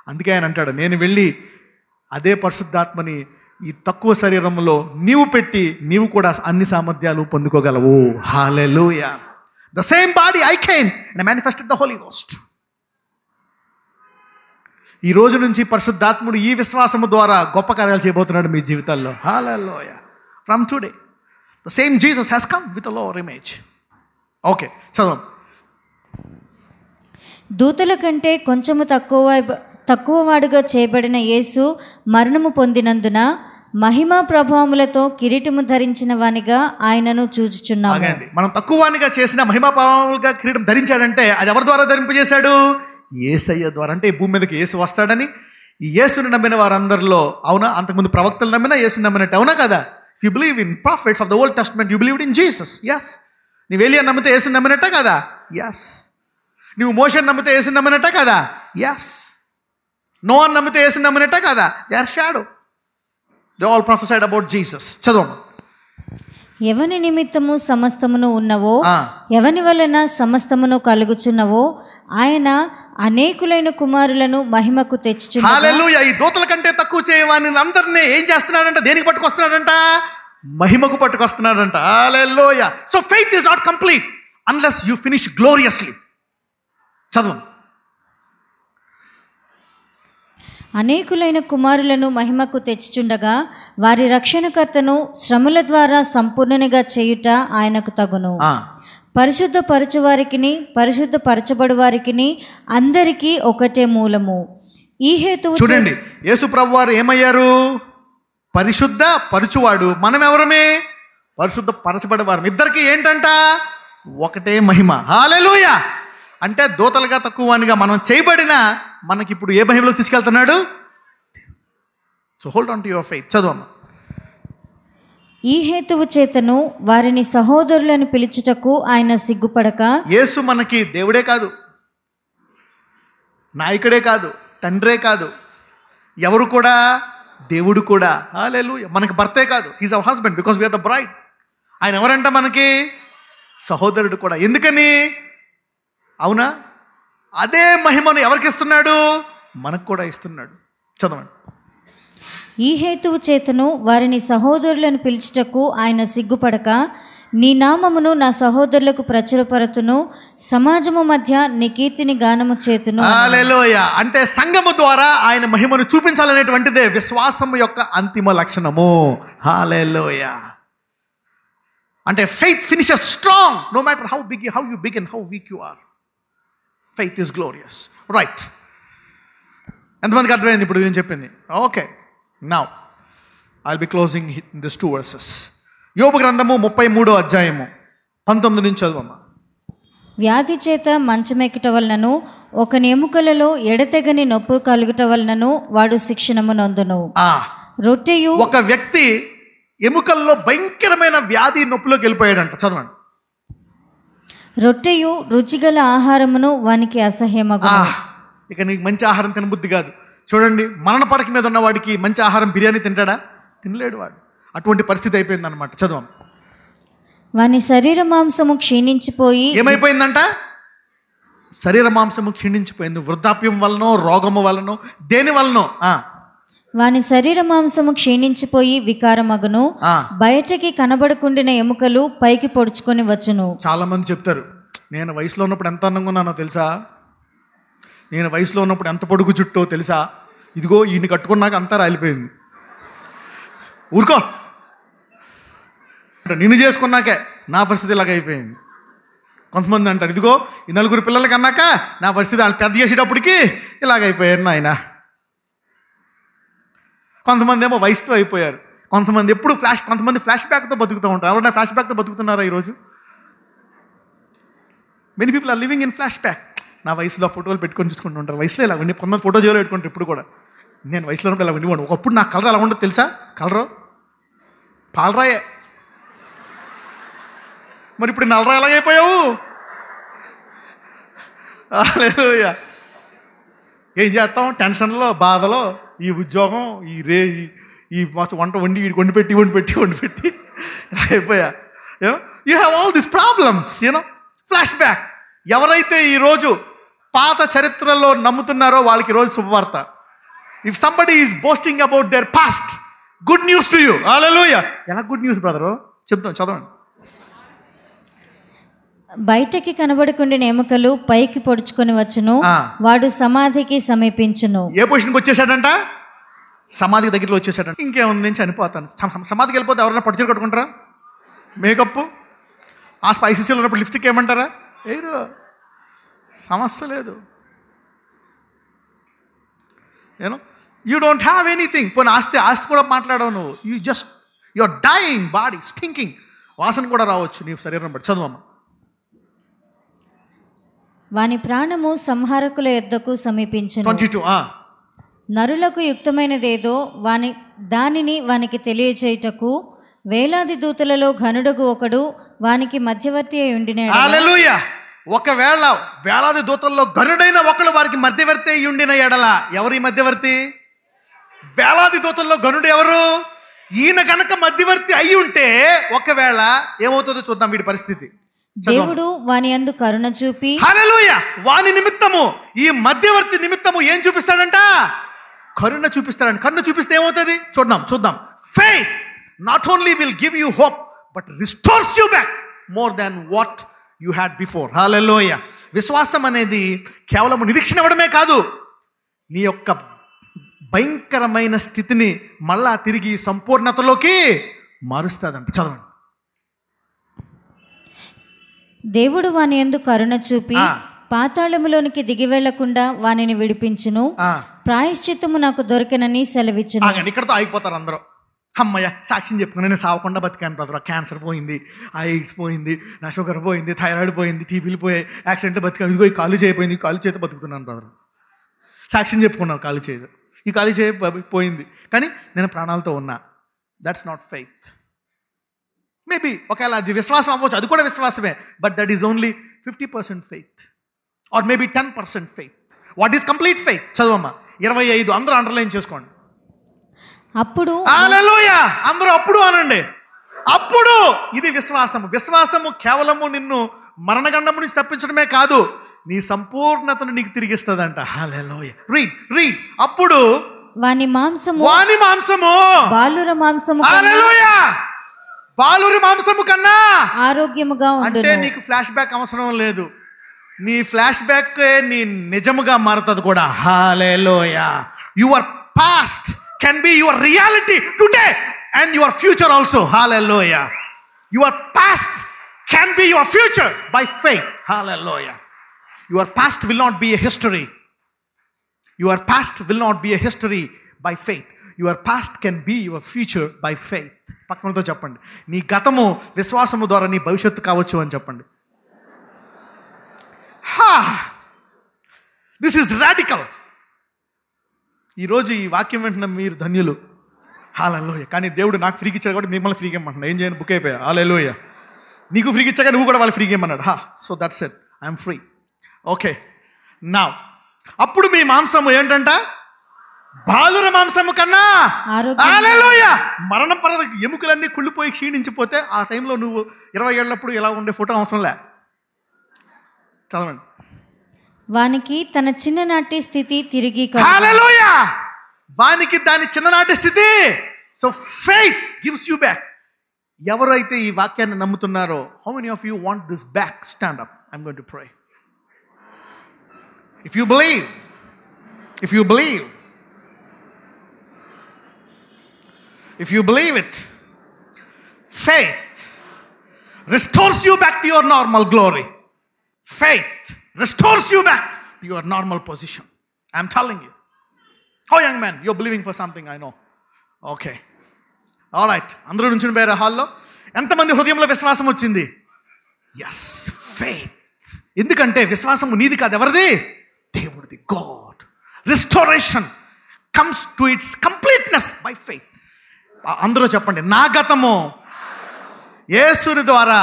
అందుకే ఆయన అంటాడు, నేను వెళ్ళి అదే పరిశుద్ధాత్మని ఈ తక్కువ శరీరంలో నీవు పెట్టి నీవు కూడా అన్ని సామర్థ్యాలు పొందుకోగలవు. Hallelujah. The same body I came and manifested the Holy Ghost. ఈ రోజు నుంచి పరిశుద్ధాత్ముడు ఈ విశ్వాసము ద్వారా గొప్ప కార్యాలు చేయబోతున్నాడు మీ జీవితాల్లో. Hallelujah. From today the same Jesus has come with a lower image. Okay, చదవం. దూతల కంటే కొంచెము తక్కువ వాడుగా చేయబడిన యేసు మరణము పొందినందున మహిమా ప్రభావములతో కిరీటము ధరించిన వానిగా ఆయనను చూచుచున్నాము. మనం తక్కువ వానిగా చేసిన మహిమా ప్రభావములుగా కిరీటం ధరించాడంటే అది ఎవరి ద్వారా ధరింపజేశాడు? యేసయ్య ద్వారా. అంటే ఈ భూమి మీదకి యేసు వస్తాడని ఈ యేసుని నమ్మిన వారందరిలో, అవునా, అంతకుముందు ప్రవక్తలు నమ్మినా యేసుని నమ్మినట్టు, అవునా కదా? If you believe in prophets of the Old Testament you believed in Jesus. Yes. నీవు ఏలియా నమ్మితే యేసుని నమ్మినట్టే కదా? ఎస్. నువ్వు మోషేని నమ్మితే యేసుని నమ్మినట్టే కదా? ఎస్. నోవాను నమ్మితే యేసుని నమ్మినట్టే కదా? They are shadow. They all prophesied about Jesus. చదవమ్మా. ఎవని నిమిత్తము సమస్తమును ఉన్నవో, ఎవని వలన సమస్తమును కలుగుచున్నవో ఆయన అనేకులైన కుమారులను మహిమకు తెచ్చుచున్నాడు. హల్లెలూయా. ఈ దూతల కంటే తక్కువ చేయవాని అందరినీ ఏం చేస్తున్నాడంట? దేనికి పట్టుకొస్తున్నాడంట? మహిమకు పట్టుకొస్తున్నాడంట. Hallelujah. So faith is not complete unless you finish gloriously. చదువు. అనేకులైన కుమారులను మహిమకు తెచ్చుచుండగా వారి రక్షణకర్తను శ్రమల ద్వారా సంపూర్ణనిగా చేయుట ఆయనకు తగును. పరిశుద్ధపరచు వారికిని పరిశుద్ధపరచబడు వారికిని అందరికీ ఒకటే మూలము. ఈ హేతువు చూడండి, యేసు ప్రభు వారు ఏమయ్యారు? పరిశుద్ధ పరచువాడు. మనం ఎవరమే? పరిశుద్ధ పరచబడేవారు. ఇద్దరికి ఏంటంట? ఒకటే మహిమ. హల్లెలూయా. అంటే దూతలుగా తక్కువ వానిగా మనం చేయబడిన మనకి ఇప్పుడు ఏ మహిమలో తీసుకెళ్తున్నాడు? So hold on to your faith. చదవమ్మా. ఈ హేతువు చేతను వారిని సహోదరులను పిలుచుటకు ఆయన సిగ్గుపడక. యేసు మనకి దేవుడే కాదు, నాయకుడే కాదు, తండ్రే కాదు, ఎవరు కూడా? దేవుడు కూడా. హల్లెలూయా. మనకి భర్తే కాదు, he's our husband because we're the bride. ఆయన ఎవరంట? మనకి సహోదరుడు కూడా. ఎందుకని? అవునా? అదే మహిమను ఎవరికి ఇస్తున్నాడు? మనకు కూడా ఇస్తున్నాడు. చదవండి. ఈ హేతువు చేతను వారిని సహోదరులను పిలుచుటకు ఆయన సిగ్గుపడక నీ నామమును నా సహోదరులకు ప్రచురపరతును, సమాజము మధ్య నీ కీర్తిని గానము చేతును. హల్లెలూయా. అంటే సంఘము ద్వారా ఆయన మహిమను చూపించాలనేటువంటిదే విశ్వాసము యొక్క అంతిమ లక్షణము. హల్లెలూయా. అంటే faith finishes strong no matter how you begin, how weak you are. Faith is glorious. Right. ఎంతమందికి అర్థమైంది ఇప్పుడు నేను చెప్పింది? Okay. Now I will be closing this 2 verses. యోబు గ్రంథము 33వ అధ్యాయము 19 నుంచి చదవమ్మా. వ్యాధి చేత మంచమెక్కుట వలనను ఒకని ఎముకలలో ఎడతెగని నొప్పి కలుగుట వలనను వాడు శిక్షణము నొందును. రొట్టెయు ఒక వ్యక్తి ఎముకల్లో భయంకరమైన వ్యాధి నొప్పిలోకి వెళ్ళిపోయాడంట. చదవండి. రొట్టెయు రుచిగల ఆహారమును వానికి అసహ్యమగును. ఇక నీకు మంచి ఆహారం తినబుద్ధి కాదు. చూడండి, మరణ పడక మీద ఉన్న వాడికి మంచి ఆహారం బిర్యానీ తింటాడా? తినలేడు వాడు. అటువంటి పరిస్థితి అయిపోయింది అనమాట. చదవం. వాని శరీర మాంసము క్షీణించిపోయి ఏమైపోయిందంట? శరీర మాంసము క్షీణించిపోయింది. వృద్ధాప్యం వలనో, రోగము వలనో, దేని వలనో. వాని శరీర మాంసము క్షీణించిపోయి వికారమగును. బయటకి కనబడకుండిన ఎముకలు పైకి పొడుచుకొని వచ్చును. చాలా మంది చెప్తారు, నేను వయసులో ఉన్నప్పుడు ఎంత అందంగా ఉన్నానో తెలుసా, నేను వయసులో ఉన్నప్పుడు ఎంత పొడుగు చుట్టో తెలుసా, ఇదిగో ఈయన కట్టుకున్నాక అంతా రాలిపోయింది. ఊరుకో, నిన్ను చేసుకున్నాకే నా పరిస్థితి ఇలాగ అయిపోయింది. కొంతమంది అంటారు, ఇదిగో ఈ 4 పిల్లలకి అన్నాక నా పరిస్థితి వాళ్ళు పెద్ద చేసేటప్పటికి ఇలాగైపోయారు నాయన. కొంతమంది ఏమో వయసుతో అయిపోయారు. కొంతమంది కొంతమంది ఫ్లాష్ బ్యాక్తో బతుకుతూ ఉంటారు. ఎవరైనా ఫ్లాష్ బ్యాక్తో బతుకుతున్నారా ఈరోజు? Many people are living in flashback. నా వయసులో ఫోటోలు పెట్టుకొని చూసుకుంటూ ఉంటారు. వయసులో ఇలా ఉండి కొంతమంది ఫోటో జోలో పెట్టుకుంటారు. ఇప్పుడు కూడా నేను వయసులో ఉన్నప్పుడు ఇలా ఉండిపోండి. ఒకప్పుడు నా కలర్ ఎలా ఉండదు తెలుసా? కలరు పాలరాయే. మరి ఇప్పుడు నల్లరా ఎలాగైపోయావు? ఏం చేస్తాం? టెన్షన్లో, బాధలో, ఈ ఉద్యోగం, ఈ వంట వండి పెట్టి అయిపోయా. You have all this problems, flash back. ఎవరైతే ఈరోజు పాత చరిత్రలో నమ్ముతున్నారో వాళ్ళకి రోజు శుభవార్త. If somebody is boasting about their past, good news to you. Hallelujah. ఎలా గుడ్ న్యూస్ బ్రదరు? చెప్తాం, చదవండి. బయటకి కనబడకుండిన ఎముకలు పైకి పొడుచుకొని వచ్చును. వాడు సమాధికి సమీపించును. ఏ పొజిషన్కి వచ్చేసాడంట? సమాధికి దగ్గరలో వచ్చేసాడంట. ఇంకేముంది, నేను చనిపోతాను. సమాధికి వెళ్ళిపోతే ఎవరైనా పట్టుచీర కట్టుకుంటారా? మేకప్ ఆ స్పైసీసీలో ఉన్నప్పుడు లిప్స్టిక్ ఏమంటారా? ఏరు, సమస్య లేదు. You don't have anything. పోనీ ఆస్తి కూడా మాట్లాడవు నువ్వు. You are dying, body stinking, వాసన కూడా రావచ్చు నీ శరీరం బట్టి. చదువమ్మ. వాని ప్రాణము సంహారకుల యొద్దకు సమీపించును. 22. నరులకు యుక్తమైనదేదో దానిని వానికి తెలియచేయుటకు వేలాది దూతలలో ఘనుడగు ఒకడు వానికి మధ్యవర్తి అయి ఉండినాడు. హల్లెలూయా. ఒకవేళ వేలాది దూతల్లో ఘనుడైన ఒకడు వారికి మధ్యవర్తి అయి ఉండిన ఎడల, ఎవరి మధ్యవర్తి? వేలాది దూతల్లో ఘనుడు ఎవరు? ఈయన గనక మధ్యవర్తి అయి ఉంటే ఒకవేళ ఏమవుతుందో చూద్దాం వీడి పరిస్థితి. దేవుడు వాని యందు కరుణ చూపి, హల్లెలూయా, వాని నిమిత్తము, ఈ మధ్యవర్తి నిమిత్తము ఏం చూపిస్తాడంట? కరుణ చూపిస్తాడంట. కరుణ చూపిస్తే ఏమవుతుంది చూద్దాం. Faith not only will give you hope but restores you back more than what you had before. Hallelujah. విశ్వాసం అనేది కేవలం నిరీక్షణ ఇవ్వడమే కాదు, నీ యొక్క భయంకరమైన స్థితిని మళ్ళా తిరిగి సంపూర్ణతలోకి మారుస్తుందంట. చదవండి. దేవుడు వాని యందు కరుణ చూపి పాతాళములోనికి దిగి వెళ్లకుండా వానిని విడిపించును. ప్రాయశ్చిత్తము నాకు దొరికినని సెలవిచ్చును. ఇక్కడతో ఆగిపోతారు అందరూ. అమ్మయ్య, సాక్ష్యం చెప్పుకుని నేను సావకుండా బతికాను బ్రదర్. క్యాన్సర్ పోయింది, ఎయిడ్స్ పోయింది, నా షుగర్ పోయింది, థైరాయిడ్ పోయింది, టీబీలు పోయాయి, యాక్సిడెంట్లో బతికాను, ఇదిగో ఈ కాలు చేయపోయింది, ఈ కాలు చేత బతుకుతున్నాను బ్రదర్. సాక్ష్యం చెప్పుకున్నాను, కాలు చేయదు, ఈ కాలు చేయ పోయింది, కానీ నేను ప్రాణాలతో ఉన్నా. That's not faith. మేబీ ఒకవేళ అది విశ్వాసం అవ్వచ్చు, అది కూడా విశ్వాసమే, but that is only 50% faith or maybe 10% faith. What is complete faith? చదవమ్మా. 25 అందరూ అండర్లైన్ చేసుకోండి. అప్పుడు హల్లెలూయా, అందరూ అప్పుడు అనండి. అప్పుడు ఇది విశ్వాసము. విశ్వాసము కేవలము నిన్ను మరణగండము నుంచి తప్పించడమే కాదు, నీ సంపూర్ణతను నీకు తిరిగిస్తుందంట. హల్లెలూయా. రీడ్. అప్పుడు వాని మాంసము బాలుర మాంసము హల్లెలూయా, బాలురి మాంసము కన్నా ఆరోగ్యముగా ఉండును. అంటే నీకు ఫ్లాష్ బ్యాక్ అవసరం లేదు, నీ ఫ్లాష్ బ్యాక్ నీ నిజముగా మారుతుంది కూడా. Hallelujah. Your past can be your reality today and your future also. Hallelujah. Your past can be your future by faith. Hallelujah. Your past will not be a history. Your past will not be a history by faith. Your past can be your future by faith. పక్కనతో చెప్పండి, నీ గతము విశ్వాసము ద్వారా నీ భవిష్యత్తు కావచ్చు అని చెప్పండి. This is radical. ఈరోజు ఈ వాక్యం వింటున్న మీరు ధన్యులు. హల్లెలూయా. కానీ దేవుడు నాకు ఫ్రీకి ఇచ్చాడు కాబట్టి మిమ్మల్ని ఫ్రీగా ఇమ్మంటున్నా. ఏం చేయను, బుక్ అయిపోయా. హల్లెలూయా. నీకు ఫ్రీకి ఇచ్చాక నువ్వు కూడా వాళ్ళు ఫ్రీగా ఇమ్మన్నాడు. So that's it, I'm free. Okay, నా అప్పుడు మీ మాంసము ఏంటంట? బాలుర మాంసము కన్నా. హల్లెలూయా. మరణం పర్వత ఎముకలన్నీ కుళ్ళిపోయి క్షీణించిపోతే ఆ టైంలో నువ్వు 20 ఏళ్ళప్పుడు ఇలా ఉండే ఫోటో అవసరంలే. చదవండి. వానికి తన చిన్ననాటి స్థితి తిరిగి. హల్లెలూయా. వానికి దాని చిన్ననాటి స్థితి. So faith gives you back. ఎవరైతే ఈ వాక్యాన్ని నమ్ముతున్నారో, how many of you want this back? Stand up. I'm going to pray. If you believe, if you believe it, faith restores you back to your normal glory. Faith restores you back to your normal position. I'm telling you. Oh, young man, you're believing for something, I know. Okay. All right. అందరూ నుంచుని పోయారు హాల్లో. ఎంతమంది హృదయంలో విశ్వాసం వచ్చింది? Yes, faith. ఎందుకంటే విశ్వాసము నీది కాదు, ఎవరిది? దేవుడిది. God. Restoration comes to its completeness by faith. అందరూ చెప్పండి, నా గతము యేసుని ద్వారా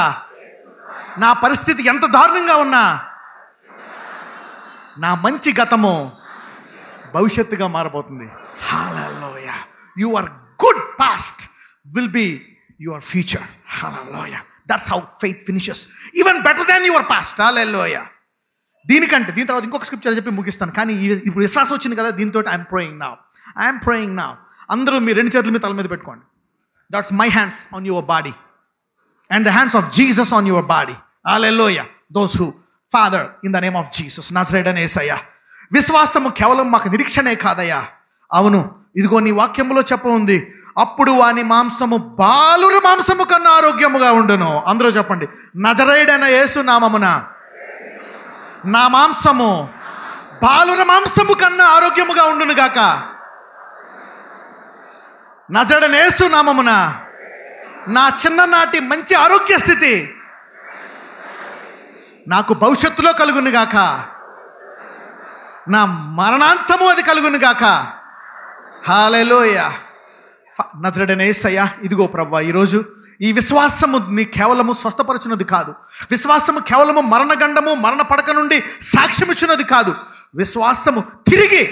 నా పరిస్థితి ఎంత దారుణంగా ఉన్నా నా మంచి గతము భవిష్యత్తుగా మారబోతుంది. Hallelujah. Your good past will be your future. Hallelujah. That's how faith finishes. Even better than your past. Hallelujah. దీని తర్వాత ఇంకొక స్క్రిప్చర్ చెప్పి ముగిస్తాను. కానీ ఇప్పుడు విశ్వాసం వచ్చింది కదా, దీంతో ఐఎమ్ ప్రేయింగ్ నౌ. అందరూ మీ 2 చేతులు మీ తల మీద పెట్టుకోండి. That's my hands on your body and the hands of Jesus on your body. Hallelujah. Those who father in the name of Jesus నజరేయుడైన యేసయ్యా. విశ్వాసము కేవలం మాకు నిరీక్షణే కాదయ్యా. అవును, ఇదిగో నీ వాక్యములో చెప్ప ఉంది, అప్పుడు వాని మాంసము బాలుర మాంసము కన్నా ఆరోగ్యముగా ఉండును. అందరూ చెప్పండి, నజరేయుడైన యేసు నామమున నా మాంసము బాలుర మాంసము కన్నా ఆరోగ్యముగా ఉండును గాక. నజరేయుడైన యేసు నామమున నా చిన్ననాటి మంచి ఆరోగ్య స్థితి నాకు భవిష్యత్తులో కలుగును గాక. నా మరణాంతము అది కలుగును గాక. హల్లెలూయా. నజరేయుడైన యేసయ్యా, ఇదిగో ప్రభువా, ఈరోజు ఈ విశ్వాసము నీ కేవలము స్వస్థపరచున్నది కాదు. విశ్వాసము కేవలము మరణగండము మరణ పడక నుండి సాక్ష్యం ఇచ్చినది కాదు. విశ్వాసము తిరిగి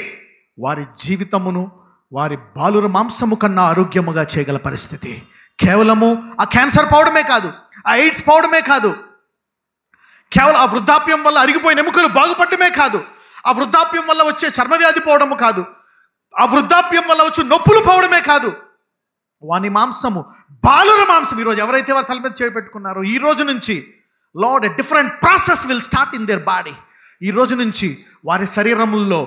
వారి జీవితమును వారి బాలుర మాంసము కన్నా ఆరోగ్యముగా చేయగల పరిస్థితి. కేవలము ఆ క్యాన్సర్ పోవడమే కాదు, ఆ ఎయిడ్స్ పోవడమే కాదు, కేవలం ఆ వృద్ధాప్యం వల్ల అరిగిపోయిన ఎముకలు బాగుపడమే కాదు, ఆ వృద్ధాప్యం వల్ల వచ్చే చర్మవ్యాధి పోవడము కాదు, ఆ వృద్ధాప్యం వల్ల వచ్చే నొప్పులు పోవడమే కాదు. వాని మాంసము బాలుర మాంసం. ఈరోజు ఎవరైతే వారి తల మీద చేపెట్టుకున్నారో, ఈ రోజు నుంచి lord a different process will start in their body. ఈ రోజు నుంచి వారి శరీరముల్లో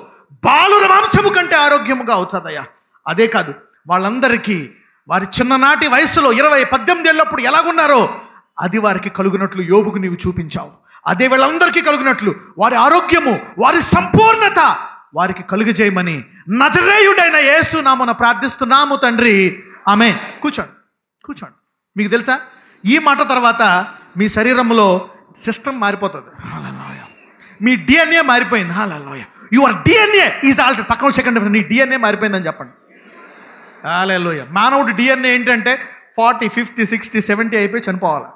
బాలుర మాంసము కంటే ఆరోగ్యముగా అవుతుందయ్యా. అదే కాదు, వాళ్ళందరికీ వారి చిన్ననాటి వయసులో 20-18 ఏళ్ళప్పుడు ఎలాగున్నారో అది వారికి కలుగునట్లు యోబుకు నీవు చూపించావు. అదే వీళ్ళందరికీ కలుగునట్లు వారి ఆరోగ్యము, వారి సంపూర్ణత వారికి కలుగజేయమని నజరేయుడైన యేసు నామమున ప్రార్థిస్తున్నాము తండ్రి. ఆమేన్. కూర్చోండి. మీకు తెలుసా, ఈ మాట తర్వాత మీ శరీరంలో సిస్టమ్ మారిపోతుంది. హల్లెలూయా. మీ డిఎన్ఏ మారిపోయింది. Hallelujah. Your DNA is already. పక్కన సెకండ్ నీ డిఎన్ఏ మారిపోయిందని చెప్పండి. హల్లెలూయా. మానవుడి డిఎన్ఏ ఏంటంటే 40, 50, 60, 70 అయిపోయి చనిపోవాలి.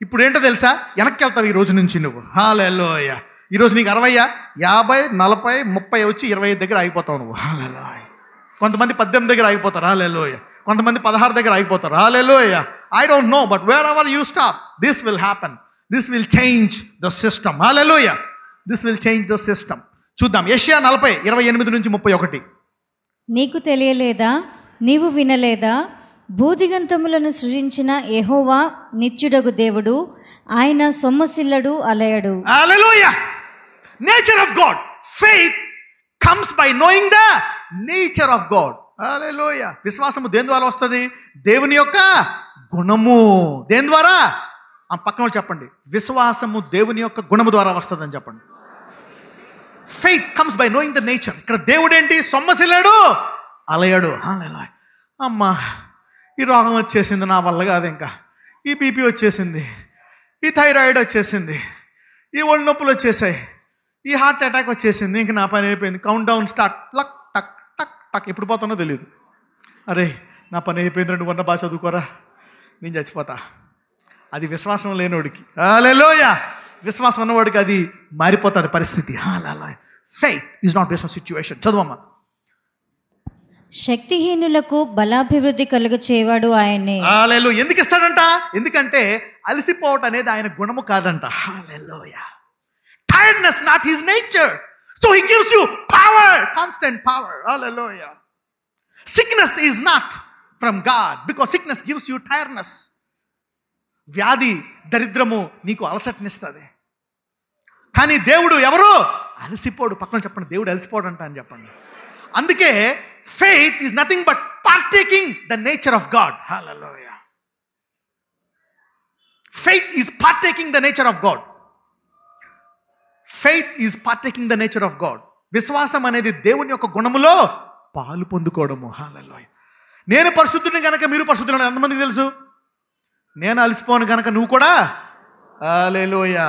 ఇప్పుడు ఏంటో తెలుసా, వెనక్కి వెళ్తావు ఈ రోజు నుంచి నువ్వు. హల్లెలూయా. ఈరోజు నీకు 60, 50, 40, 30 వచ్చి 25 దగ్గర ఆగిపోతావు నువ్వు. హల్లెలూయా. కొంతమంది 18 దగ్గర ఆగిపోతారు. హల్లెలూయా. కొంతమంది 16 దగ్గర ఆగిపోతారు. Hallelujah. I don't know, but wherever you stop, this will happen. This will change the system. Hallelujah. This will change the system. చూద్దాం. యెషయా 40, 28 నుంచి 31. నీకు తెలియలేదా, నీవు వినలేదా, భూదిగంతములను సృజించిన యెహోవా నిత్యుడగు దేవుడు, ఆయన సొమ్మసిల్లడు అలయడు. Hallelujah. Nature of God. Faith comes by knowing the nature of God. Hallelujah. విశ్వాసము దేని ద్వారా వస్తుంది? దేవుని యొక్క గుణము. దేని ద్వారా? ఆ పక్కన వాళ్ళు చెప్పండి, విశ్వాసము దేవుని యొక్క గుణము ద్వారా వస్తుందని చెప్పండి. Faith comes by knowing the nature. ఇక్కడ దేవుడు ఏంటి? సొమ్మసిల్లాడు, అలయాడు. హల్లెలూయా. అమ్మా, ఈ రోగం వచ్చేసింది, నా వల్ల కాదు, ఇంకా ఈ బీపీ వచ్చేసింది, ఈ థైరాయిడ్ వచ్చేసింది, ఈ ఒళ్ళు నొప్పులు వచ్చేసాయి, ఈ హార్ట్ అటాక్ వచ్చేసింది, ఇంక నా పని అయిపోయింది. కౌంట్ డౌన్ స్టార్ట్, లక్ టక్ టక్ టక్. ఎప్పుడు పోతానో తెలియదు. అరే నా పని అయిపోయింది, 2 వన్న బాగా చదువుకోరా, నేను చచ్చిపోతా. అది విశ్వాసం లేనివాడికి. హల్లెలూయా. విశ్వాసం ఉన్నవాడికి అది మారిపోతుంది పరిస్థితి. Hallelujah. Faith is not based on situation. చదువమ్మా. శక్తిహీనులకు బలాభివృద్ధి కలుగ చేయవాడు ఆయనే. హల్లెలూయా. ఎందుకు ఇస్తాడంట? ఎందుకంటే అలసిపోవటం అనేది ఆయన గుణము కాదంట. హల్లెలూయా. Tiredness not his nature. So he gives you power, constant power. Hallelujah. Sickness is not from God because sickness gives you tiredness. వ్యాధి, దరిద్రము నీకు అలసటనిస్తుంది. కానీ దేవుడు ఎవరు? అలసిపోడు. పక్కన చెప్పండి, దేవుడు అలసిపోడు అంట అని చెప్పండి. అందుకే faith is nothing but partaking the nature of God. Hallelujah. Faith is partaking the nature of God. Faith is partaking the nature of God. విశ్వాసం అనేది దేవుని యొక్క గుణములో పాలు పొందుకోవడము. హల్లెలూయా. నేను పరిశుద్ధుని కనుక మీరు పరిశుద్ధులు ఎంతమందికి తెలుసు? నేను అలసిపోను కనుక నువ్వు కూడా. Hallelujah.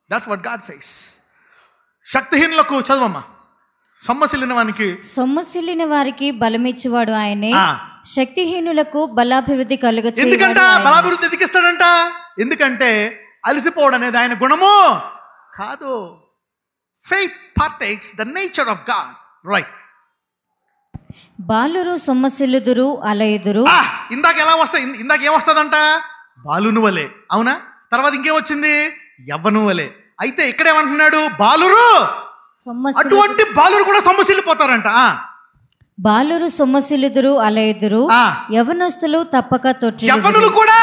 That's what God says. శక్తిహీనులకు, చదవమ్మా, సొమ్మసిల్లిన వారికి బలమిచ్చేవాడు ఆయనే. శక్తిహీనులకు బలాభివృద్ధి కలుగ చేయవాడు. ఎందుకంట బలాభివృద్ధి ఎందుకు ఇస్తాడంట? ఎందుకంటే అలసిపోవడం అనేది ఆయన గుణము కాదు. Faith partakes the nature of God. Right. బాలురు సొమ్మసిల్లుదురు అలయుదురు. ఇందాక ఎలా వస్తాయి? ఇందాక ఏమొస్తుందంట? బాలును వలే. అవునా? తర్వాత ఇంకేమొచ్చింది? యవ్వను వలే. అయితే ఇక్కడేమంటున్నాడు? బాలురు. అటువంటి బాలురు కూడా సొమ్మసిల్లిపోతారంట. బాలురు సొమ్మసిల్లుదురు అలయుదురు, యవనస్తులు తప్పక తొట్టి. యవ్వనులు కూడా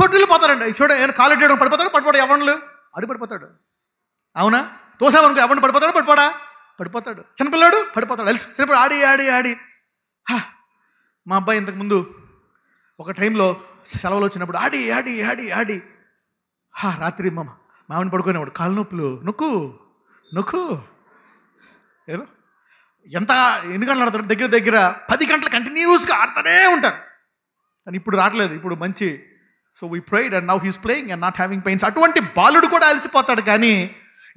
తొట్టిల్లు పోతారంట. చూడ, కాలు పడిపోతాడు. యవ్వనులు అడు పడిపోతాడు. అవునా? తోసావనుకో యవ్వను పడిపోతాడు. చిన్నపిల్లాడు పడిపోతాడు. చిన్నపిల్లాడు ఆడి ఆడి ఆడి. మా అబ్బాయి ఇంతకుముందు ఒక టైంలో సెలవులు వచ్చినప్పుడు ఆడి ఆడి ఆడి ఆడి రాత్రి మామని పడుకునేవాడు. కాలు నొప్పులు, నొక్కు ఏదో ఎంత ఎన్ని గంటలు ఆడతాడు? దగ్గర 10 గంటలు కంటిన్యూస్గా ఆడుతూనే ఉంటారు. కానీ ఇప్పుడు రావట్లేదు. ఇప్పుడు మంచి. So we prayed and now he's playing and not having pains. అటువంటి బాలుడు కూడా అలసిపోతాడు. కానీ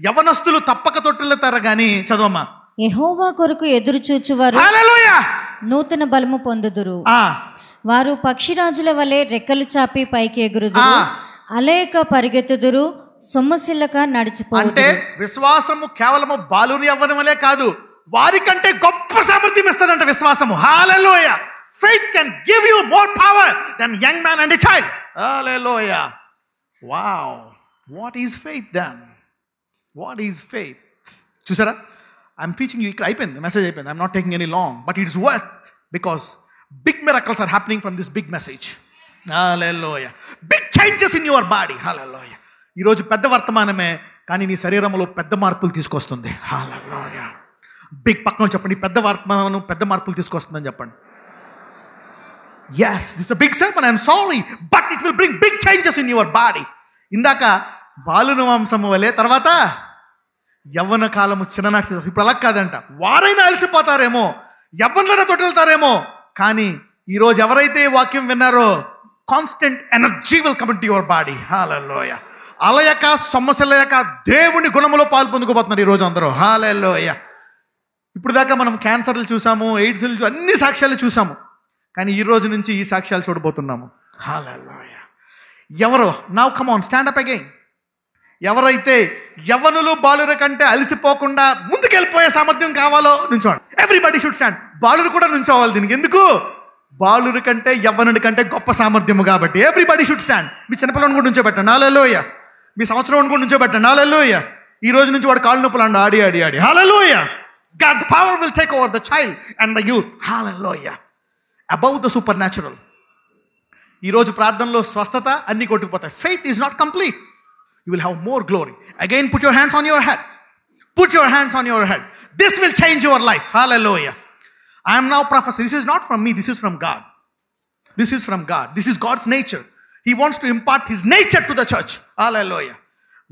యవనస్తులు తప్పక తొట్టిల్లుతారు. కానీ చదవమ్మా, యెహోవా కొరకు ఎదురు చూచువారు నూతన బలము పొందుదురు. వారు పక్షిరాజుల వలె రెక్కలు చాపి పైకి ఎగురుదురు, అలయక పరిగెత్తుదురు, సొమ్మసిల్లక నడిచిపోదురు. అంటే విశ్వాసము కేవలము బాలుని యవ్వనం వలే కాదు, వారికంటే గొప్ప సామర్థ్యం ఇస్తుందంట విశ్వాసము. హల్లెలూయా. Faith can give you more power than young man and a child. Hallelujah. Wow. What is faith then? What is faith? చూసారా? I'm teaching you. ఇక్కడ అయిపోయింది, మెసేజ్ అయిపోయింది. I'm not taking any long, but it's worth, because big miracles are happening from this big message. Hallelujah. Big changes in your body. Hallelujah. ఈరోజు పెద్ద వర్తమానమే, కానీ నీ శరీరంలో పెద్ద మార్పులు తీసుకొస్తుంది. హల్లెలూయా. బిగ్ పక్కన చెప్పండి, పెద్ద వర్తమానం పెద్ద మార్పులు తీసుకొస్తుందని చెప్పండి. Yes, this is a big sermon. I'm sorry, but it will bring big changes in your body. ఇందాక బాలుని వంశము వలె, తర్వాత యవ్వన కాలము చిన్ననాటి. ఇప్పుడు అలా కాదంట. వారైనా అలసిపోతారేమో, యవ్వనులైనా తొట్టిల్తారేమో, కానీ ఈరోజు ఎవరైతే వాక్యం విన్నారో constant energy will come into your body. Hallelujah. అలయక సొమ్మసిల్లయక దేవుని గుణములో పాలు పొందుకోబోతున్నారు ఈరోజు అందరూ. హల్లెలూయా. ఇప్పుడు దాకా మనం క్యాన్సర్లు చూసాము, ఎయిడ్స్, అన్ని సాక్ష్యాలు చూసాము. కానీ ఈ రోజు నుంచి ఈ సాక్ష్యాలు చూడబోతున్నాము. హల్లెలూయా. ఎవరు? Now come on, stand up again. ఎవరైతే యవ్వనులు బాలుర కంటే అలసిపోకుండా ముందుకెళ్ళిపోయే సామర్థ్యం కావాలో నుంచోండి. Everybody should stand. బాలురు కూడా నుంచోవాలి. దీనికి ఎందుకు? బాలురు కంటే యవ్వనుడి కంటే గొప్ప సామర్థ్యము కాబట్టి ఎవ్రీబడి షుడ్ స్టాండ్. మీ చిన్నపిల్లని కూడా నుంచోబెట్టండి. హల్లెలూయా. మీ సంవత్సరం కూడా నుంచోబెట్టండి. హల్లెలూయా. ఈ రోజు నుంచి వాడు కాళ్ళు నొప్పులు అండి ఆడి ఆడి ఆడి. హల్లెలూయా. God's power will take over the child and the youth. Hallelujah. Above the supernatural. ఈ రోజు ప్రార్థనలో స్వస్థత అన్ని కొట్టుకుపోతాయి. Faith is not complete. You will have more glory. Again, put your hands on your head. Put your hands on your head. This will change your life. Hallelujah. I am now prophesying. This is not from me. This is from God. This is from God. This is God's nature. He wants to impart His nature to the church. Hallelujah.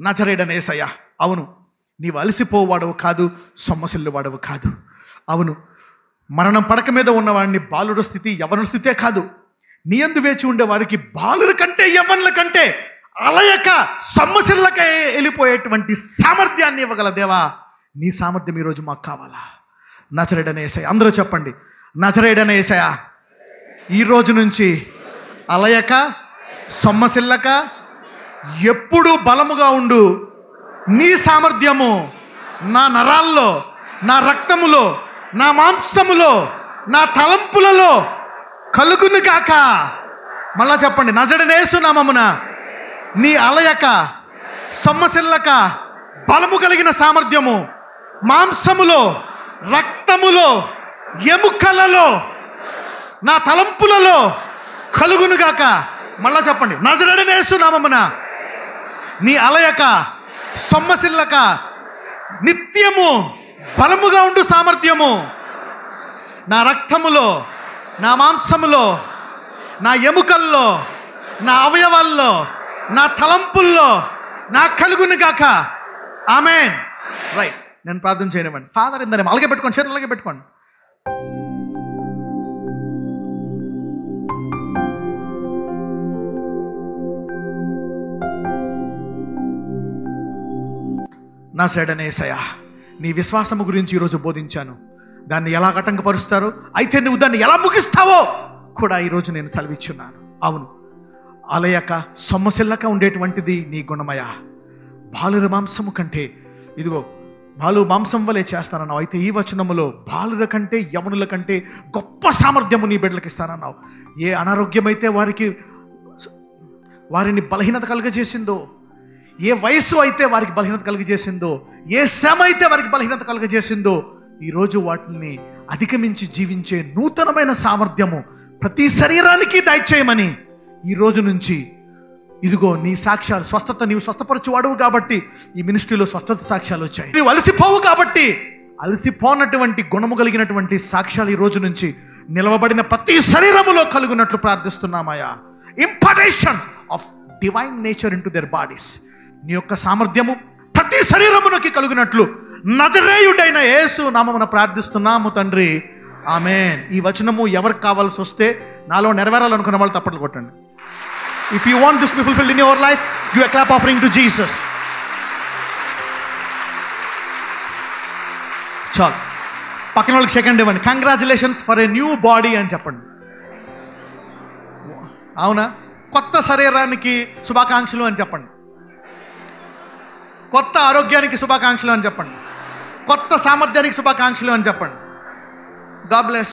నజరేయుడైన యేసయ్య, అవును, నీవు అలసిపోవాడవు కాదు, సొమ్మసిల్లువాడవు కాదు. అవును, మరణం పడక మీద ఉన్నవాడిని బాలుడు స్థితి, యవ్వనుల స్థితే కాదు, నీ యందు వేచి ఉండే వారికి బాలుల కంటే యవ్వనుల కంటే అలయక సొమ్మసిల్లక వెళ్ళిపోయేటువంటి సామర్థ్యాన్ని ఇవ్వగల దేవా, నీ సామర్థ్యం ఈరోజు మాకు కావాలా. నజరేయుడైన యేసయ్య, అందరూ చెప్పండి, నజరేయుడైన యేసయ్య, ఈరోజు నుంచి అలయక సొమ్మసిల్లక ఎప్పుడూ బలముగా ఉండు నీ సామర్థ్యము నా నరాల్లో, నా రక్తములో, నా మాంసములో, నా తలంపులలో కలుగును గాక. మళ్ళా చెప్పండి, నజరేయుడైన యేసు నామమున నీ అలయక సొమ్మసిల్లక బలము కలిగిన సామర్థ్యము మాంసములో, రక్తములో, ఎముకలలో, నా తలంపులలో కలుగునుగాక. మళ్ళా చెప్పండి, నజరేయుడైన యేసు నామమున నీ అలయక సొమ్మసిల్లక నిత్యము బలముగా ఉండు సామర్థ్యము నా రక్తములో, నా మాంసములో, నా ఎముకల్లో, నా అవయవాల్లో, నా తలంపుల్లో నా కలుగునుగాక. ఆమేన్. రైట్, నేను ప్రార్థన చేయనివ్వండి. ఫాదర్ ఇందనే అలాగే పెట్టుకోండి, చేతులు అలాగే పెట్టుకోండి. నజరేయుడైన యేసయ్య, నీ విశ్వాసము గురించి ఈరోజు బోధించాను. దాన్ని ఎలా ఆటంకపరుస్తారో, అయితే నువ్వు దాన్ని ఎలా ముగిస్తావో కూడా ఈరోజు నేను సెలవిచ్చున్నాను. అవును, అలయక సొమ్మసిల్లక ఉండేటువంటిది నీ గుణమయ. బాలుర మాంసము కంటే, ఇదిగో బాలు మాంసం వలె చేస్తానన్నావు. అయితే ఈ వచనములో బాలుర కంటే, యవనుల కంటే గొప్ప సామర్థ్యము నీ బిడ్డలకు ఇస్తానన్నావు. ఏ అనారోగ్యమైతే వారిని బలహీనత కలుగజేసిందో, ఏ వయస్సు అయితే వారికి బలహీనత కలుగజేసిందో, ఏ శ్రమ అయితే వారికి బలహీనత కలుగజేసిందో, ఈరోజు వాటిని అధిగమించి జీవించే నూతనమైన సామర్థ్యము ప్రతి శరీరానికి దయచేయమని ఈ రోజు నుంచి, ఇదిగో నీ సాక్ష్యాలు, స్వస్థత నీవు స్వస్థపరచువాడువు కాబట్టి ఈ మినిస్ట్రీలో స్వస్థత సాక్ష్యాలు వచ్చాయి. నీవు అలసిపోవు కాబట్టి అలసిపోనటువంటి గుణము కలిగినటువంటి సాక్ష్యాలు ఈ రోజు నుంచి నిలవబడిన ప్రతి శరీరములో కలుగునట్లు ప్రార్థిస్తున్నామయ్యా. Impartation of divine nature into their bodies, నీ యొక్క సామర్థ్యము ప్రతి శరీరమునకి కలుగునట్లు నజరేయుడైన యేసు నామమున ప్రార్థిస్తున్నాము తండ్రి. ఆమేన్. ఈ వచనము ఎవరికి కావాల్సి వస్తే, నాలో నెరవేరాలనుకున్న వాళ్ళు తప్పట్లు కొట్టండి. If you want this be fulfilled in your life, give a clap offering to Jesus. చాలు, పక్కన వాళ్ళకి సెకండ్ ఇవ్వండి. Congratulations for a new body అని చెప్పండి. అవునా? కొత్త శరీరానికి శుభాకాంక్షలు అని చెప్పండి. కొత్త ఆరోగ్యానికి శుభాకాంక్షలు అని చెప్పండి. కొత్త సామర్థ్యానికి శుభాకాంక్షలు అని చెప్పండి. God bless.